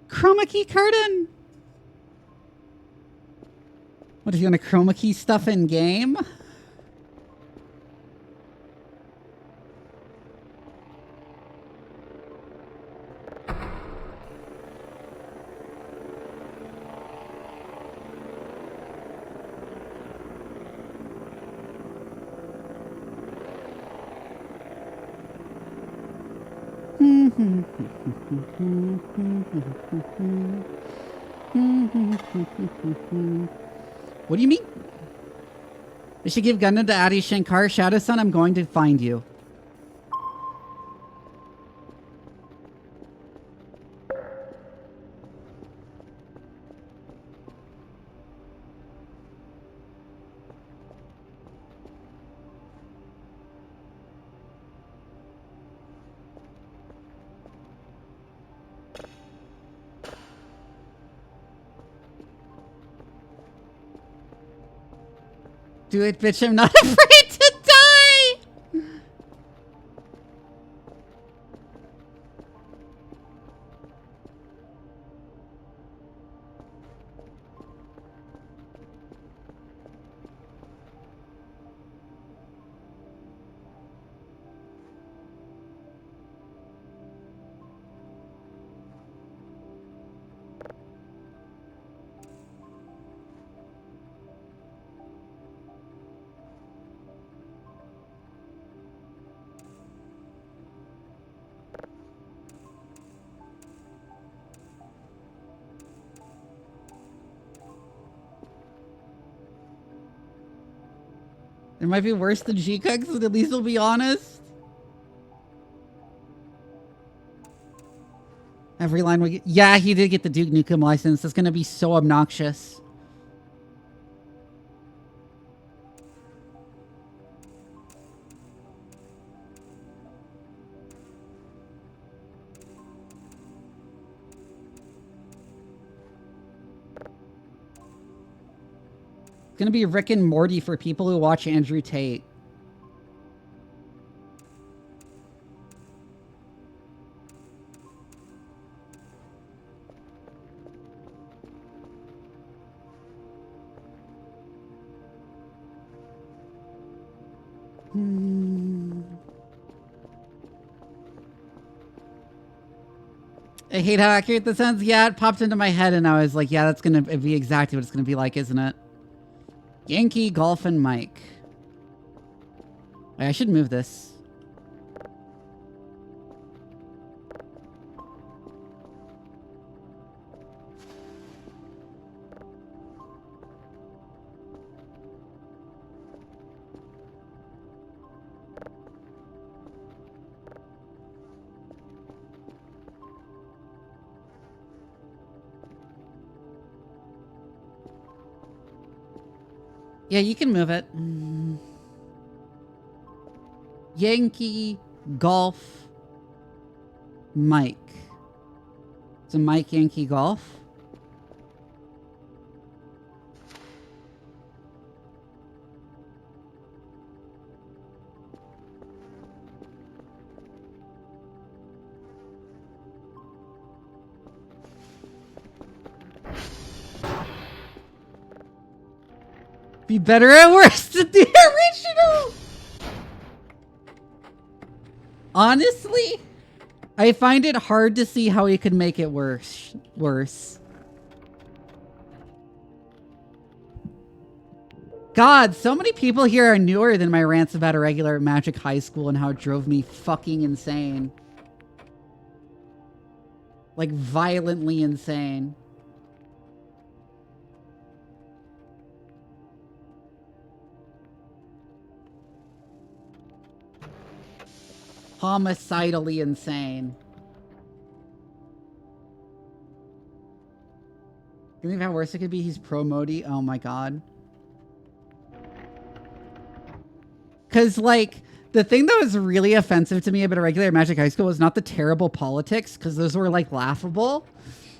Chroma key curtain. What, if you want to chroma key stuff in game? What do you mean? I should give Gundam to Adi Shankar. Shadow-san, I'm going to find you. Do it, bitch. I'm not afraid to die. It might be worse than G-Cugs, but at least we'll be honest. Every line we get. Yeah, he did get the Duke Nukem license. It's going to be so obnoxious. It's going to be Rick and Morty for people who watch Andrew Tate. I hate how accurate this sounds. Yeah, it popped into my head and I was like, yeah, that's going to be exactly what it's going to be like, isn't it? Yankee, Golf, and Mike. Wait, I should move this. Yeah, you can move it. Yankee Golf Mike. It's a Mike Yankee Golf. Be better at worse than the original. Honestly, I find it hard to see how he could make it worse. God, so many people here are newer than my rants about Irregular Magic High School and how it drove me fucking insane. Like, violently insane. Homicidally insane. Can you think of how worse it could be? He's pro-modi. Oh my god. Because, like, the thing that was really offensive to me about Irregular Magic High School was not the terrible politics, because those were, like, laughable.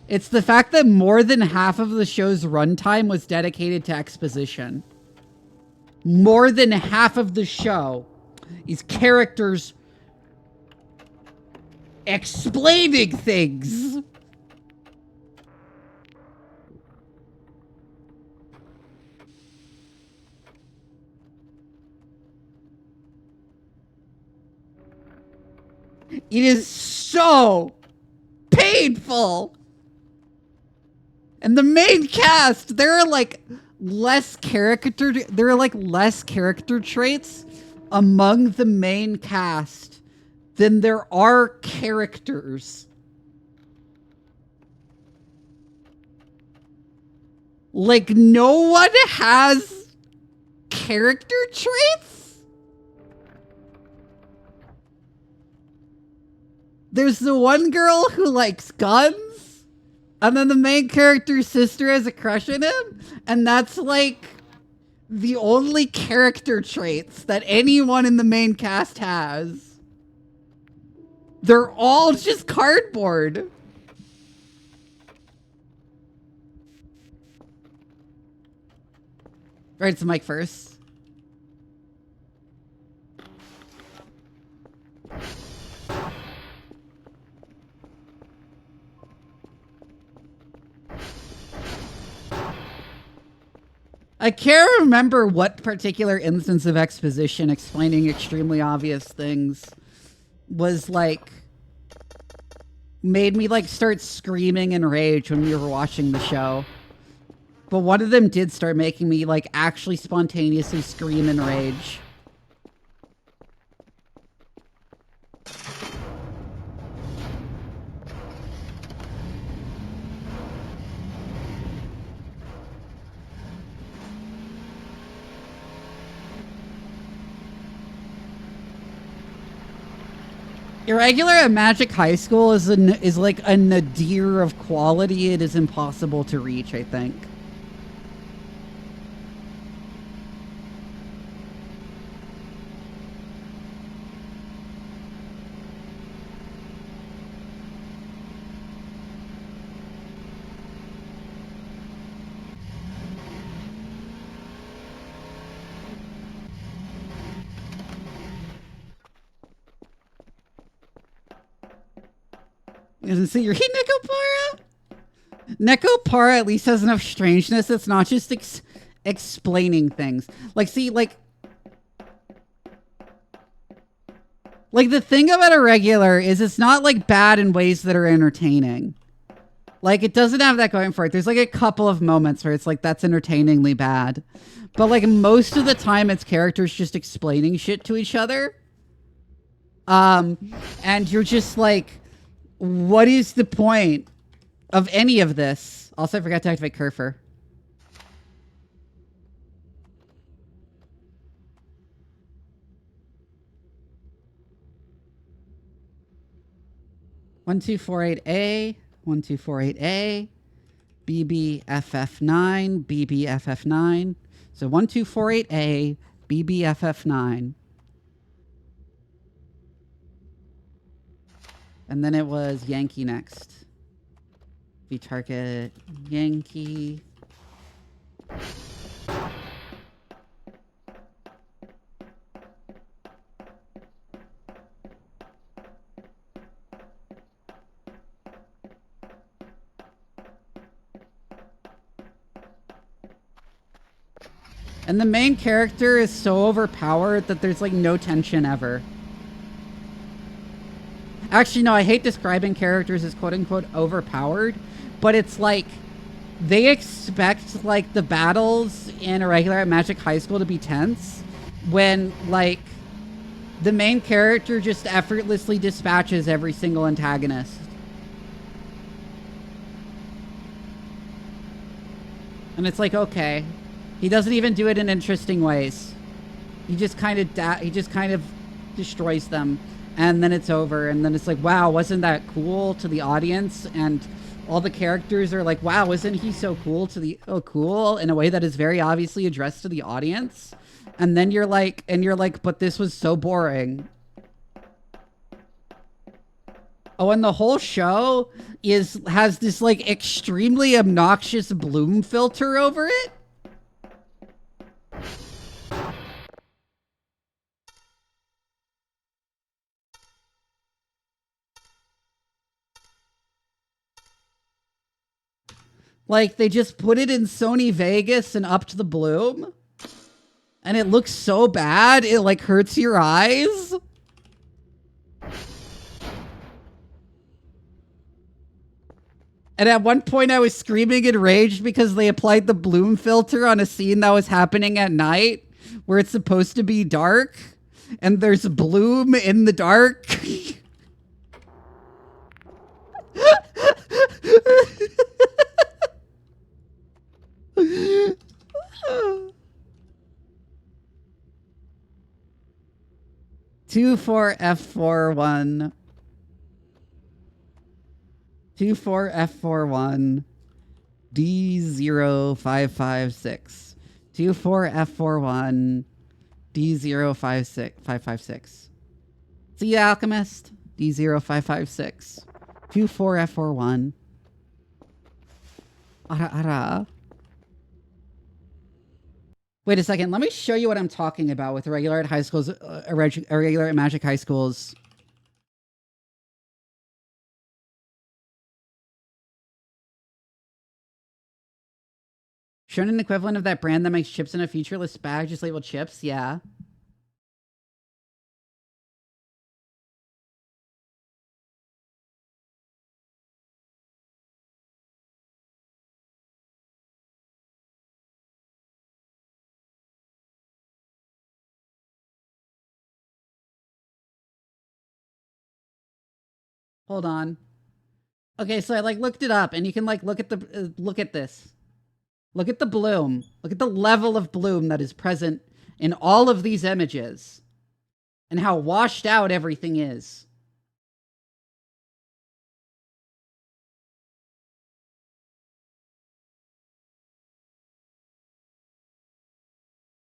It's the fact that more than half of the show's runtime was dedicated to exposition. More than half of the show is characters explaining things. It is so painful. And the main cast, there are like less character traits among the main cast than there are characters. Like, no one has character traits? There's the one girl who likes guns, and then the main character's sister has a crush on him, and that's like the only character traits that anyone in the main cast has. They're all just cardboard. Right, it's Mike first. I can't remember what particular instance of exposition explaining extremely obvious things was like, made me like start screaming in rage when we were watching the show. But one of them did start making me like actually spontaneously scream in rage. Irregular at Magic High School is like a nadir of quality it is impossible to reach, I think. So you're Nekopara? Nekopara at least has enough strangeness. It's not just explaining things. Like, see, like the thing about Irregular is it's not like bad in ways that are entertaining. Like, it doesn't have that going for it. There's like a couple of moments where it's like, that's entertainingly bad. But like most of the time it's characters just explaining shit to each other. And you're just like, what is the point of any of this? Also, I forgot to activate Kerfer. (1248A), 1248A, BBFF9, BBFF9, So 1248A, BBFF9. And then it was Yankee next. V-target Yankee. And the main character is so overpowered that there's like no tension ever. Actually, no, I hate describing characters as quote-unquote overpowered, but it's like they expect like the battles in a regular Magic High School to be tense when like the main character just effortlessly dispatches every single antagonist. And it's like, okay, he doesn't even do it in interesting ways. He just kind of destroys them. And then it's over, and then it's like, wow, wasn't that cool to the audience? And all the characters are like, wow, isn't he so cool cool in a way that is very obviously addressed to the audience? And then you're like, but this was so boring. Oh, and the whole show has this like extremely obnoxious bloom filter over it. Like, they just put it in Sony Vegas and upped the bloom. And it looks so bad, it, like, hurts your eyes. And at one point, I was screaming in rage because they applied the bloom filter on a scene that was happening at night, where it's supposed to be dark. And there's bloom in the dark. 24F41. 24F41. D0556. 24F41. D0556. See ya, Alchemist. D0556. 24F41. Ara. Wait a second. Let me show you what I'm talking about with irregular at high schools, irregular at Magic High Schools. Shown an equivalent of that brand that makes chips in a featureless bag, just labeled chips? Yeah. Hold on. Okay, so I like looked it up, and you can like look at the look at this. Look at the bloom. Look at the level of bloom that is present in all of these images, and how washed out everything is.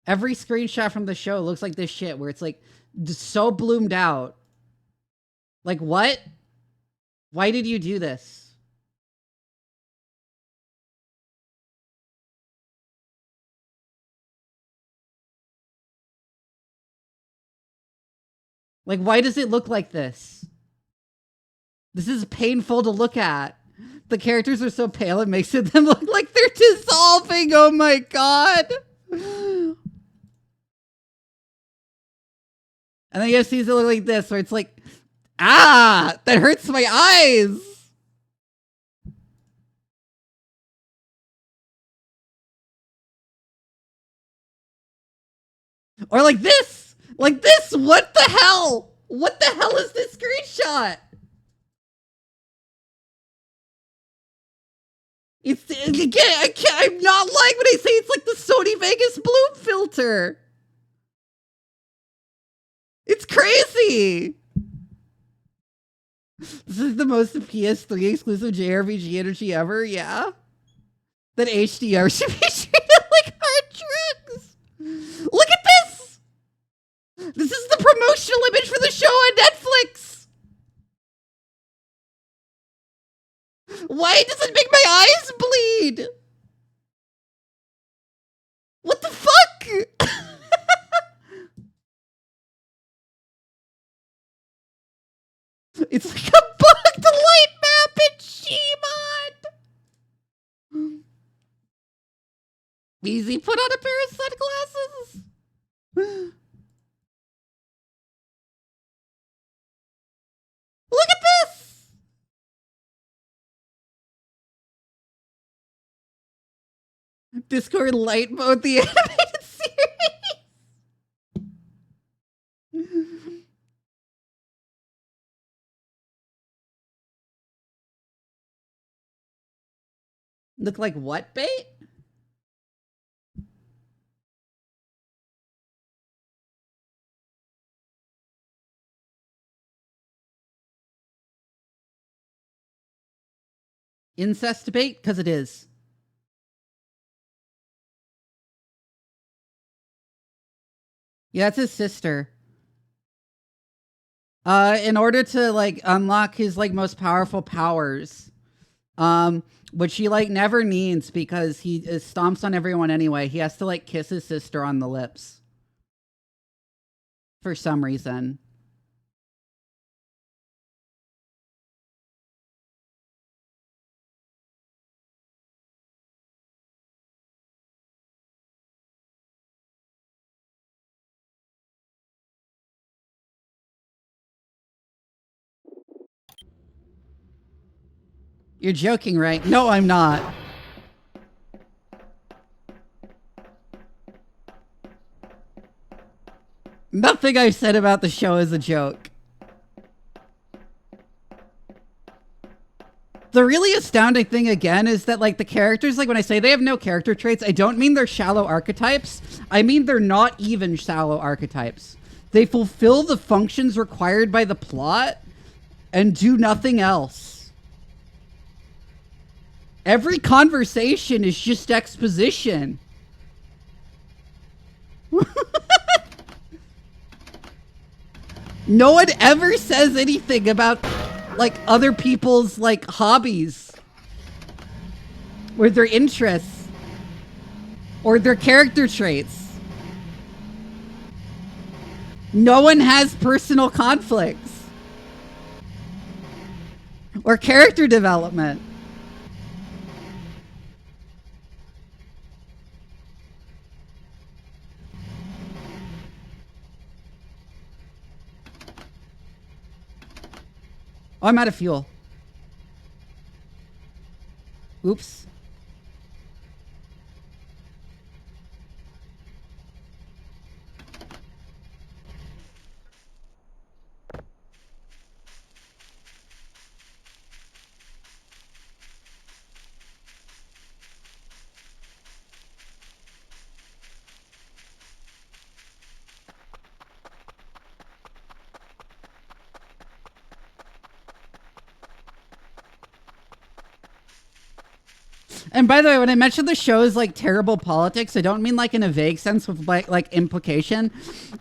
Every screenshot from the show looks like this shit, where it's like just so bloomed out. Like, what? Why did you do this? Like, why does it look like this? This is painful to look at. The characters are so pale, it makes them look like they're dissolving. Oh my god. And then you have scenes that look like this, where it's like, ah, that hurts my eyes. Or like this, what the hell? What the hell is this screenshot? It's, again, I'm not lying when I say it's like the Sony Vegas bloom filter. It's crazy. This is the most PS3 exclusive JRPG energy ever, yeah? That HDR should be treated like hard drugs. Why does it make my eyes bleed? What the fuck? It's like a bugged light map in Gmod. Easy, put on a pair of sunglasses. Look at this. Discord light mode, the animated series. Look like what bait? Incest bait? Because it is. Yeah, that's his sister. In order to like unlock his like most powerful powers, which he like never needs because he stomps on everyone anyway, he has to like kiss his sister on the lips for some reason. You're joking, right? No, I'm not. Nothing I've said about the show is a joke. The really astounding thing again is that like the characters, like when I say they have no character traits, I don't mean they're shallow archetypes. I mean they're not even shallow archetypes. They fulfill the functions required by the plot and do nothing else. Every conversation is just exposition. No one ever says anything about like other people's like hobbies or their interests or their character traits. No one has personal conflicts or character development. Oh, I'm out of fuel. Oops. And by the way, when I mentioned the show is like terrible politics, I don't mean like in a vague sense with like implication.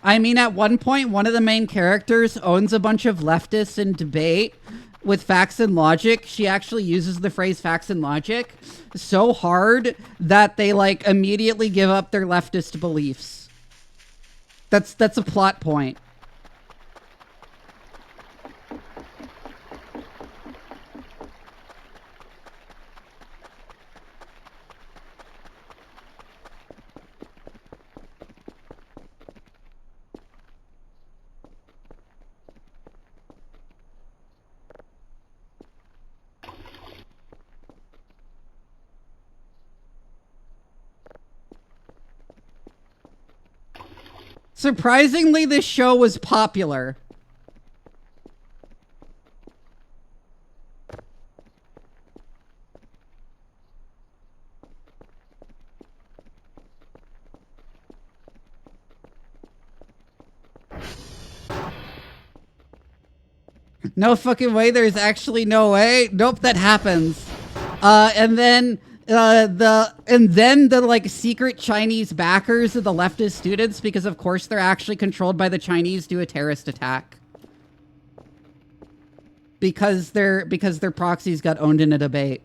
I mean at one point, one of the main characters owns a bunch of leftists in debate with facts and logic. She actually uses the phrase facts and logic so hard that they like immediately give up their leftist beliefs. That's a plot point. Surprisingly, this show was popular. No fucking way. There's actually no way. Nope, that happens. And then the like secret Chinese backers of the leftist students, because of course they're actually controlled by the Chinese, do a terrorist attack. because their proxies got owned in a debate.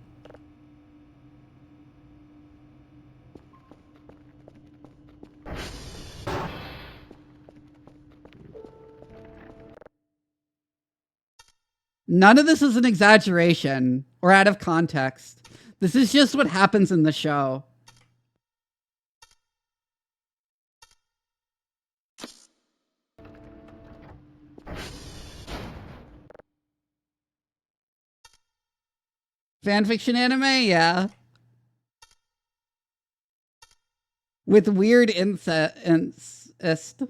None of this is an exaggeration or out of context. This is just what happens in the show. Fanfiction anime? Yeah. With weird incest.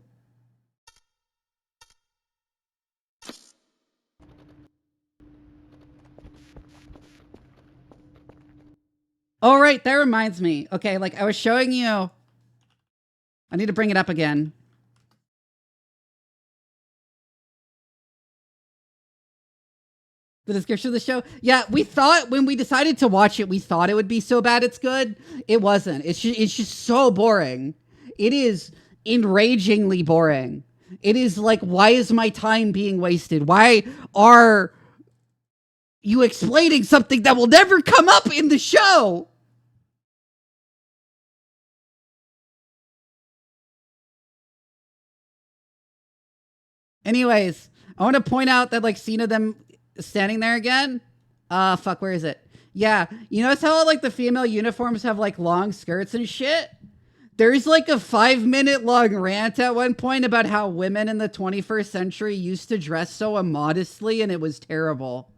Oh, right. That reminds me. Okay, like I was showing you. I need to bring it up again. The description of the show. Yeah, we thought when we decided to watch it, we thought it would be so bad it's good. It wasn't. It's just so boring. It is enragingly boring. It is like, why is my time being wasted? Why are you explaining something that will never come up in the show? Anyways, I want to point out that like scene of them standing there again. Fuck, where is it? Yeah, you notice how like the female uniforms have like long skirts and shit? There's like a 5-minute long rant at one point about how women in the 21st century used to dress so immodestly and it was terrible.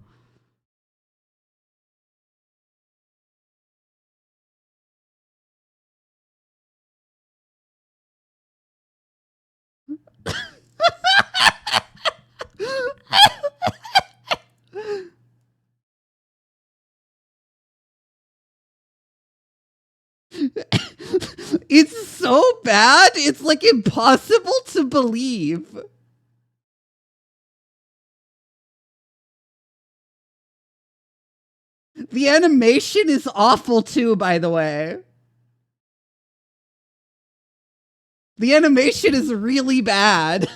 It's so bad, it's like impossible to believe. The animation is awful too, by the way. The animation is really bad.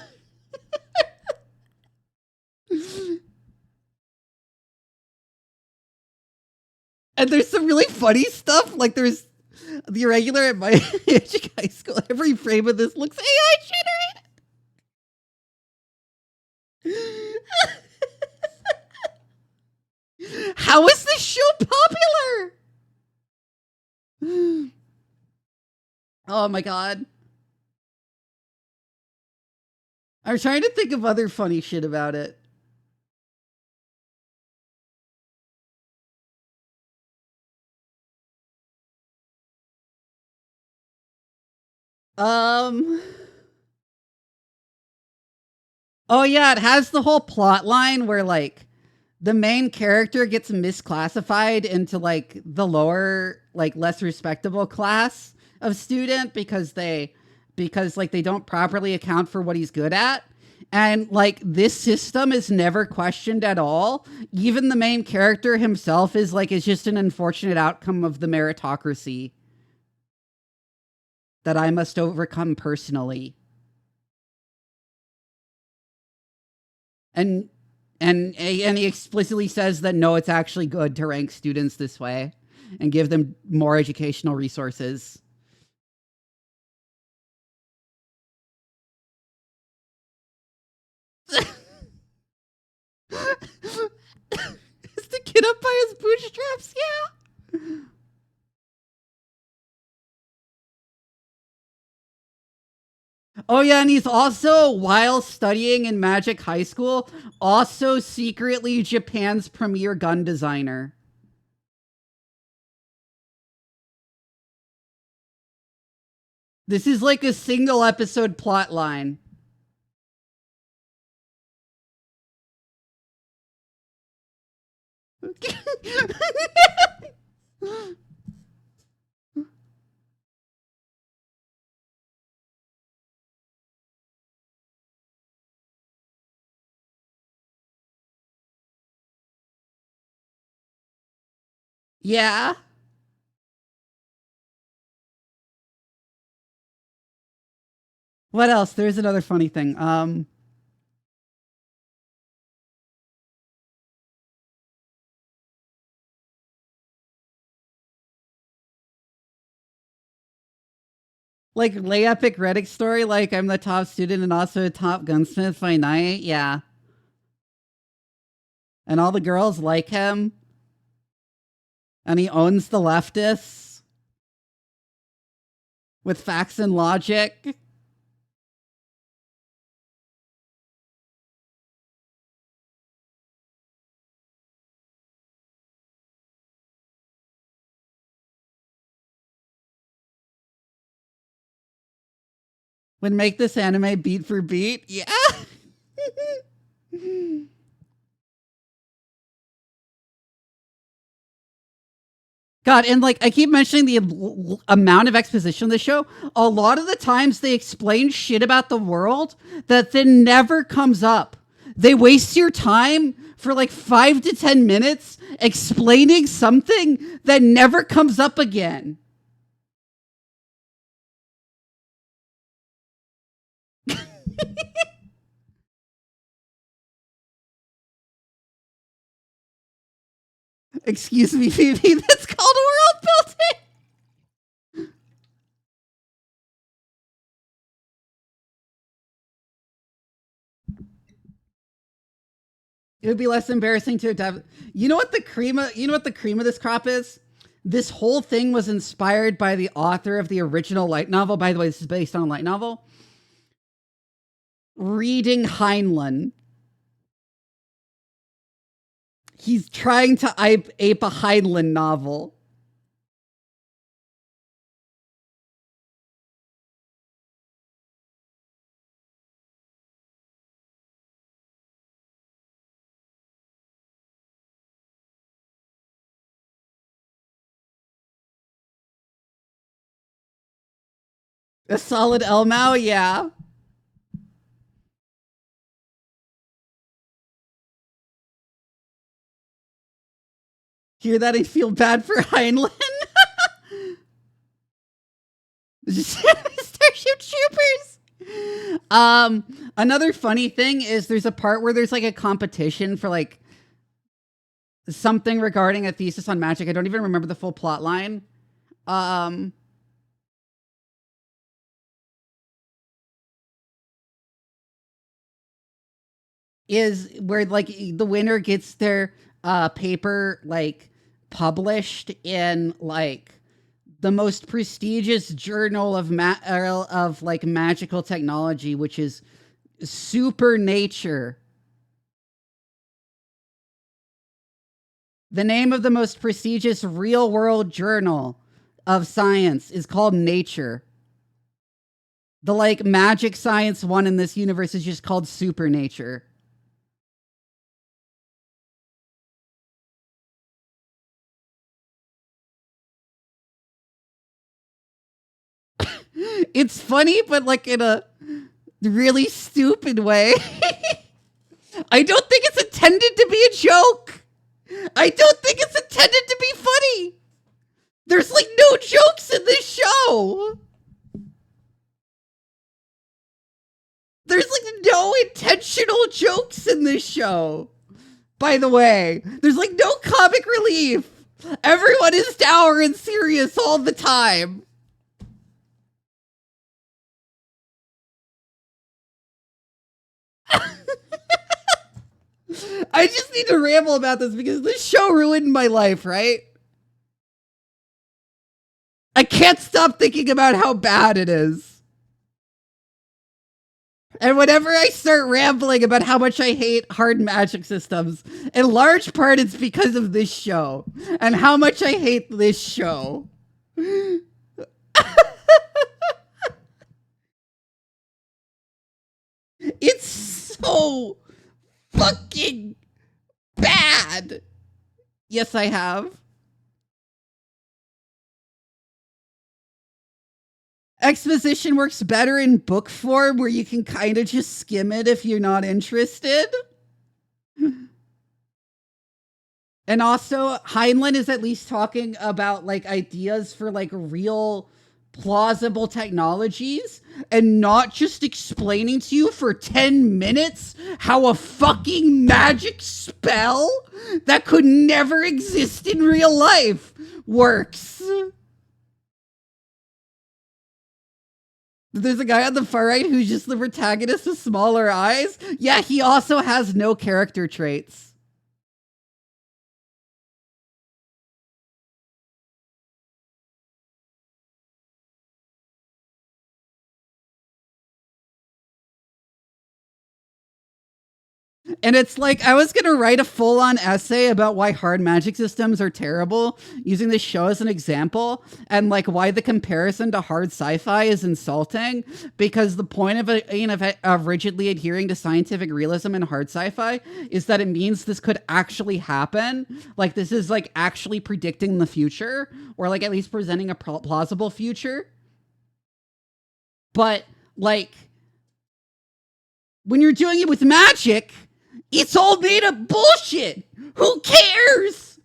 And there's some really funny stuff. Like there's the irregular at my high school. Every frame of this looks AI generated. How is this show popular? Oh my god. I'm trying to think of other funny shit about it. Oh yeah, it has the whole plot line where like the main character gets misclassified into like the lower, like less respectable class of student because like they don't properly account for what he's good at. And like this system is never questioned at all. Even the main character himself is like, it's just an unfortunate outcome of the meritocracy that I must overcome personally. And he explicitly says that no, it's actually good to rank students this way and give them more educational resources. Is the kid up by his bootstraps? Yeah. Oh yeah, and he's also, while studying in Magic High School, also secretly Japan's premier gun designer. This is like a single episode plot line. Yeah. What else? There's another funny thing. Like lay epic Reddit story, like I'm the top student and also a top gunsmith by night. Yeah. And all the girls like him. And he owns the leftists with facts and logic. Would make this anime beat for beat. Yeah. God, and like I keep mentioning the amount of exposition of the show, a lot of the times they explain shit about the world that then never comes up. They waste your time for like 5 to 10 minutes explaining something that never comes up again. Excuse me, Vivi, that's called world building. It would be less embarrassing to have. You know what the cream of this crop is? This whole thing was inspired by the author of the original light novel. By the way, this is based on a light novel. Reading Heinlein. He's trying to ape a Heinlein novel. A solid Elmao, yeah. Hear that? I feel bad for Heinlein. Starship Troopers. Another funny thing is there's a part where there's like a competition for like something regarding a thesis on magic. I don't even remember the full plot line. Is where like the winner gets their paper like published in like the most prestigious journal of like magical technology, which is Super Nature. The name of the most prestigious real world journal of science is called Nature. The like magic science one in this universe is just called Super Nature. It's funny, but like in a really stupid way. I don't think it's intended to be a joke. I don't think it's intended to be funny. There's like no jokes in this show. There's like no intentional jokes in this show. By the way, there's like no comic relief. Everyone is dour and serious all the time. I just need to ramble about this because this show ruined my life, right? I can't stop thinking about how bad it is. And whenever I start rambling about how much I hate hard magic systems, in large part it's because of this show and how much I hate this show. It's so fucking bad. Yes, I have. Exposition works better in book form where you can kind of just skim it if you're not interested. And also, Heinlein is at least talking about like ideas for like real plausible technologies and not just explaining to you for 10 minutes how a fucking magic spell that could never exist in real life works. There's a guy on the far right who's just the protagonist with smaller eyes. Yeah, he also has no character traits. And it's like, I was going to write a full-on essay about why hard magic systems are terrible, using this show as an example, and like why the comparison to hard sci-fi is insulting, because the point of rigidly adhering to scientific realism in hard sci-fi is that it means this could actually happen. Like, this is like actually predicting the future, or like at least presenting a plausible future. But like, when you're doing it with magic, it's all made up bullshit. Who cares?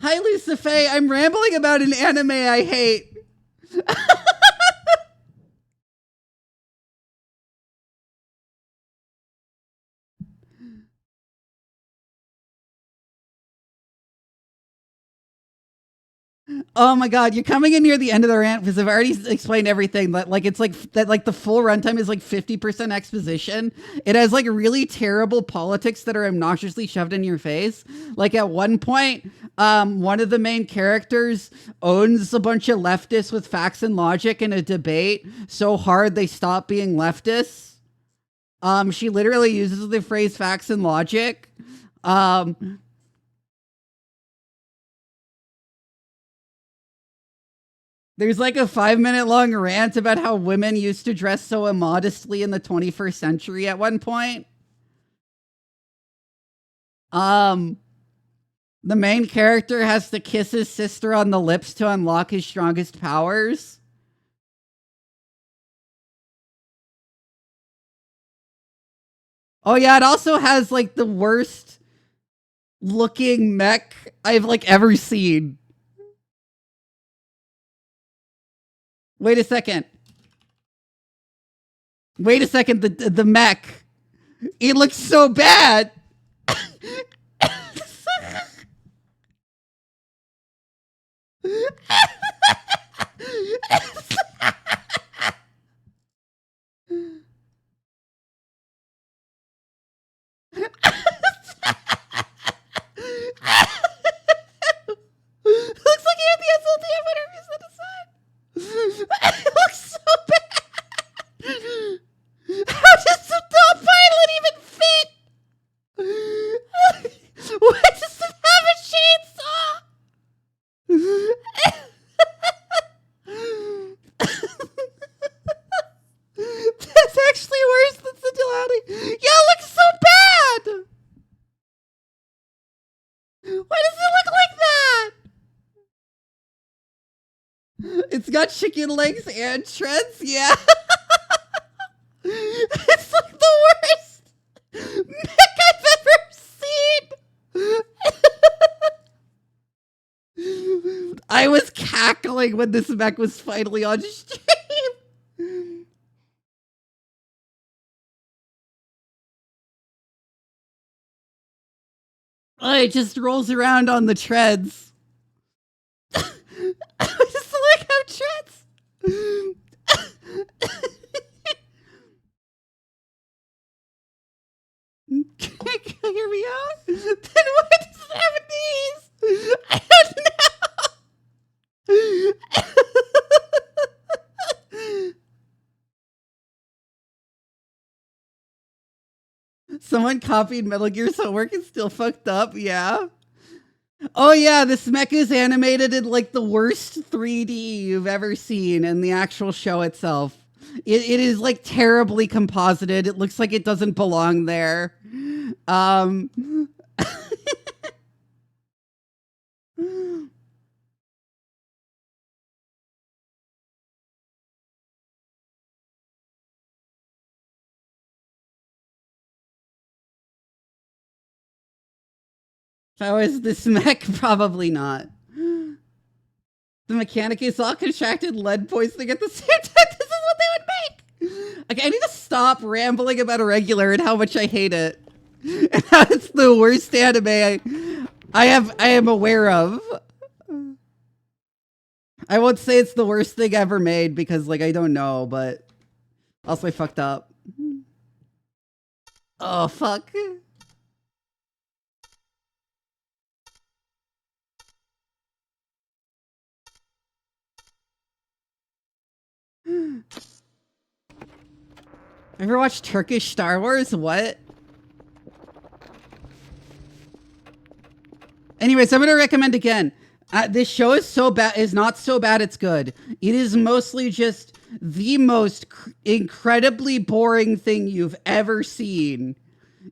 Hi, Lucifer. I'm rambling about an anime I hate. Oh my god, you're coming in near the end of the rant because I've already explained everything. But like, it's like that, like the full runtime is like 50% exposition. It has like really terrible politics that are obnoxiously shoved in your face. Like at one point, one of the main characters owns a bunch of leftists with facts and logic in a debate so hard they stop being leftists. She literally uses the phrase facts and logic. There's like a 5-minute long rant about how women used to dress so immodestly in the 21st century at one point. The main character has to kiss his sister on the lips to unlock his strongest powers. Oh yeah, it also has like the worst looking mech I've like ever seen. Wait a second. Wait a second. The mech. It looks so bad. Looks like you have the SLT of whatever you said aside. It looks so bad. How does the top pilot even fit? Why does it have a chainsaw? That's actually worse than Scintillating. Yeah, it looks so bad. Why does it look like that? It's got chicken legs and treads, yeah. It's like the worst mech I've ever seen. I was cackling when this mech was finally on stream. Oh, it just rolls around on the treads. I just like how treads. Hear me out? Then why does it have knees? I don't know. Someone copied Metal Gear's homework and still fucked up, yeah. Oh yeah, this mech is animated in like the worst 3D you've ever seen in the actual show itself. It is like terribly composited. It looks like it doesn't belong there. How is this mech? Probably not. The mechanic is all contracted lead poisoning at the same time. This is what they would make. Okay, I need to stop rambling about Irregular and how much I hate it. And how it's the worst anime I am aware of. I won't say it's the worst thing ever made because, like, I don't know, but also I fucked up. Oh, fuck. Ever watched Turkish Star Wars? What? Anyways, I'm gonna recommend again. This show is so bad. Is not so bad. It's good. It is mostly just the most incredibly boring thing you've ever seen.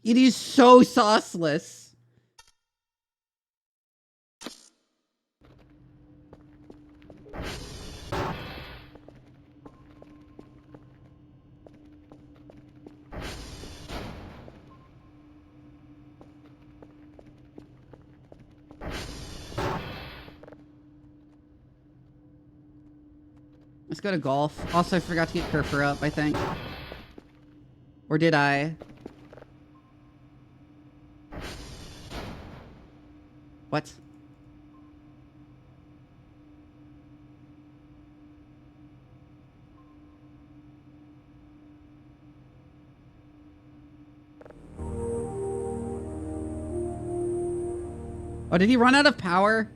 It is so sauceless. Let's go to golf. Also, I forgot to get Kerfer up, I think. Or did I? What? Oh, did he run out of power?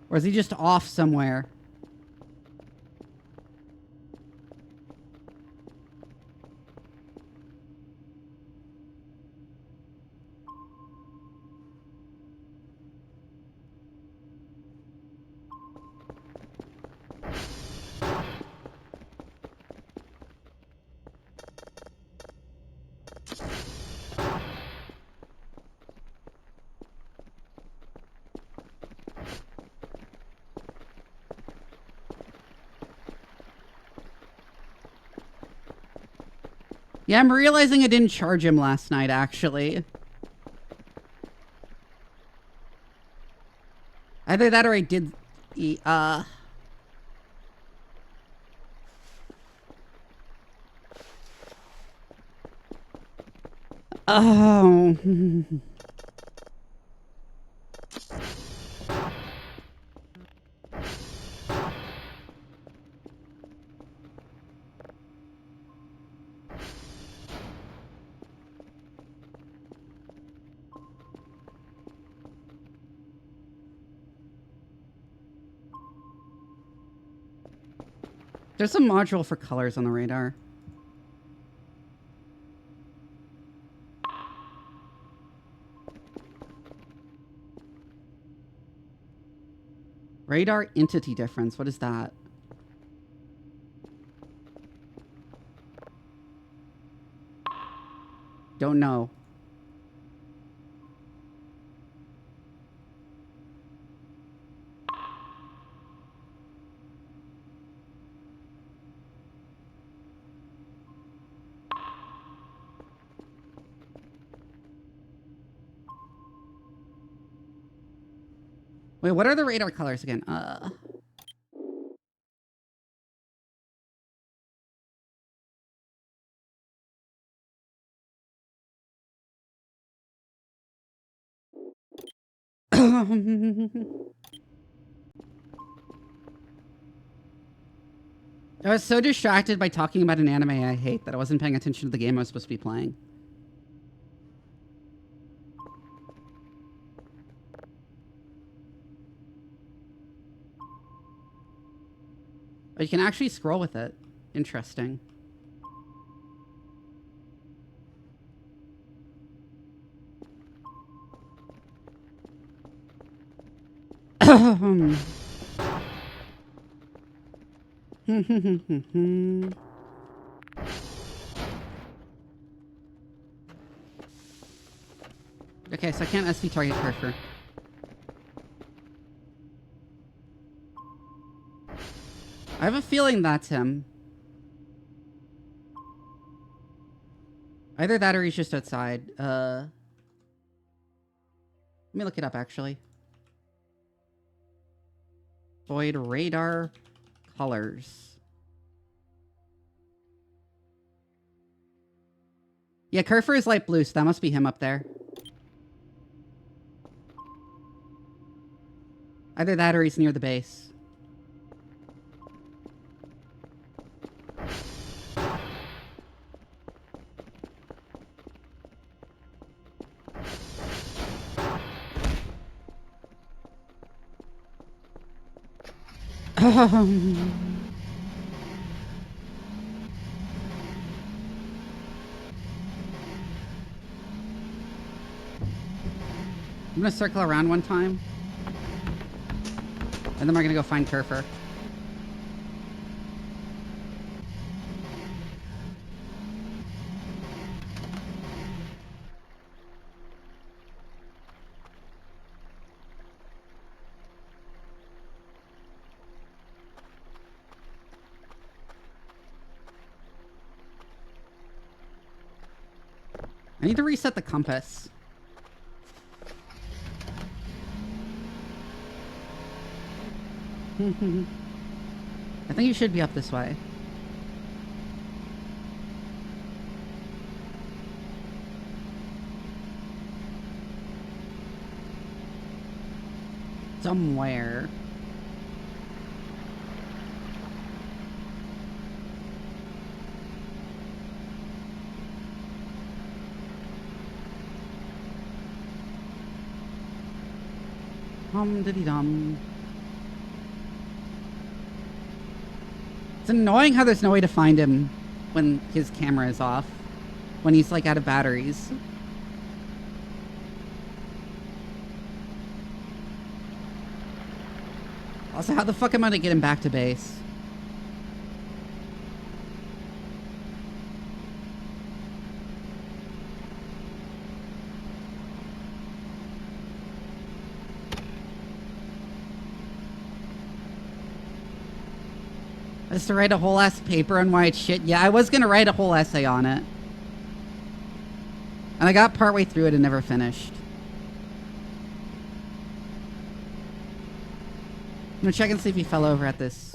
Or is he just off somewhere? Yeah, I'm realizing I didn't charge him last night, actually. Either that or I did... Oh... There's a module for colors on the radar. Radar entity difference. What is that? Don't know. Wait, what are the radar colors again? I was so distracted by talking about an anime I hate that I wasn't paying attention to the game I was supposed to be playing. Oh, you can actually scroll with it. Interesting. Okay, so I can't SV target Kerfer. I have a feeling that's him. Either that or he's just outside. Let me look it up, actually. Void radar colors. Yeah, Kerfer is light blue, so that must be him up there. Either that or he's near the base. I'm gonna circle around one time. And then we're gonna go find Kerfer. I need to reset the compass. I think you should be up this way. Somewhere. Diddy dum. It's annoying how there's no way to find him when his camera is off. When he's like out of batteries. Also, how the fuck am I gonna get him back to base? Just to write a whole ass paper on why it's shit. Yeah, I was gonna write a whole essay on it. And I got partway through it and never finished. I'm gonna check and see if he fell over at this.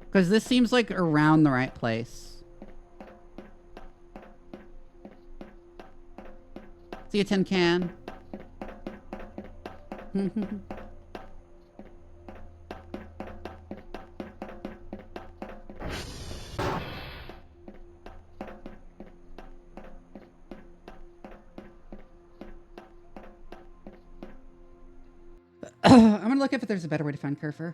Because this seems like around the right place. See a tin can. I'm gonna look if there's a better way to find Kerfer.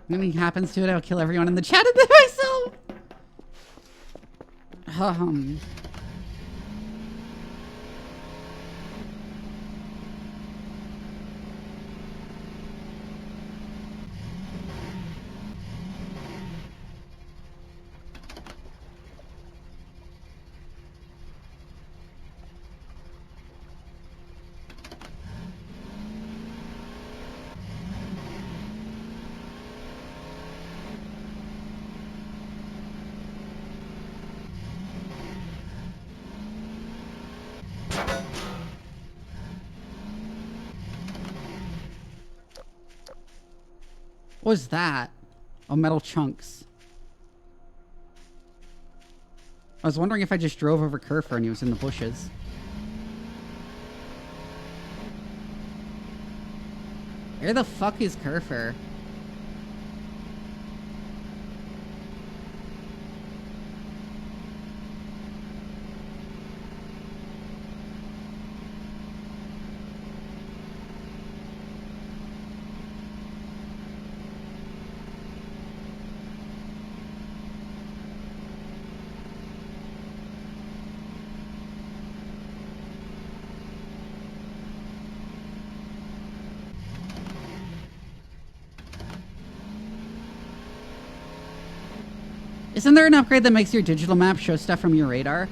If anything happens to it, I'll kill everyone in the chat and then myself. What was that? Oh, metal chunks. I was wondering if I just drove over Kerfer and he was in the bushes. Where the fuck is Kerfer? Isn't there an upgrade that makes your digital map show stuff from your radar?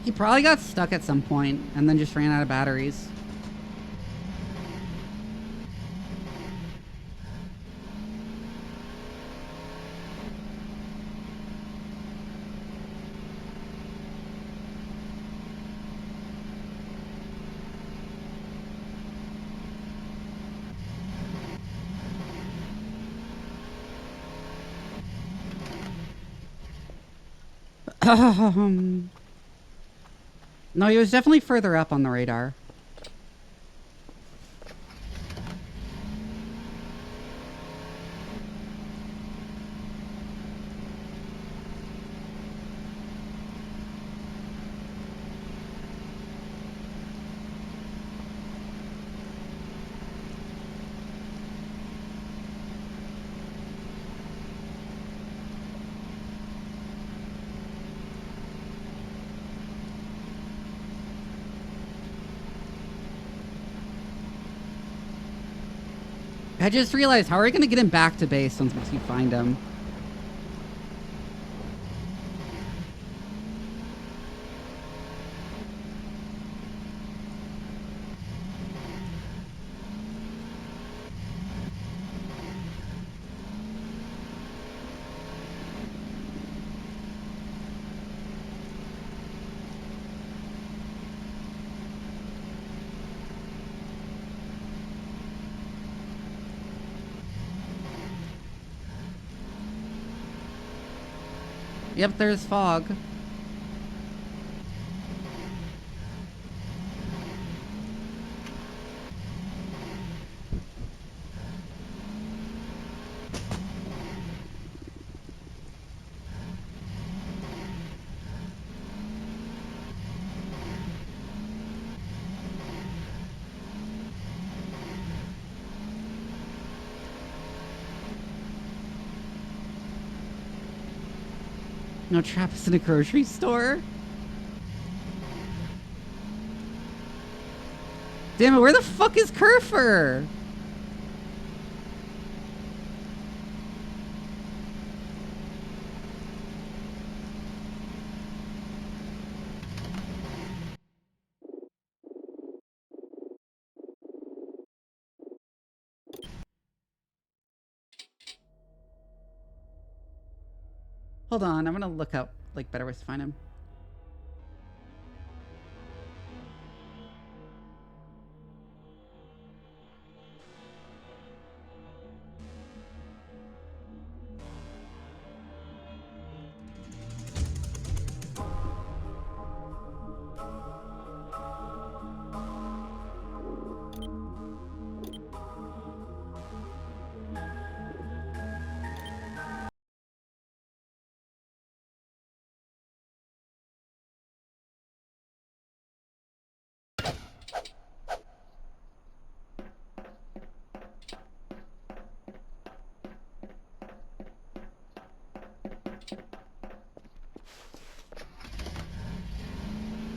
He probably got stuck at some point and then just ran out of batteries. No, he was definitely further up on the radar. I just realized, how are we going to get him back to base once you find him? Yep, there's fog. No traps in a grocery store? Damn it, where the fuck is Kerfer? Hold on, I'm gonna look up like better ways to find him.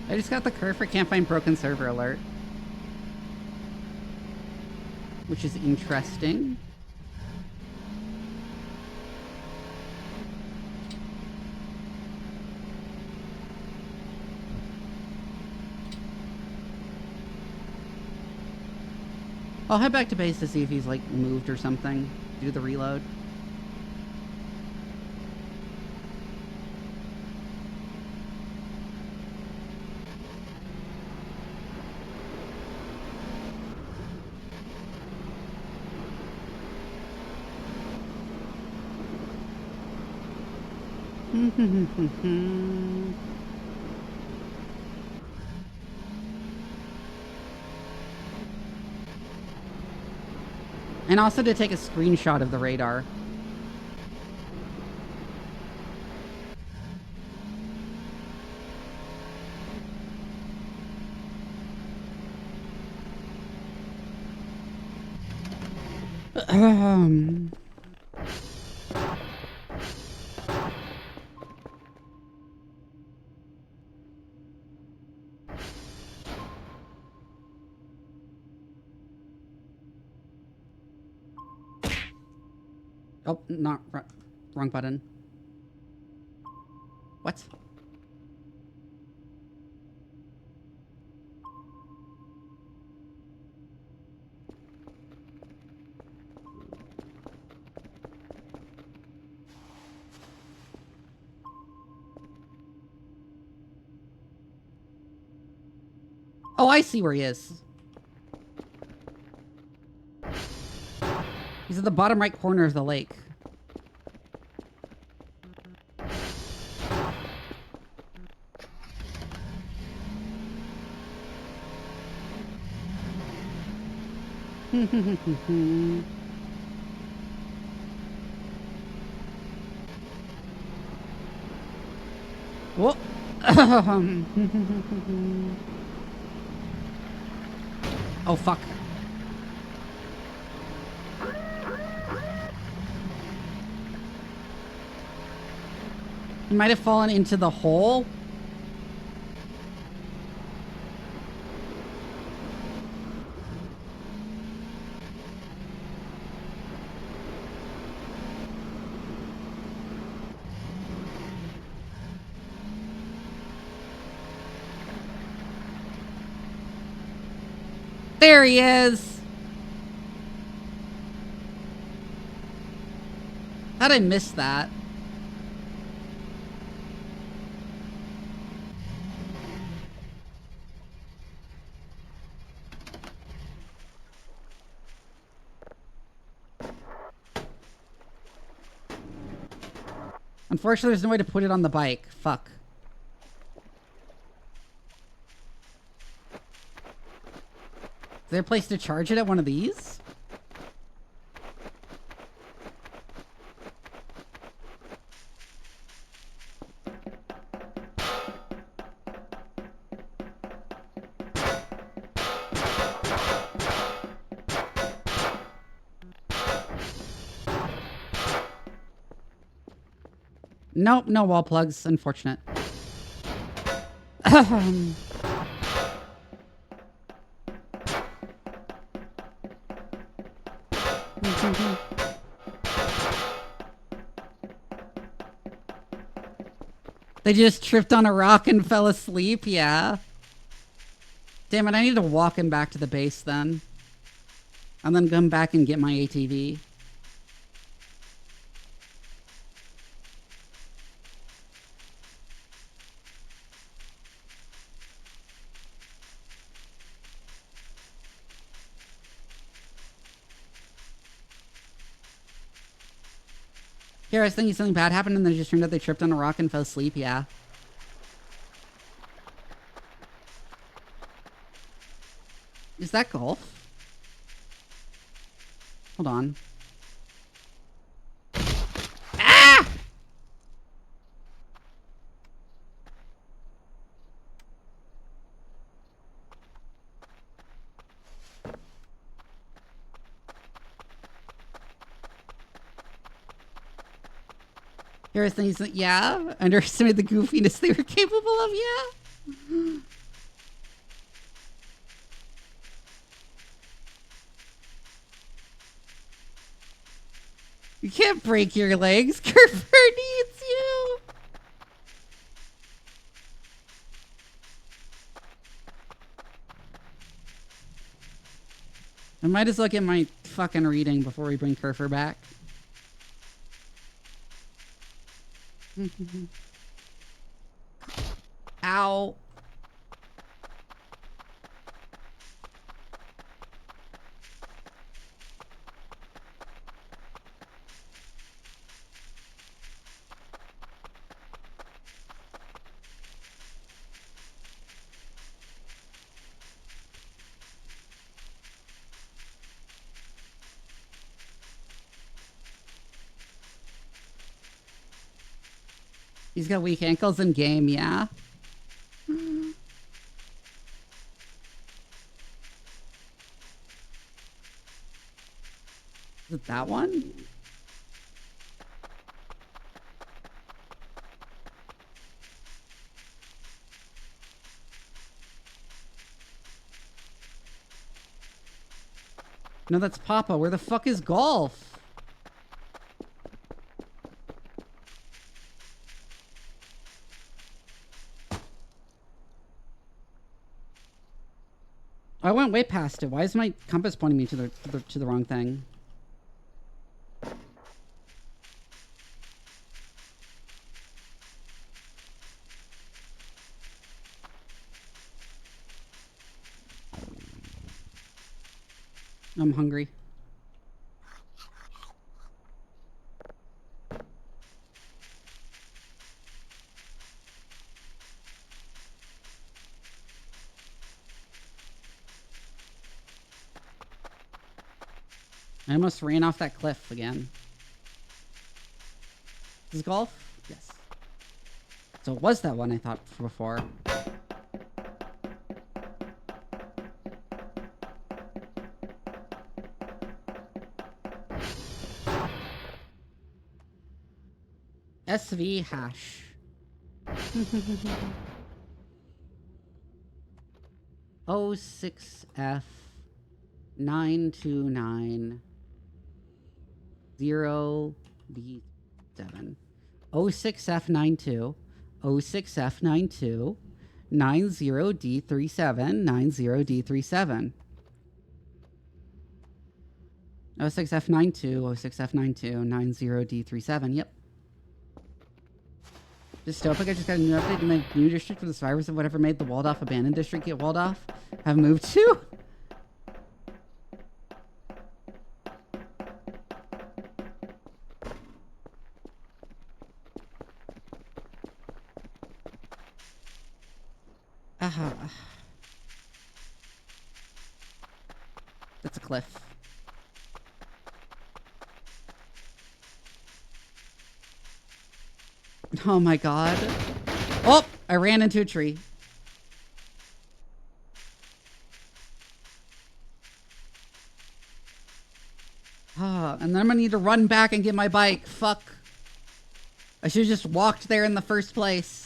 I just got the Kerfer can't find broken server alert, which is interesting. I'll head back to base to see if he's like moved or something. Do the reload. And also to take a screenshot of the radar. Oh, not wrong button. What? Oh, I see where he is. He's at the bottom right corner of the lake. Whoa. Oh, fuck. He might have fallen into the hole. There he is. How'd I miss that? Unfortunately, there's no way to put it on the bike. Fuck. Is there a place to charge it at one of these? Nope, no wall plugs. Unfortunate. They just tripped on a rock and fell asleep? Yeah. Damn it, I need to walk him back to the base then. And then come back and get my ATV. Here, I was thinking something bad happened and then it just turned out they tripped on a rock and fell asleep. Yeah. Is that golf? Hold on. Ah! Here, I was thinking, yeah. Underestimate the goofiness they were capable of. Yeah. You can't break your legs. Kerfer needs you. I might as well get my fucking reading before we bring Kerfer back. Ow. He's got weak ankles in game, yeah. it that one? No, that's Papa. Where the fuck is Golf? I went way past it. Why is my compass pointing me to the wrong thing? I'm hungry. I almost ran off that cliff again. Is this Golf? Yes. So it was that one I thought before. SV hash. O6F 929 0D7 O6F92 O6F92 90D37 90D37 O6F92 O6F92 90D37. Yep. Dystopic, I just got a new update in my new district where the survivors of whatever made the walled off abandoned district get walled off have moved to. That's a cliff. Oh my god. Oh, I ran into a tree. And then I'm gonna need to run back and get my bike. Fuck. I should have just walked there in the first place.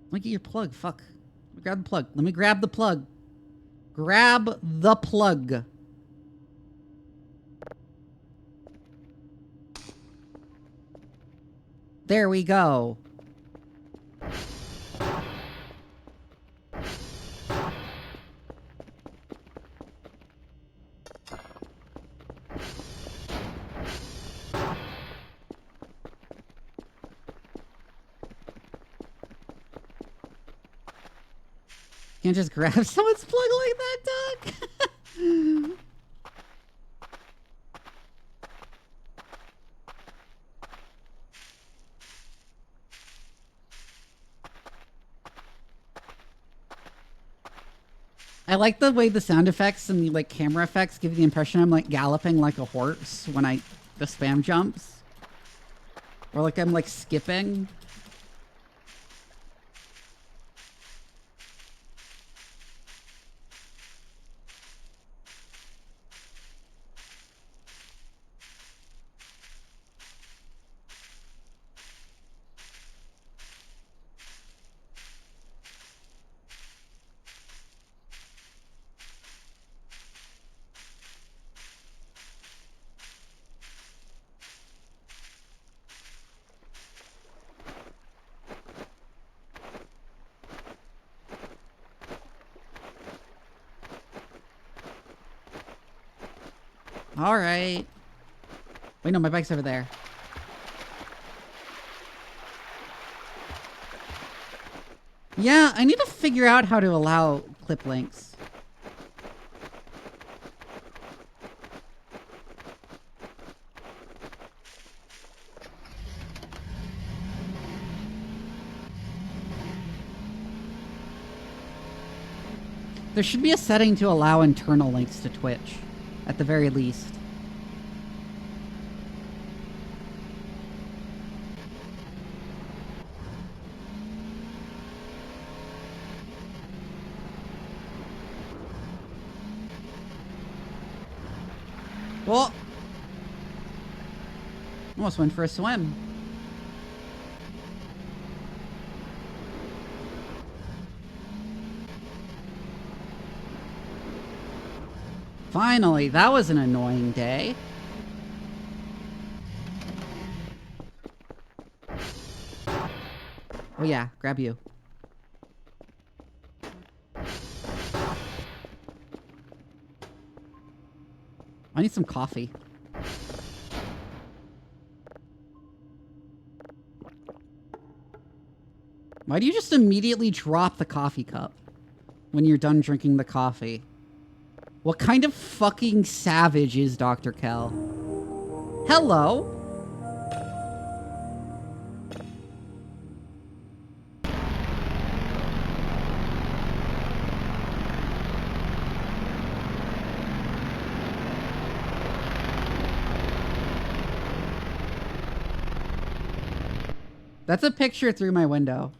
Let me get your plug. Fuck. Grab the plug. Let me grab the plug. Grab the plug. There we go. Can't just grab someone's plug like that, Doug. I like the way the sound effects and the like camera effects give the impression I'm like galloping like a horse when the spam jumps. Or like I'm like skipping. All right. Wait, no, my bike's over there. Yeah, I need to figure out how to allow clip links. There should be a setting to allow internal links to Twitch, at the very least. Well, almost went for a swim. Finally, that was an annoying day. Oh yeah, grab you. I need some coffee. Why do you just immediately drop the coffee cup when you're done drinking the coffee? What kind of fucking savage is Dr. Kell? Hello? That's a picture through my window.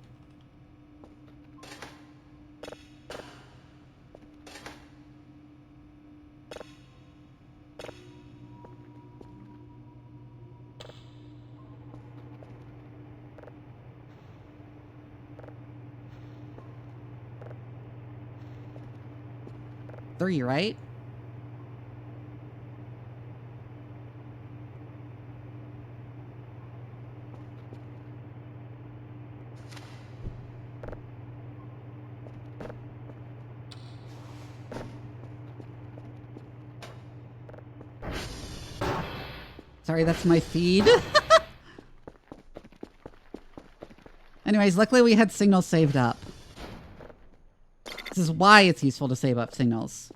Three, right? Sorry, that's my feed. Anyways, luckily we had signals saved up. This is why it's useful to save up signals.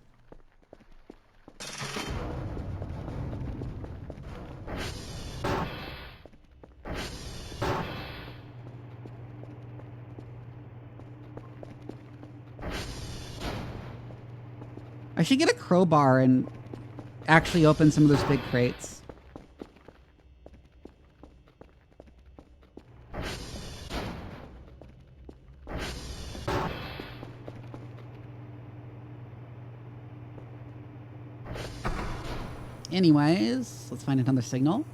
I should get a crowbar and actually open some of those big crates. Anyways, let's find another signal.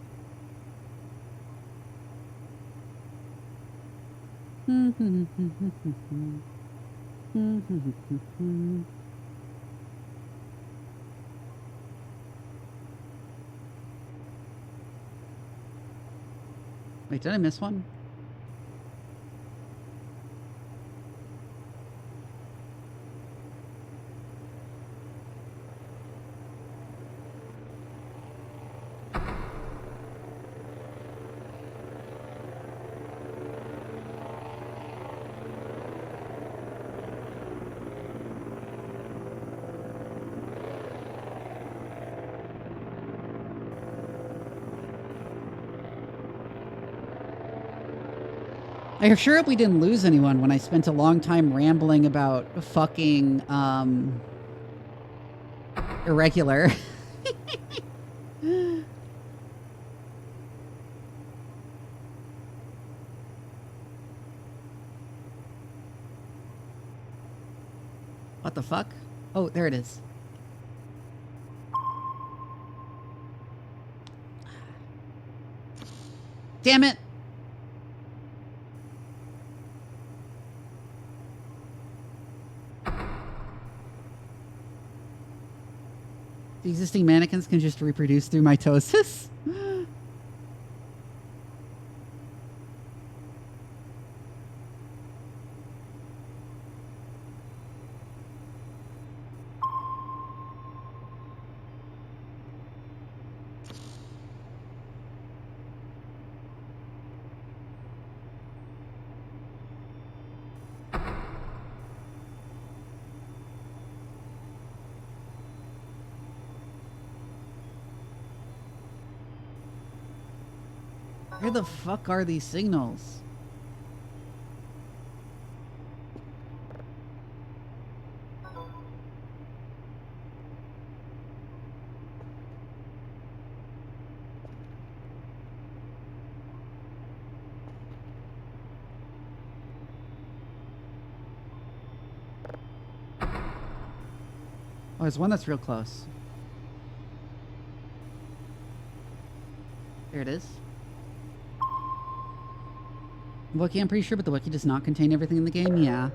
Wait, did I miss one? I sure hope we didn't lose anyone when I spent a long time rambling about fucking, irregular. What the fuck? Oh, there it is. Damn it! The existing mannequins can just reproduce through mitosis? Where the fuck are these signals? Oh, there's one that's real close. There it is. Wiki, I'm pretty sure, but the wiki does not contain everything in the game. Yeah.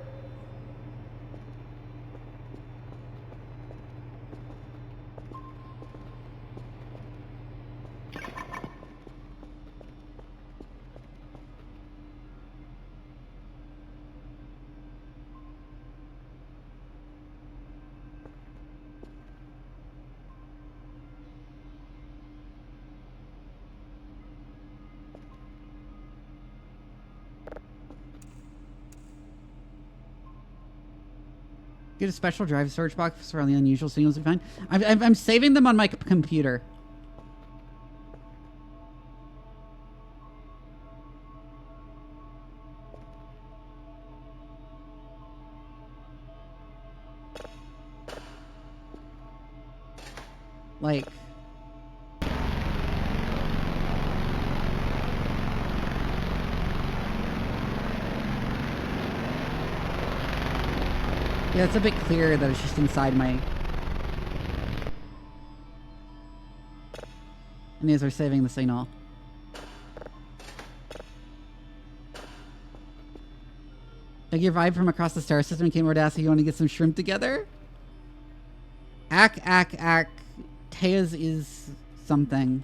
Get a special drive storage box for all the unusual signals we find. I'm saving them on my computer. Like... Yeah, it's a bit clearer that it's just inside my... And these are saving the signal. Like your vibe from across the star system came over to ask if you want to get some shrimp together? Ack. Tejas is something.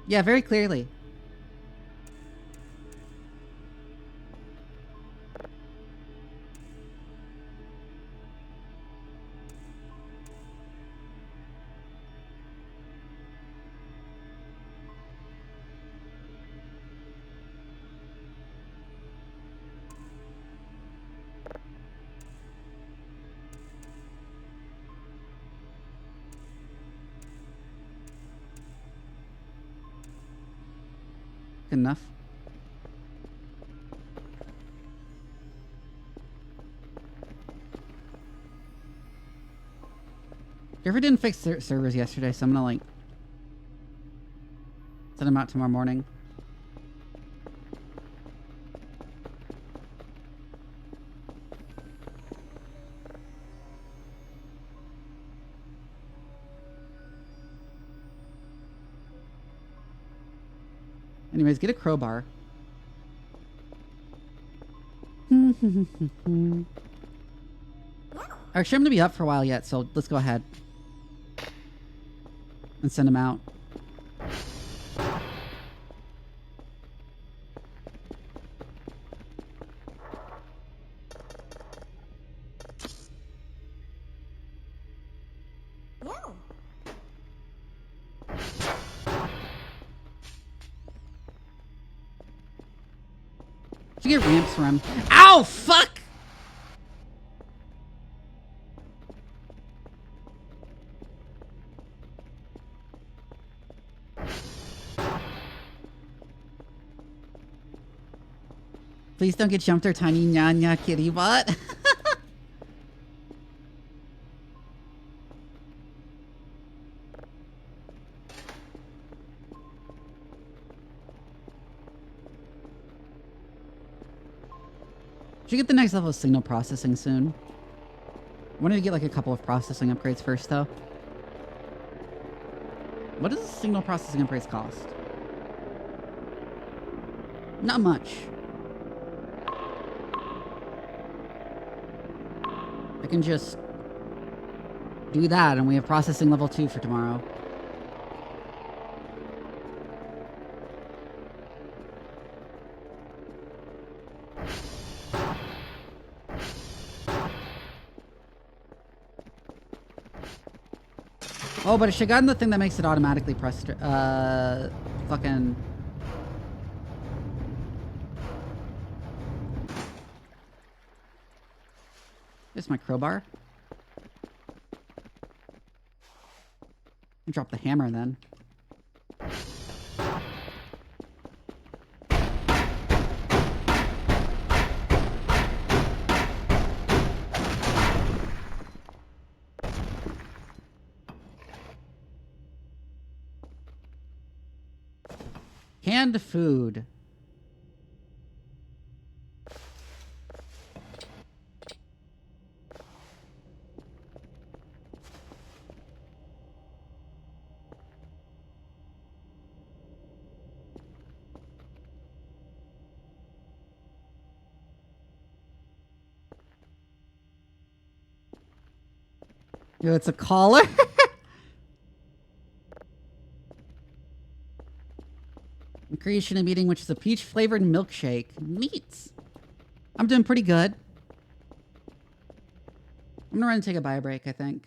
Yeah, very clearly. Good enough. Server didn't fix servers yesterday, so I'm gonna like send them out tomorrow morning. Anyways, get a crowbar. Actually, I'm gonna be up for a while yet, so let's go ahead and send them out. Did you get ramps for him? Ow! Fuck! Please don't get jumped or tiny nyanya kitty butt. Should get the next level of signal processing soon. I wanted to get like a couple of processing upgrades first though. What does signal processing upgrades cost? Not much. I can just do that and we have processing level 2 for tomorrow. Oh, but I should have gotten the thing that makes it automatically press. Fucking. There's my crowbar. I drop the hammer then. Canned food. Yo, it's a collar. Creation of eating, which is a peach flavored milkshake. Neat. I'm doing pretty good. I'm gonna run and take a bio break, I think.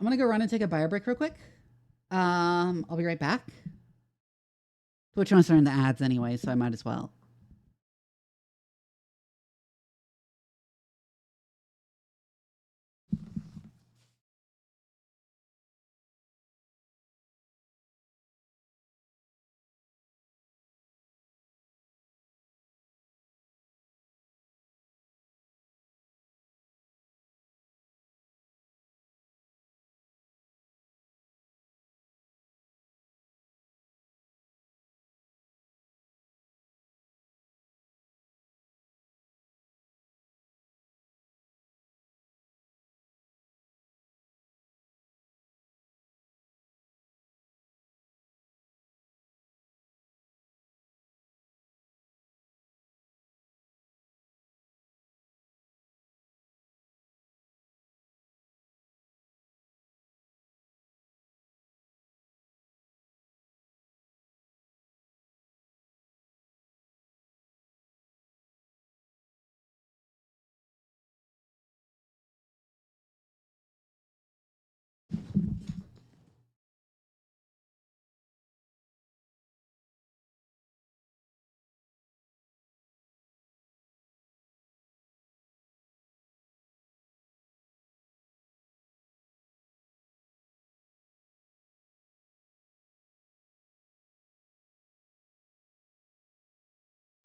I'm gonna go run and take a bio break real quick. I'll be right back. Twitch wants to run the ads anyway, so I might as well.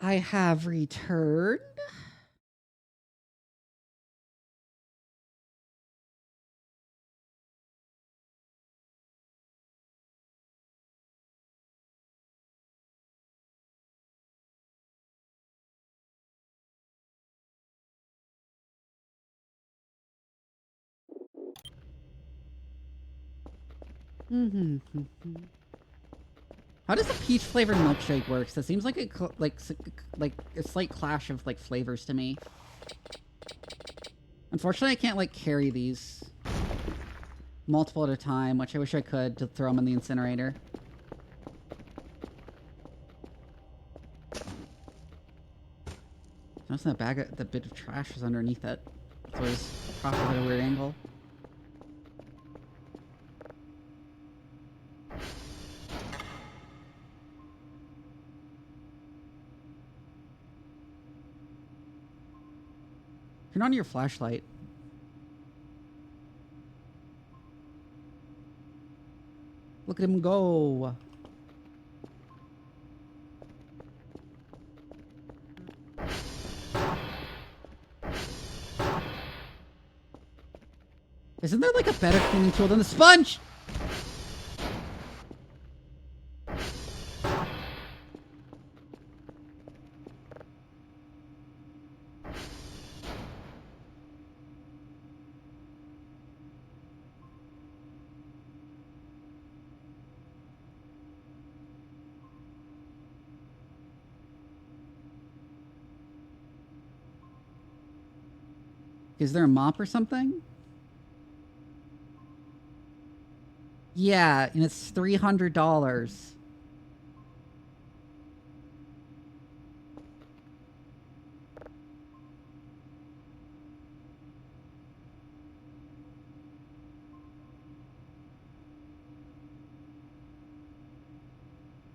I have returned. How does a peach flavored milkshake work? That seems like like a slight clash of like flavors to me. Unfortunately, I can't like carry these multiple at a time, which I wish I could to throw them in the incinerator. Notice that that bit of trash is underneath it. It's always propped up at a weird angle. Turn on your flashlight. Look at him go. Isn't there like a better cleaning tool than the sponge? Is there a mop or something? Yeah, and it's $300.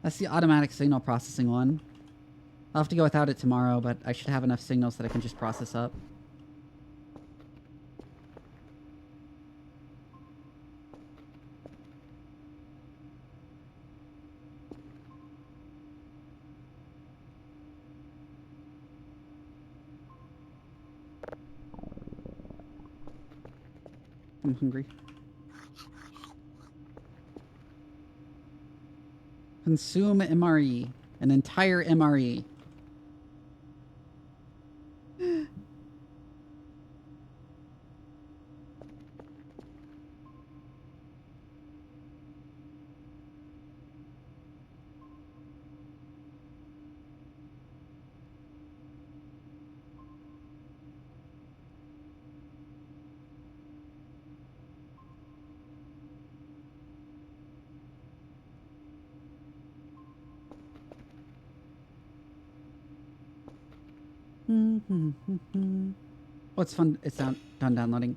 That's the automatic signal processing one. I'll have to go without it tomorrow, but I should have enough signals that I can just process up. I'm hungry. Consume MRE. An entire MRE. Oh, it's fun. It's done downloading.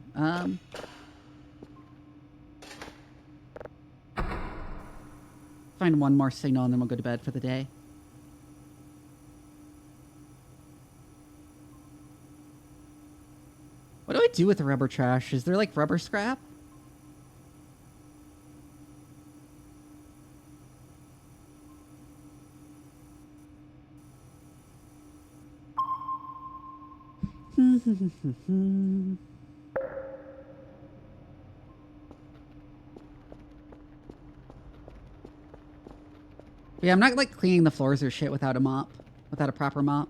Find one more signal and then we'll go to bed for the day. What do I do with the rubber trash? Is there like rubber scrap? Yeah, I'm not like cleaning the floors or shit without a mop. Without a proper mop.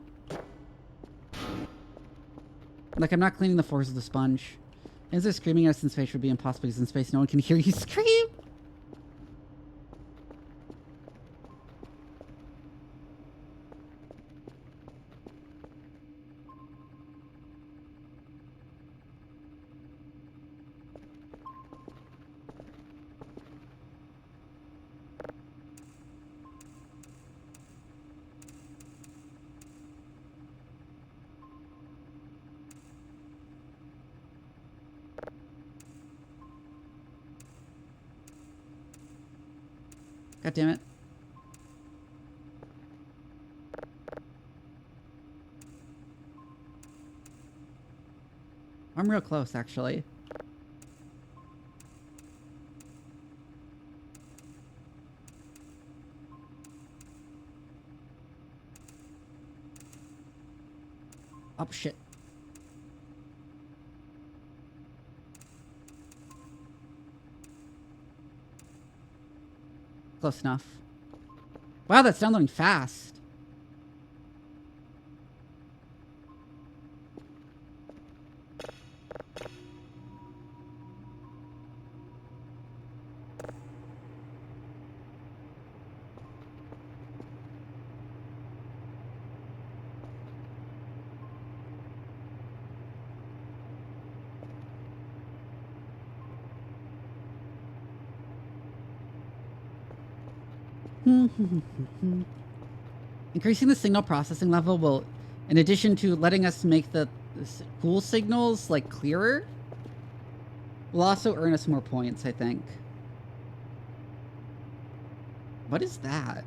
Like, I'm not cleaning the floors with a sponge. Is there screaming at us in space would be impossible because in space no one can hear you scream? God damn it. I'm real close, actually. Oh, shit. Close enough. Wow, that's downloading fast. Increasing the signal processing level will, in addition to letting us make the cool signals like clearer, will also earn us more points, I think. What is that?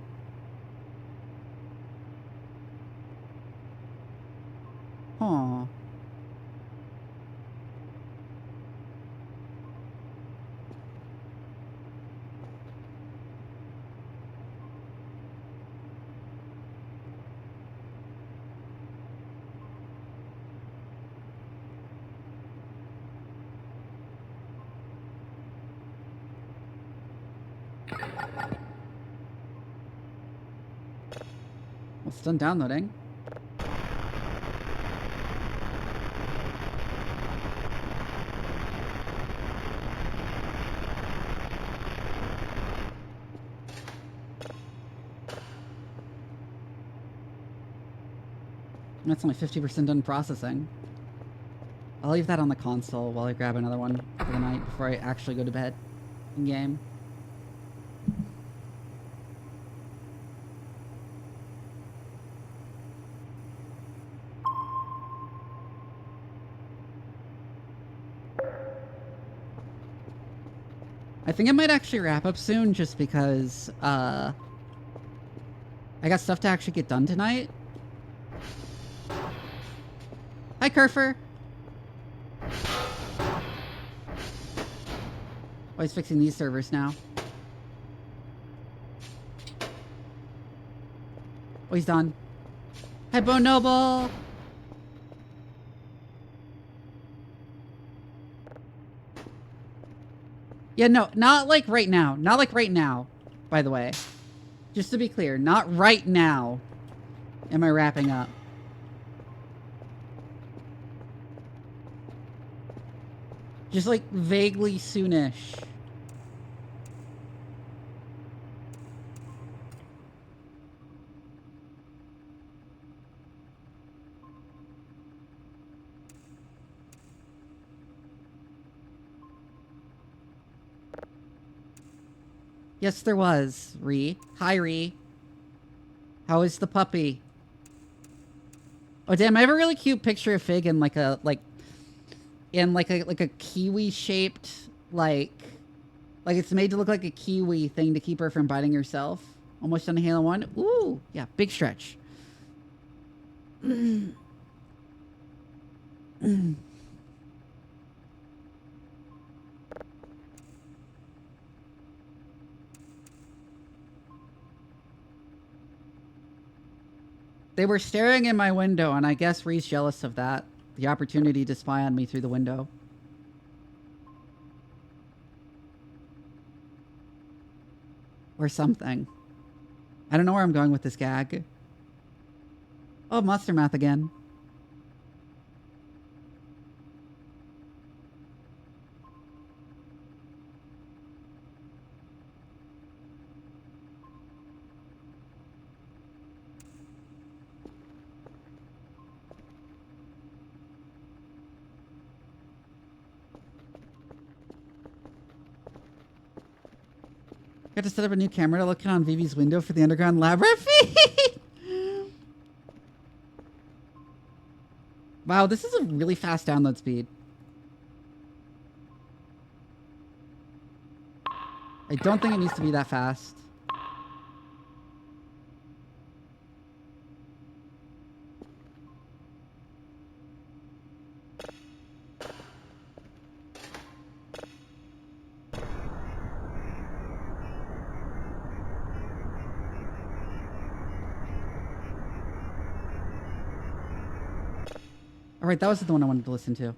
Huh. Well, it's done downloading. That's only 50% done processing. I'll leave that on the console while I grab another one for the night before I actually go to bed in game. I think I might actually wrap up soon just because I got stuff to actually get done tonight. Hi, Kerfer. Oh, he's fixing these servers now. Oh, he's done. Hi, Bo Noble. Yeah, no, not like right now. Not like right now, by the way. Just to be clear, not right now am I wrapping up. Just like vaguely soonish. Yes, there was, Ree. Hi, Ree. How is the puppy? Oh, damn, I have a really cute picture of Fig in like a, like a kiwi shaped, like it's made to look like a kiwi thing to keep her from biting herself. Almost done Halo 1. Ooh, yeah, big stretch. They were staring in my window, and I guess Ree's jealous of that. The opportunity to spy on me through the window. Or something. I don't know where I'm going with this gag. Oh, Monster Math again. Got to set up a new camera to look on Vivi's window for the underground labyrinth. Wow, this is a really fast download speed. I don't think it needs to be that fast. All right, that was the one I wanted to listen to.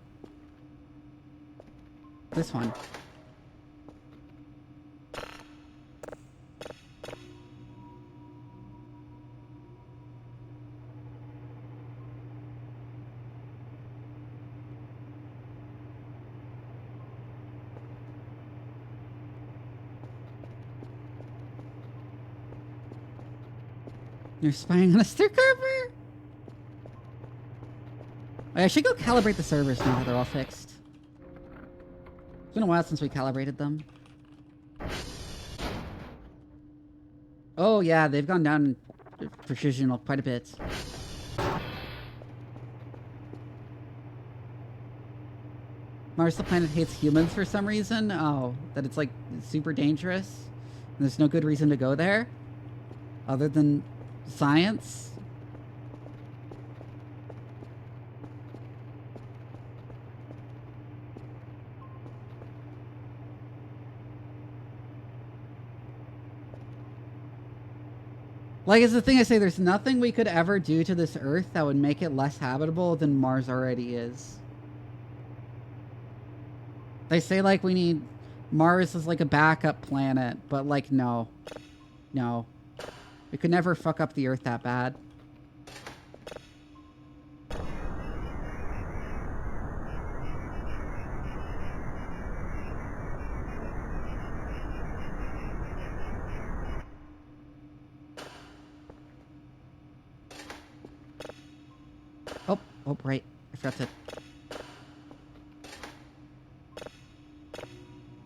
This one. You're spying on a stir carver? I should go calibrate the servers now that they're all fixed. It's been a while since we calibrated them. Oh yeah, they've gone down in precision quite a bit. Mars the planet hates humans for some reason? Oh, that it's like super dangerous? And there's no good reason to go there? Other than science? Like, it's the thing I say, there's nothing we could ever do to this Earth that would make it less habitable than Mars already is. They say, like, we need Mars as, like, a backup planet, but, like, no. No. We could never fuck up the Earth that bad. Oh, right. I forgot to...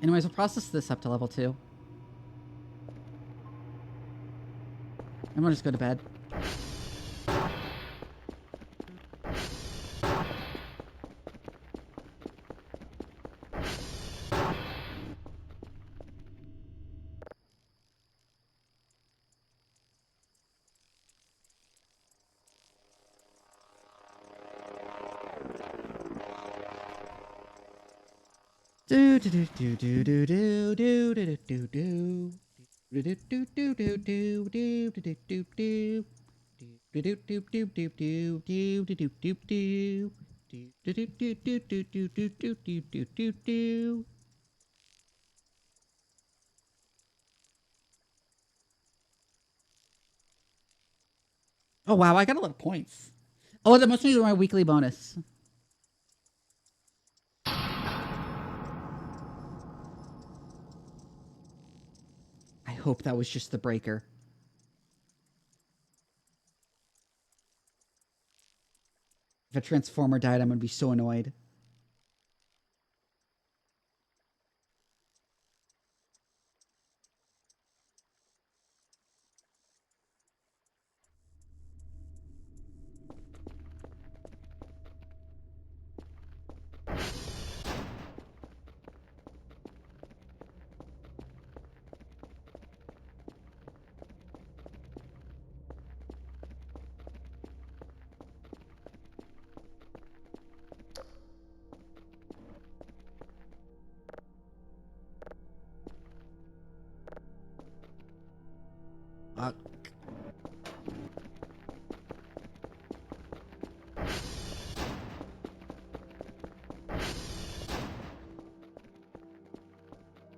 Anyways, we'll process this up to level 2. I'm gonna just go to bed. Do do do do do do do do do do do. Do do do do do do do do do do do. Do do do do do do do do do do do. Do do do do do do do do do do do do. Oh wow, I got a lot of points. Oh, that must be my weekly bonus. I hope that was just the breaker. If a transformer died, I'm gonna be so annoyed.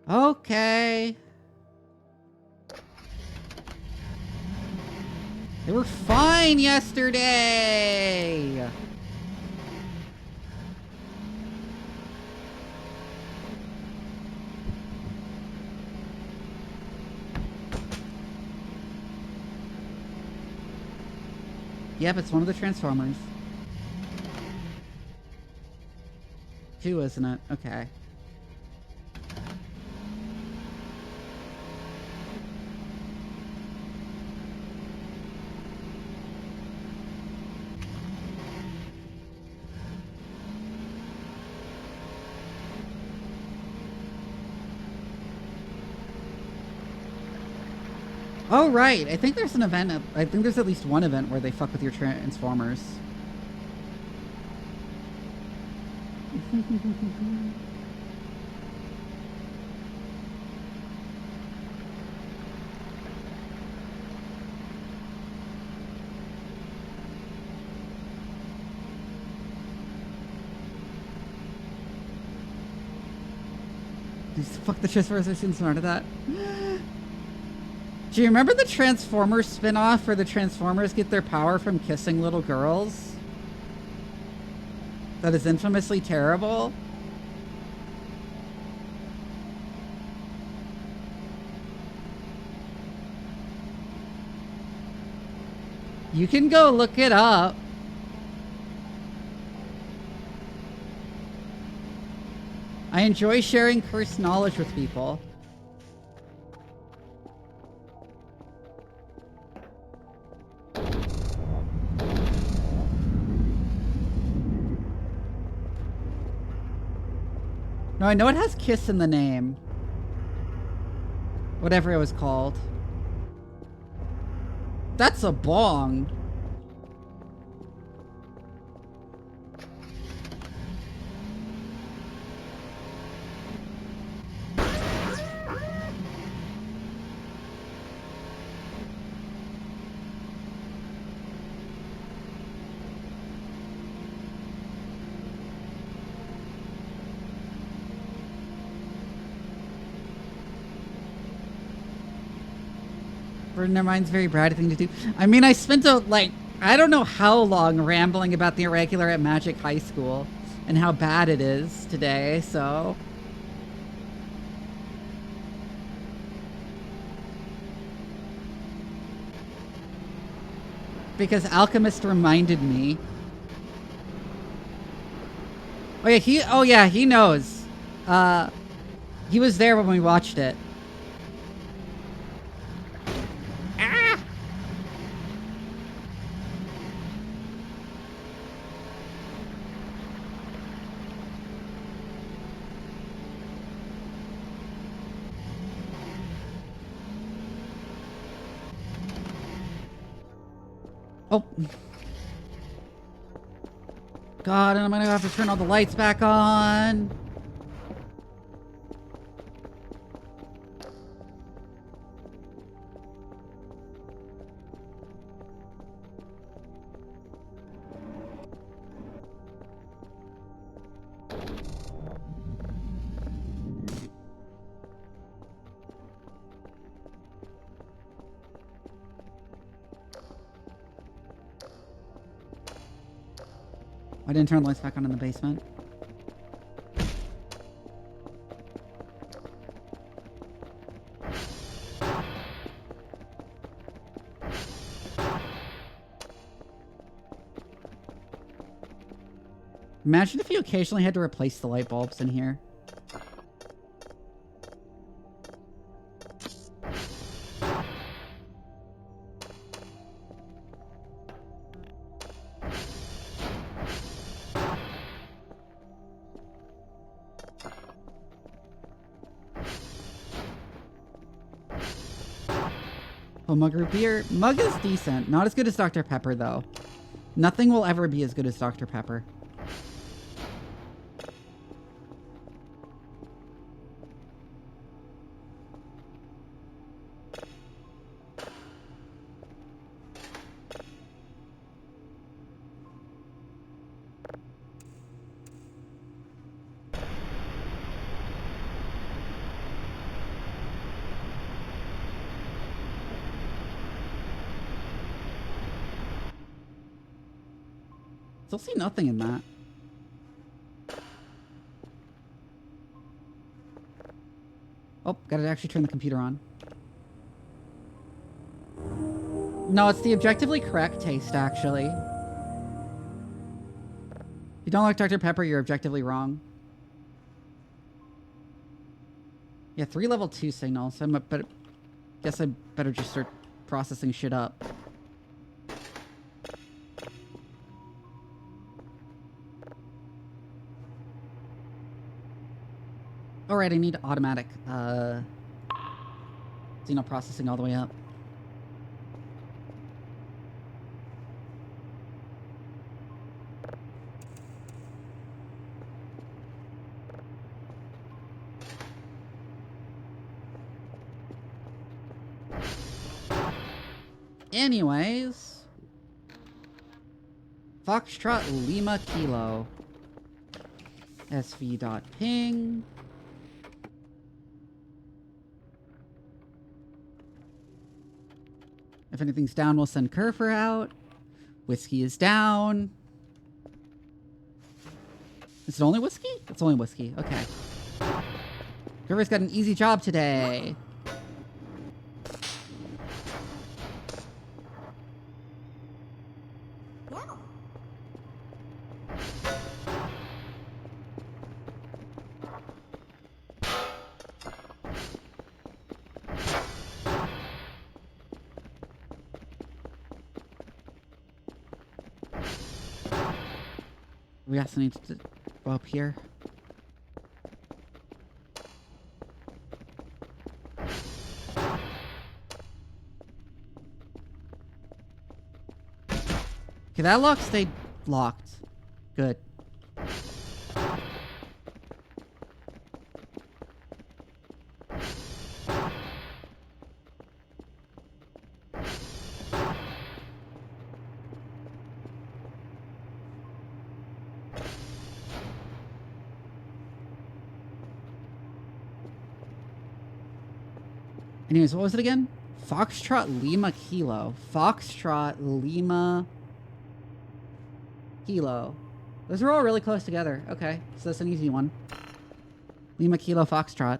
Okay. They were fine yesterday. Yep, it's one of the Transformers. 2, isn't it? Okay. Oh, right. I think there's an event. I think there's at least one event where they fuck with your Transformers. Fuck the Transformers, I've seen smart of that. Do you remember the Transformers spin-off where the Transformers get their power from kissing little girls? That is infamously terrible. You can go look it up. I enjoy sharing cursed knowledge with people. No, I know it has Kiss in the name. Whatever it was called. That's a bong. Burden their minds, very Brady thing to do. I mean, I spent I don't know how long rambling about the irregular at Magic High School and how bad it is today, so. Because Alchemist reminded me. Oh yeah, he knows. He was there when we watched it. Oh. God, and I'm gonna have to turn all the lights back on. I didn't turn the lights back on in the basement. Imagine if you occasionally had to replace the light bulbs in here. Oh, mug root beer. Mug is decent. Not as good as Dr. Pepper, though. Nothing will ever be as good as Dr. Pepper. Still see nothing in that. Oh, gotta actually turn the computer on. No, it's the objectively correct taste, actually. If you don't like Dr. Pepper, you're objectively wrong. Yeah, 3 level 2 signals. Guess I better just start processing shit up. Alright, I need automatic, signal processing all the way up. Anyways. Foxtrot Lima Kilo. SV.ping. If anything's down, we'll send Kerfer out. Whiskey is down. Is it only whiskey? It's only whiskey. Okay. Kerfer's got an easy job today. We also need to go up here. Okay, that lock stayed locked. Good. Anyways, what was it again? Foxtrot Lima Kilo. Foxtrot Lima Kilo. Those are all really close together. Okay, so that's an easy one. Lima Kilo Foxtrot.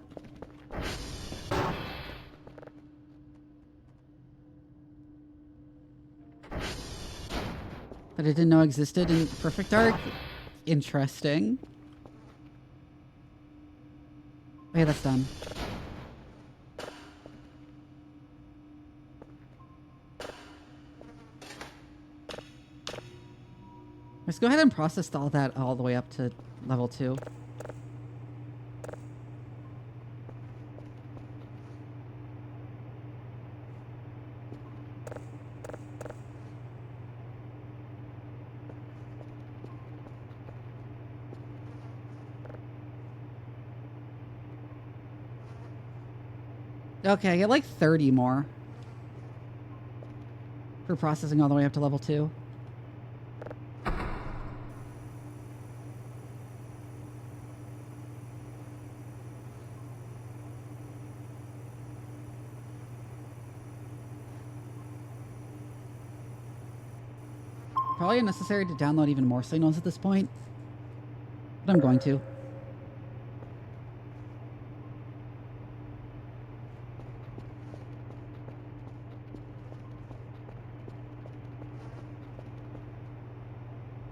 That I didn't know existed in Perfect Dark. Interesting. Okay, that's done. Let's go ahead and process all that all the way up to level 2. Okay, I get like 30 more for processing all the way up to level 2. Probably unnecessary to download even more signals at this point, but I'm going to.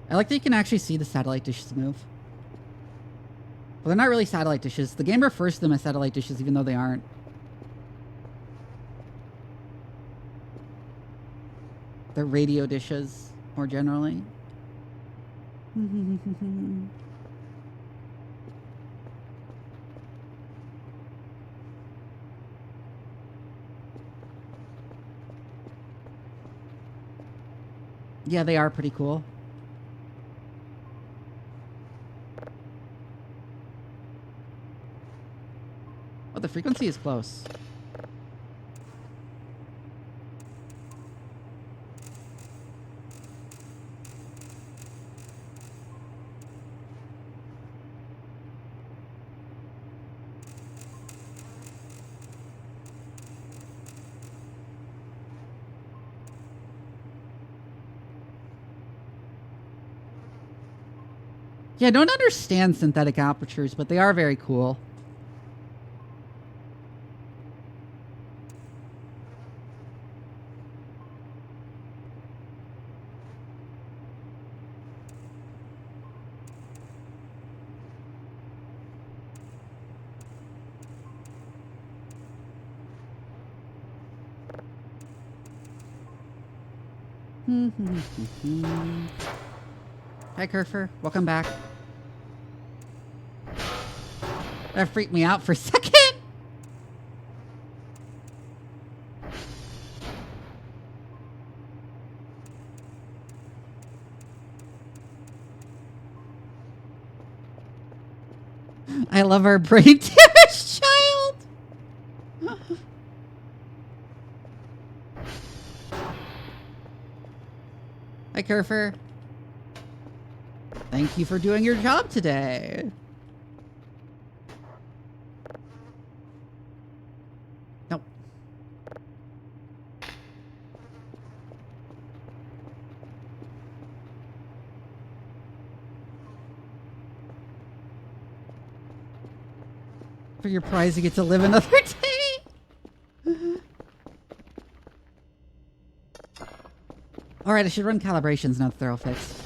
I like that you can actually see the satellite dishes move. Well, they're not really satellite dishes. The game refers to them as satellite dishes, even though they aren't. They're radio dishes, more generally. Yeah, they are pretty cool. Oh, the frequency is close. Yeah, I don't understand synthetic apertures, but they are very cool. Hi, Kerfer. Welcome back. That freaked me out for a second. I love our brain damaged child. Hi, Kerfer. Thank you for doing your job today. Nope. For your prize, you get to live another day. Alright, I should run calibrations now that they're all fixed.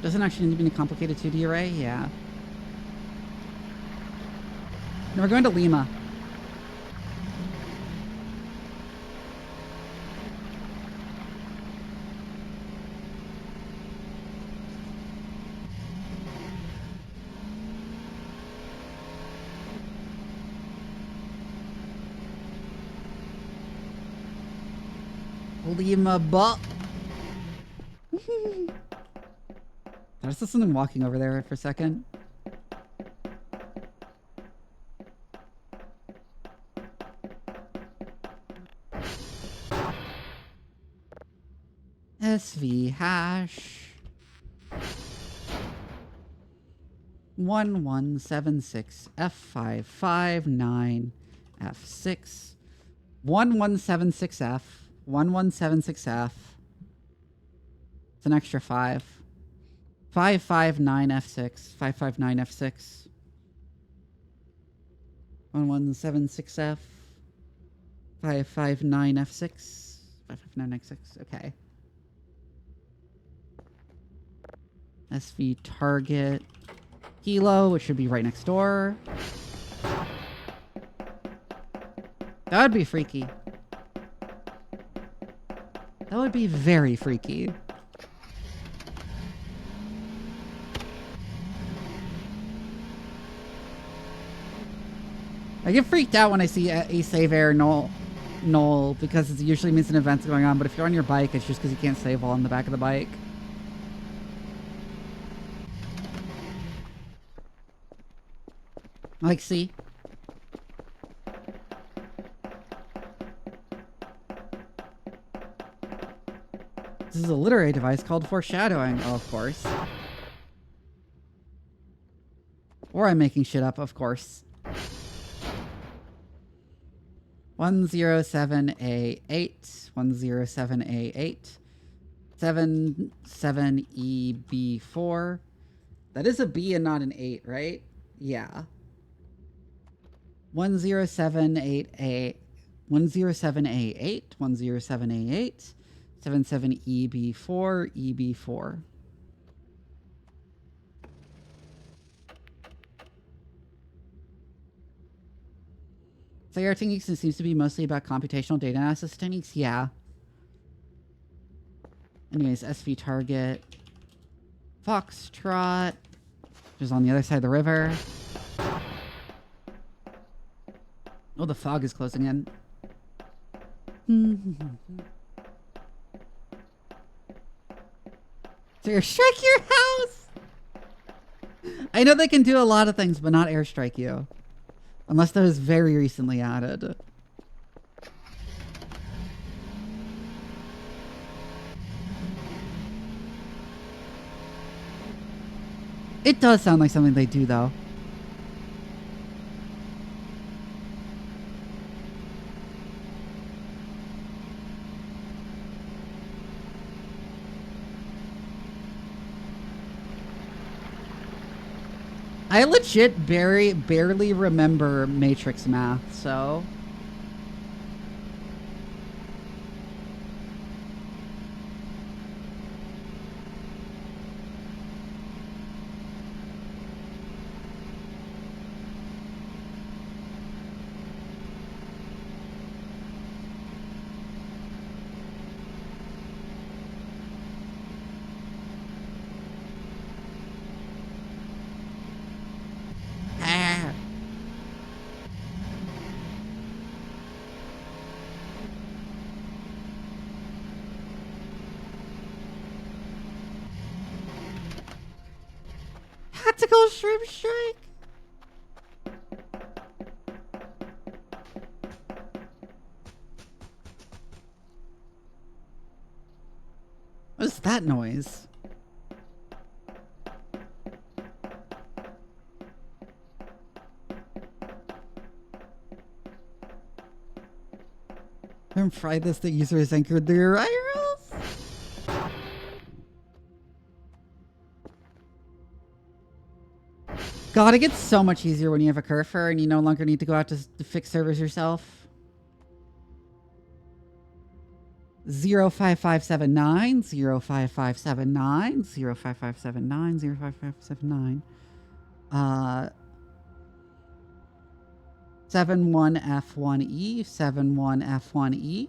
Doesn't actually need to be a complicated 2D array? Yeah. No, we're going to Lima. Lima but There's just something walking over there for a second. SV hash 1176 F559 F6 1176F 1176F. It's an extra 5. 559 F6 559 F6 1176F 559 F6 559 F6. Okay. SV target Kilo, which should be right next door. That would be freaky. That would be very freaky. I get freaked out when I see a save error null. Noel, because it usually means an event's going on, but if you're on your bike, it's just because you can't save while on the back of the bike. Like, see? This is a literary device called foreshadowing. Oh, of course. Or I'm making shit up, of course. 107A8, 107A8, 77EB4. That is a B and not an 8, right? Yeah. 107A8, 107A8, 107A8, 77EB4, EB4. So your techniques seems to be mostly about computational data analysis techniques. Yeah. Anyways, SV target. Foxtrot. Which is on the other side of the river. Oh, the fog is closing in. So airstrike your house? I know they can do a lot of things, but not airstrike you. Unless that was very recently added. It does sound like something they do, though. I legit barely remember Matrix math, so... Tactical shrimp strike. What's that noise? Don't fry this. The user is anchored their IRLs. God, it gets so much easier when you have a Kerfer and you no longer need to go out to fix servers yourself. 05579, 05579, 05579, 05579. 71F1E, 71F1E.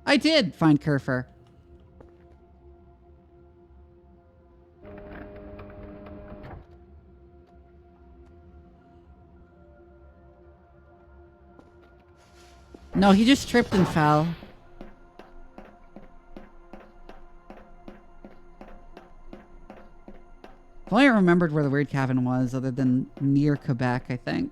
I did find Kerfer. No, he just tripped and fell. If only I remembered where the weird cabin was, other than near Quebec, I think.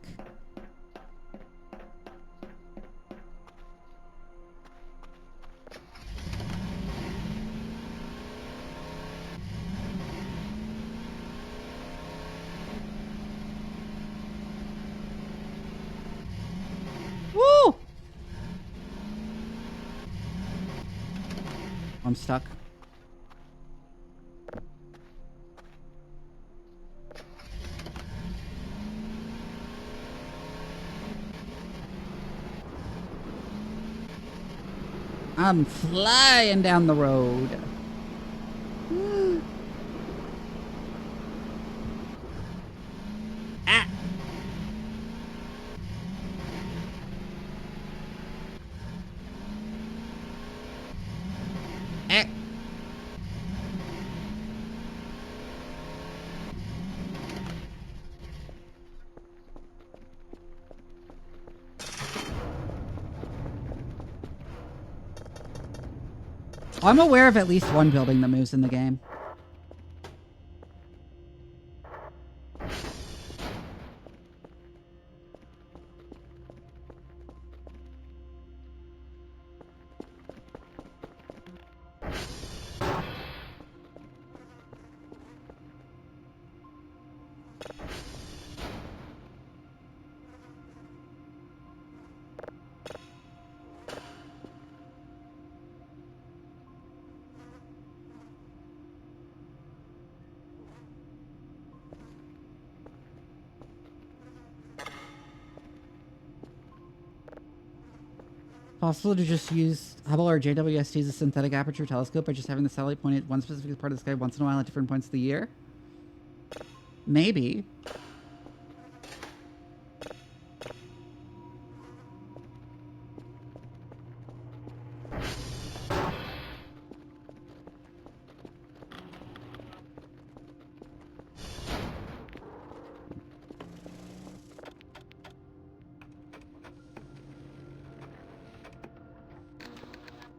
Woo! I'm stuck. I'm flying down the road. Ah. Ah. I'm aware of at least one building that moves in the game. Possible to just use Hubble or JWST as a synthetic aperture telescope by just having the satellite point at one specific part of the sky once in a while at different points of the year? Maybe.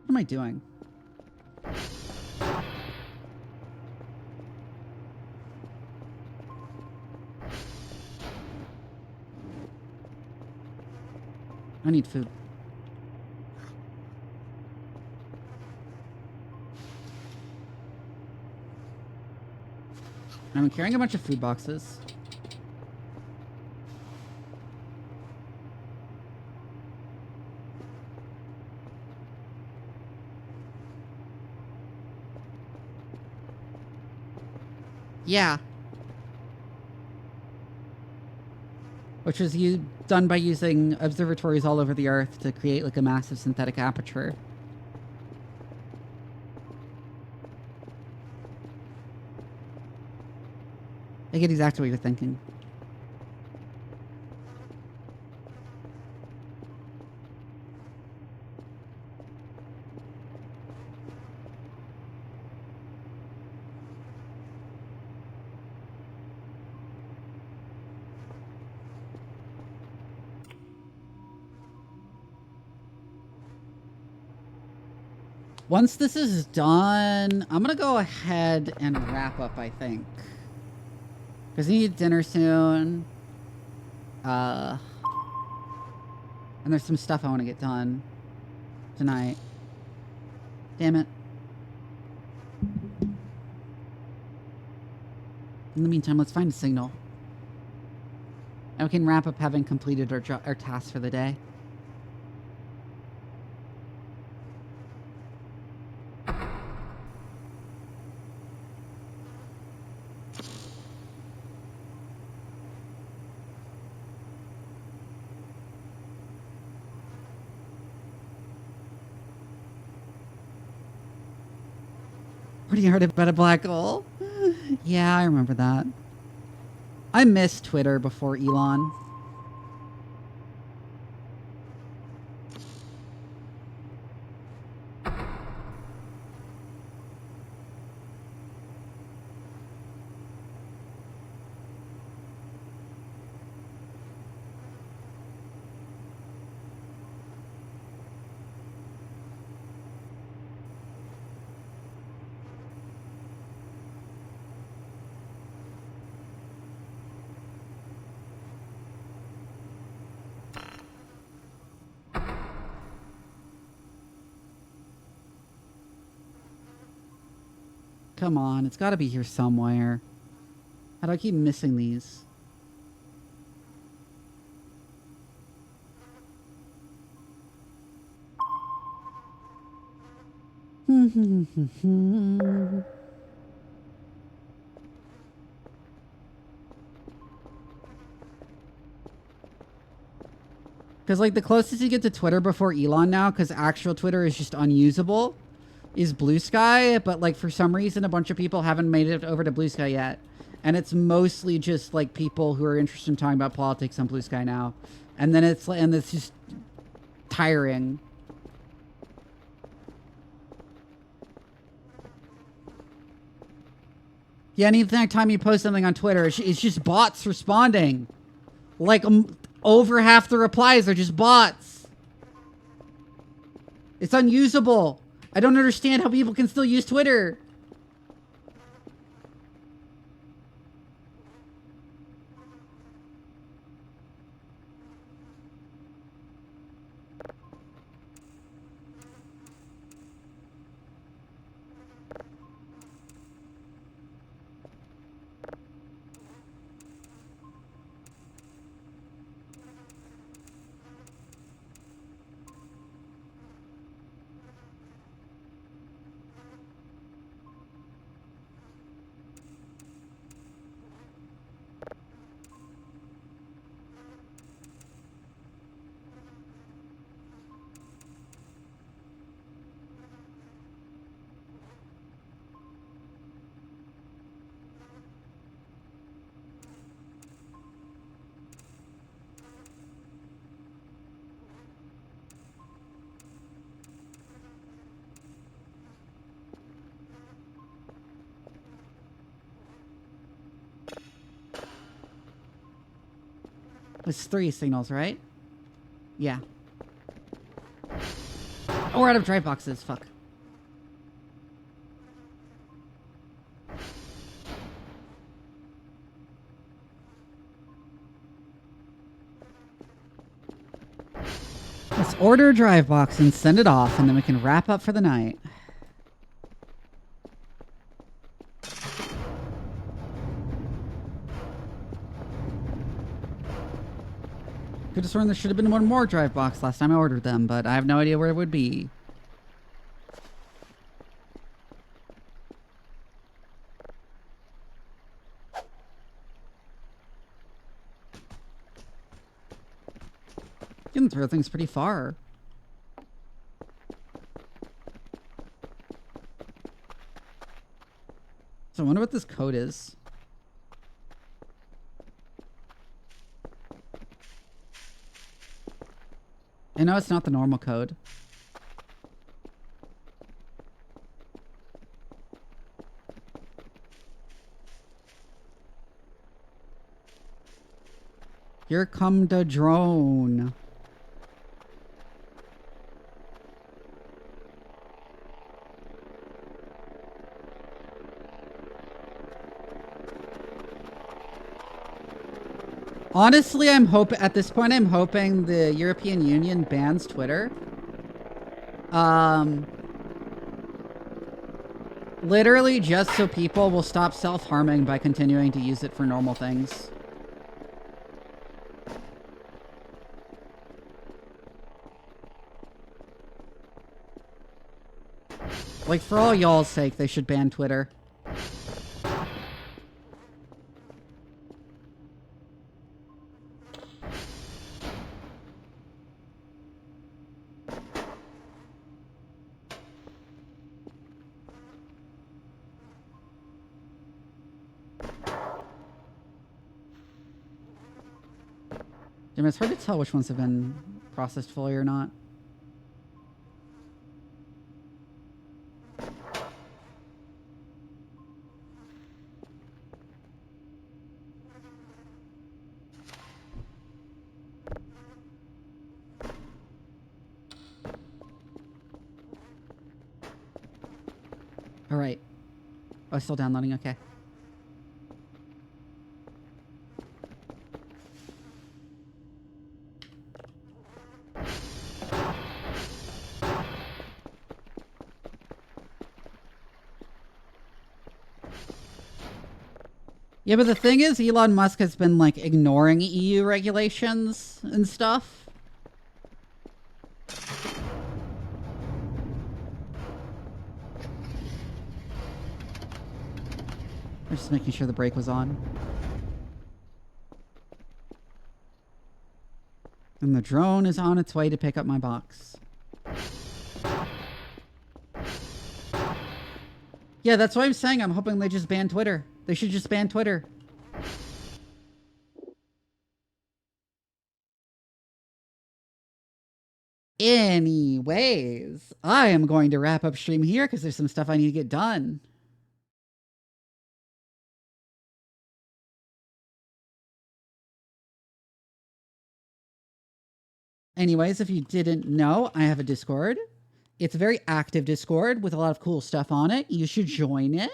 What am I doing? I need food. I'm carrying a bunch of food boxes. Yeah. Which was done by using observatories all over the Earth to create like a massive synthetic aperture. I get exactly what you're thinking. Once this is done, I'm gonna go ahead and wrap up, I think. Because I need dinner soon. And there's some stuff I want to get done tonight. Damn it. In the meantime, let's find a signal. And we can wrap up having completed our task for the day. Pretty hard about a black hole. Yeah, I remember that. I missed Twitter before Elon. Come on, it's got to be here somewhere. How do I keep missing these? Because, like, the closest you get to Twitter before Elon now, because actual Twitter is just unusable, is Blue Sky, but like for some reason a bunch of people haven't made it over to Blue Sky yet, and it's mostly just like people who are interested in talking about politics on Blue Sky now, and then it's just tiring. Yeah, anytime you post something on Twitter, it's just bots responding. Like over half the replies are just bots. It's unusable. I don't understand how people can still use Twitter. It's 3 signals, right? Yeah. Oh, we're out of drive boxes. Fuck. Let's order a drive box and send it off, and then we can wrap up for the night. Could have sworn there should have been one more drive box last time I ordered them, but I have no idea where it would be. You can throw things pretty far. So I wonder what this code is. I know it's not the normal code. Here come the drone. Honestly, I'm hoping at this point I'm hoping the European Union bans Twitter. Literally just so people will stop self-harming by continuing to use it for normal things. Like, for all y'all's sake, they should ban Twitter. Damn, it's hard to tell which ones have been processed fully or not. All right. Oh, it's still downloading. Okay. Yeah, but the thing is, Elon Musk has been, like, ignoring EU regulations and stuff. We're just making sure the brake was on. And the drone is on its way to pick up my box. Yeah, that's why I'm saying I'm hoping they just ban Twitter. They should just ban Twitter. Anyways, I am going to wrap up stream here because there's some stuff I need to get done. Anyways, if you didn't know, I have a Discord. It's a very active Discord with a lot of cool stuff on it. You should join it.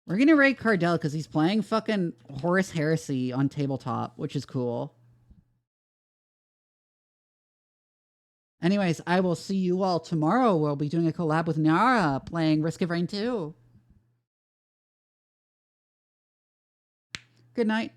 We're going to raid Cardell because he's playing fucking Horus Heresy on tabletop, which is cool. Anyways, I will see you all tomorrow. We'll be doing a collab with Nara playing Risk of Rain 2. Good night.